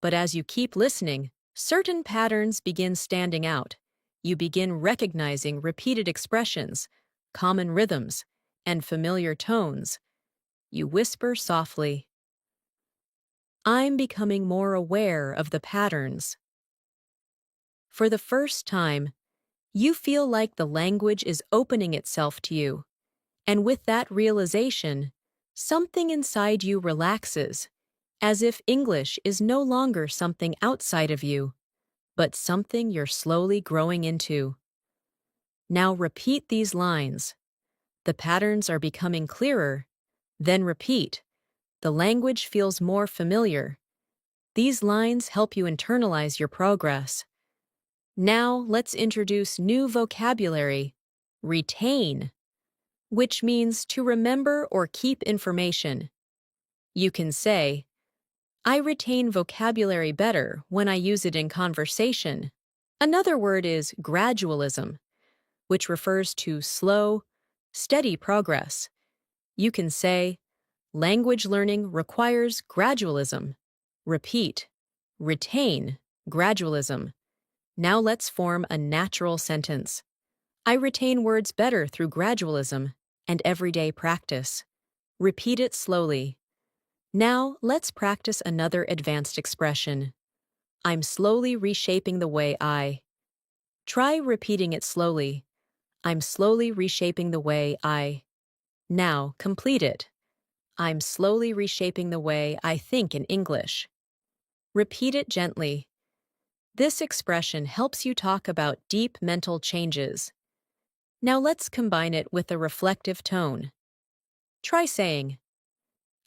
S1: but as you keep listening, certain patterns begin standing out. You begin recognizing repeated expressions, common rhythms, and familiar tones. You whisper softly, I'm becoming more aware of the patterns. For the first time, you feel like the language is opening itself to you. And with that realization, something inside you relaxes, as if English is no longer something outside of you, but something you're slowly growing into. Now repeat these lines. The patterns are becoming clearer. Then repeat. The language feels more familiar. These lines help you internalize your progress. Now let's introduce new vocabulary. Retain, which means to remember or keep information. You can say, I retain vocabulary better when I use it in conversation. Another word is gradualism, which refers to slow, steady progress. You can say, language learning requires gradualism. Repeat, retain, gradualism. Now let's form a natural sentence. I retain words better through gradualism and everyday practice. Repeat it slowly. Now let's practice another advanced expression. I'm slowly reshaping the way I. Try repeating it slowly. I'm slowly reshaping the way I. Now complete it. I'm slowly reshaping the way I think in English. Repeat it gently. This expression helps you talk about deep mental changes. Now let's combine it with a reflective tone. Try saying,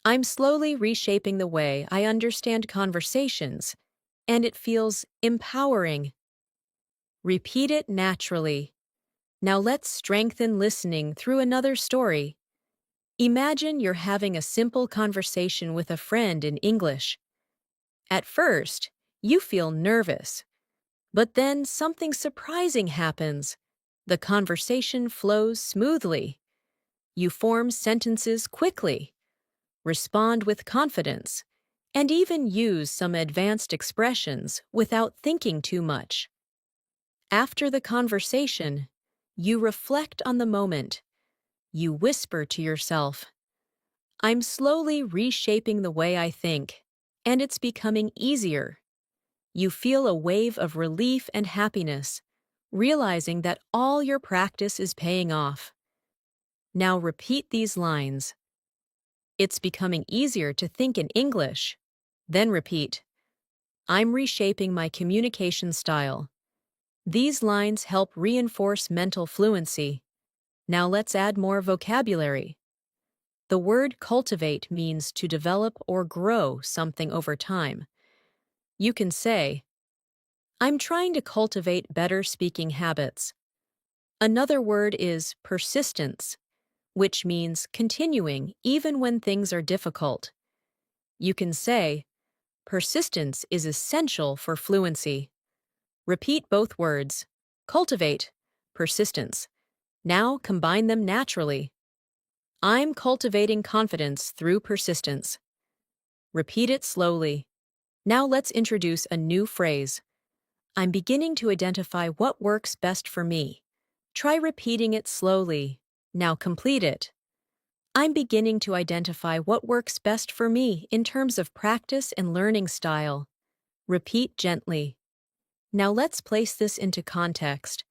S1: I'm slowly reshaping the way I understand conversations, and it feels empowering. Repeat it naturally. Now let's strengthen listening through another story. Imagine you're having a simple conversation with a friend in English. At first, you feel nervous, but then something surprising happens. The conversation flows smoothly. You form sentences quickly, respond with confidence, and even use some advanced expressions without thinking too much. After the conversation, you reflect on the moment. You whisper to yourself, I'm slowly reshaping the way I think, and it's becoming easier. You feel a wave of relief and happiness, realizing that all your practice is paying off. Now repeat these lines. It's becoming easier to think in English. Then repeat, I'm reshaping my communication style. These lines help reinforce mental fluency. Now let's add more vocabulary. The word cultivate means to develop or grow something over time. You can say, I'm trying to cultivate better speaking habits. Another word is persistence, which means continuing even when things are difficult. You can say, persistence is essential for fluency. Repeat both words. Cultivate, persistence. Now combine them naturally. I'm cultivating confidence through persistence. Repeat it slowly. Now let's introduce a new phrase. I'm beginning to identify what works best for me. Try repeating it slowly. Now complete it. I'm beginning to identify what works best for me in terms of practice and learning style. Repeat gently. Now let's place this into context.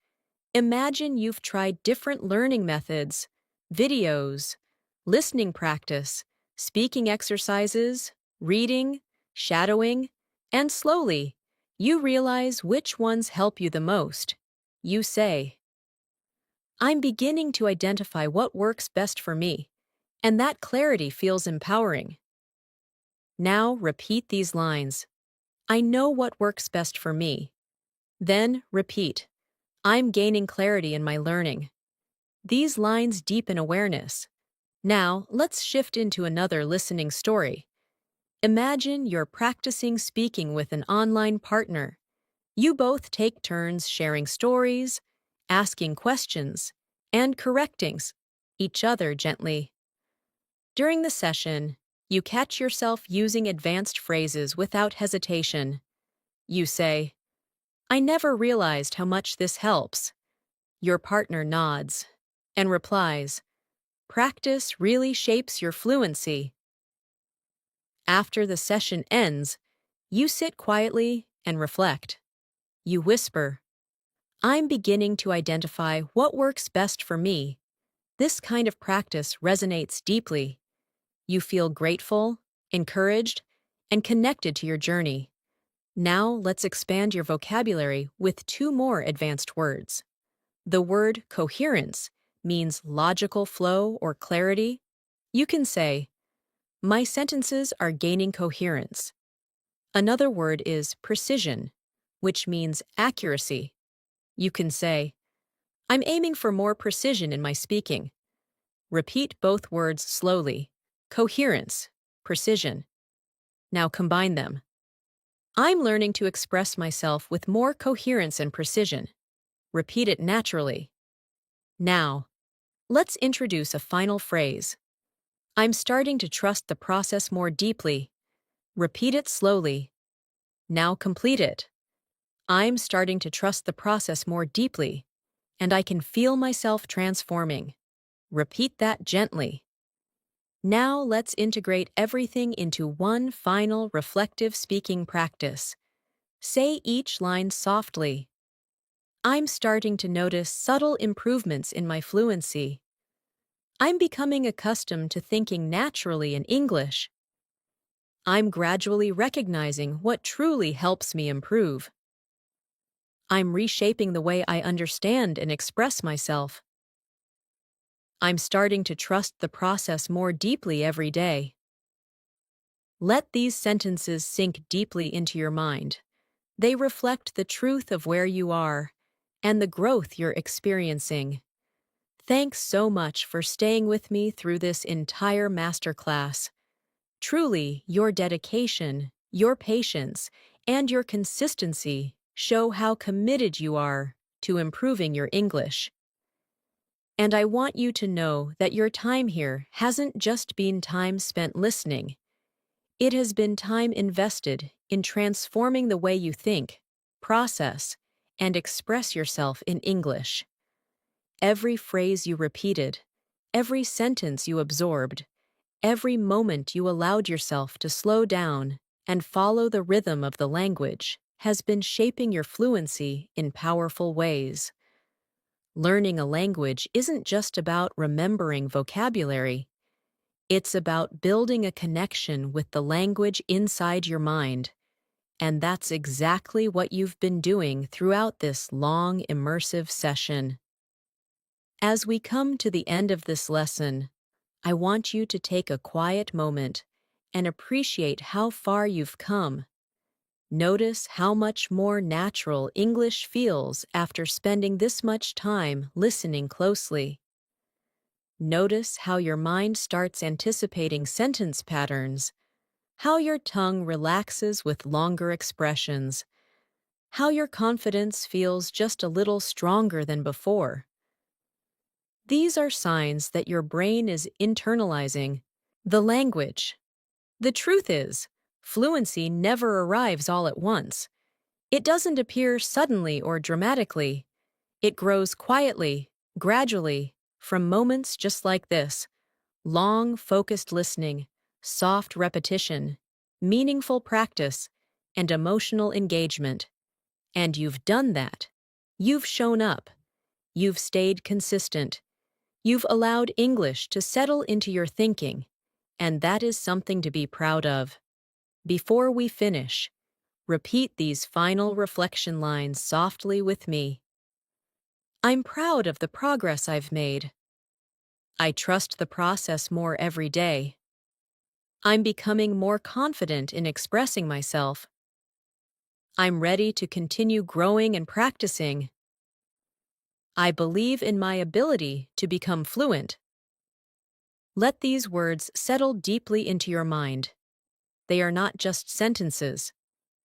S1: Imagine you've tried different learning methods, videos, listening practice, speaking exercises, reading, shadowing, and slowly, you realize which ones help you the most. You say, I'm beginning to identify what works best for me, and that clarity feels empowering. Now repeat these lines. I know what works best for me. Then repeat. I'm gaining clarity in my learning. These lines deepen awareness. Now, let's shift into another listening story. Imagine you're practicing speaking with an online partner. You both take turns sharing stories, asking questions, and correcting each other gently. During the session, you catch yourself using advanced phrases without hesitation. You say, I never realized how much this helps. Your partner nods and replies, practice really shapes your fluency. After the session ends, you sit quietly and reflect. You whisper, I'm beginning to identify what works best for me. This kind of practice resonates deeply. You feel grateful, encouraged, and connected to your journey. Now let's expand your vocabulary with two more advanced words. The word coherence means logical flow or clarity. You can say, my sentences are gaining coherence. Another word is precision, which means accuracy. You can say, I'm aiming for more precision in my speaking. Repeat both words slowly. Coherence, precision. Now combine them. I'm learning to express myself with more coherence and precision. Repeat it naturally. Now, let's introduce a final phrase. I'm starting to trust the process more deeply. Repeat it slowly. Now complete it. I'm starting to trust the process more deeply, and I can feel myself transforming. Repeat that gently. Now let's integrate everything into one final reflective speaking practice. Say each line softly. I'm starting to notice subtle improvements in my fluency. I'm becoming accustomed to thinking naturally in English. I'm gradually recognizing what truly helps me improve. I'm reshaping the way I understand and express myself. I'm starting to trust the process more deeply every day. Let these sentences sink deeply into your mind. They reflect the truth of where you are and the growth you're experiencing. Thanks so much for staying with me through this entire masterclass. Truly, your dedication, your patience, and your consistency show how committed you are to improving your English. And I want you to know that your time here hasn't just been time spent listening. It has been time invested in transforming the way you think, process, and express yourself in English. Every phrase you repeated, every sentence you absorbed, every moment you allowed yourself to slow down and follow the rhythm of the language has been shaping your fluency in powerful ways. Learning a language isn't just about remembering vocabulary. It's about building a connection with the language inside your mind. And that's exactly what you've been doing throughout this long, immersive session. As we come to the end of this lesson, I want you to take a quiet moment and appreciate how far you've come. Notice how much more natural English feels after spending this much time listening closely. Notice how your mind starts anticipating sentence patterns, how your tongue relaxes with longer expressions, how your confidence feels just a little stronger than before. These are signs that your brain is internalizing the language. The truth is, fluency never arrives all at once. It doesn't appear suddenly or dramatically. It grows quietly, gradually, from moments just like this: long, focused listening, soft repetition, meaningful practice, and emotional engagement. And you've done that. You've shown up. You've stayed consistent. You've allowed English to settle into your thinking, and that is something to be proud of. Before we finish, repeat these final reflection lines softly with me. I'm proud of the progress I've made. I trust the process more every day. I'm becoming more confident in expressing myself. I'm ready to continue growing and practicing. I believe in my ability to become fluent. Let these words settle deeply into your mind. They are not just sentences.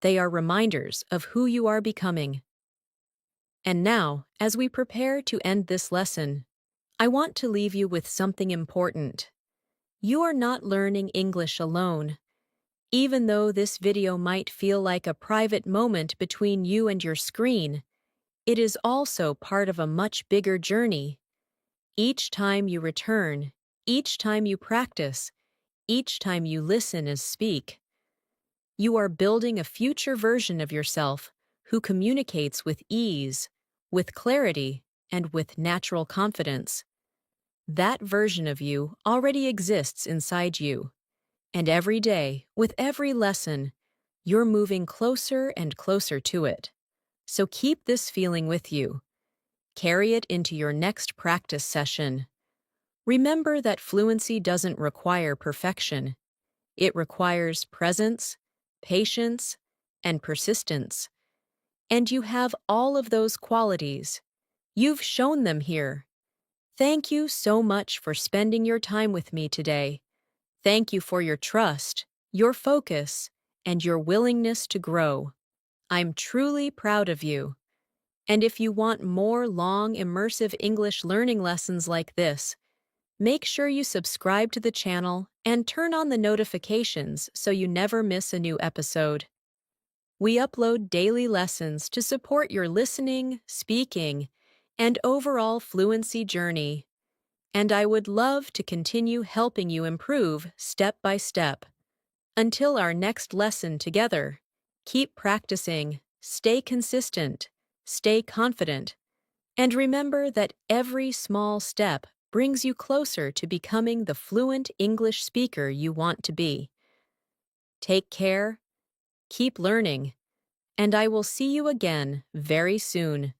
S1: They are reminders of who you are becoming. And now, as we prepare to end this lesson, I want to leave you with something important. You are not learning English alone. Even though this video might feel like a private moment between you and your screen, it is also part of a much bigger journey. Each time you return, each time you practice, each time you listen and speak, you are building a future version of yourself who communicates with ease, with clarity, and with natural confidence. That version of you already exists inside you, and every day, with every lesson, you're moving closer and closer to it. So keep this feeling with you. Carry it into your next practice session. Remember that fluency doesn't require perfection. It requires presence, patience, and persistence. And you have all of those qualities. You've shown them here. Thank you so much for spending your time with me today. Thank you for your trust, your focus, and your willingness to grow. I'm truly proud of you. And if you want more long, immersive English learning lessons like this, make sure you subscribe to the channel and turn on the notifications so you never miss a new episode. We upload daily lessons to support your listening, speaking, and overall fluency journey. And I would love to continue helping you improve step by step. Until our next lesson together, keep practicing, stay consistent, stay confident, and remember that every small step brings you closer to becoming the fluent English speaker you want to be. Take care, keep learning, and I will see you again very soon.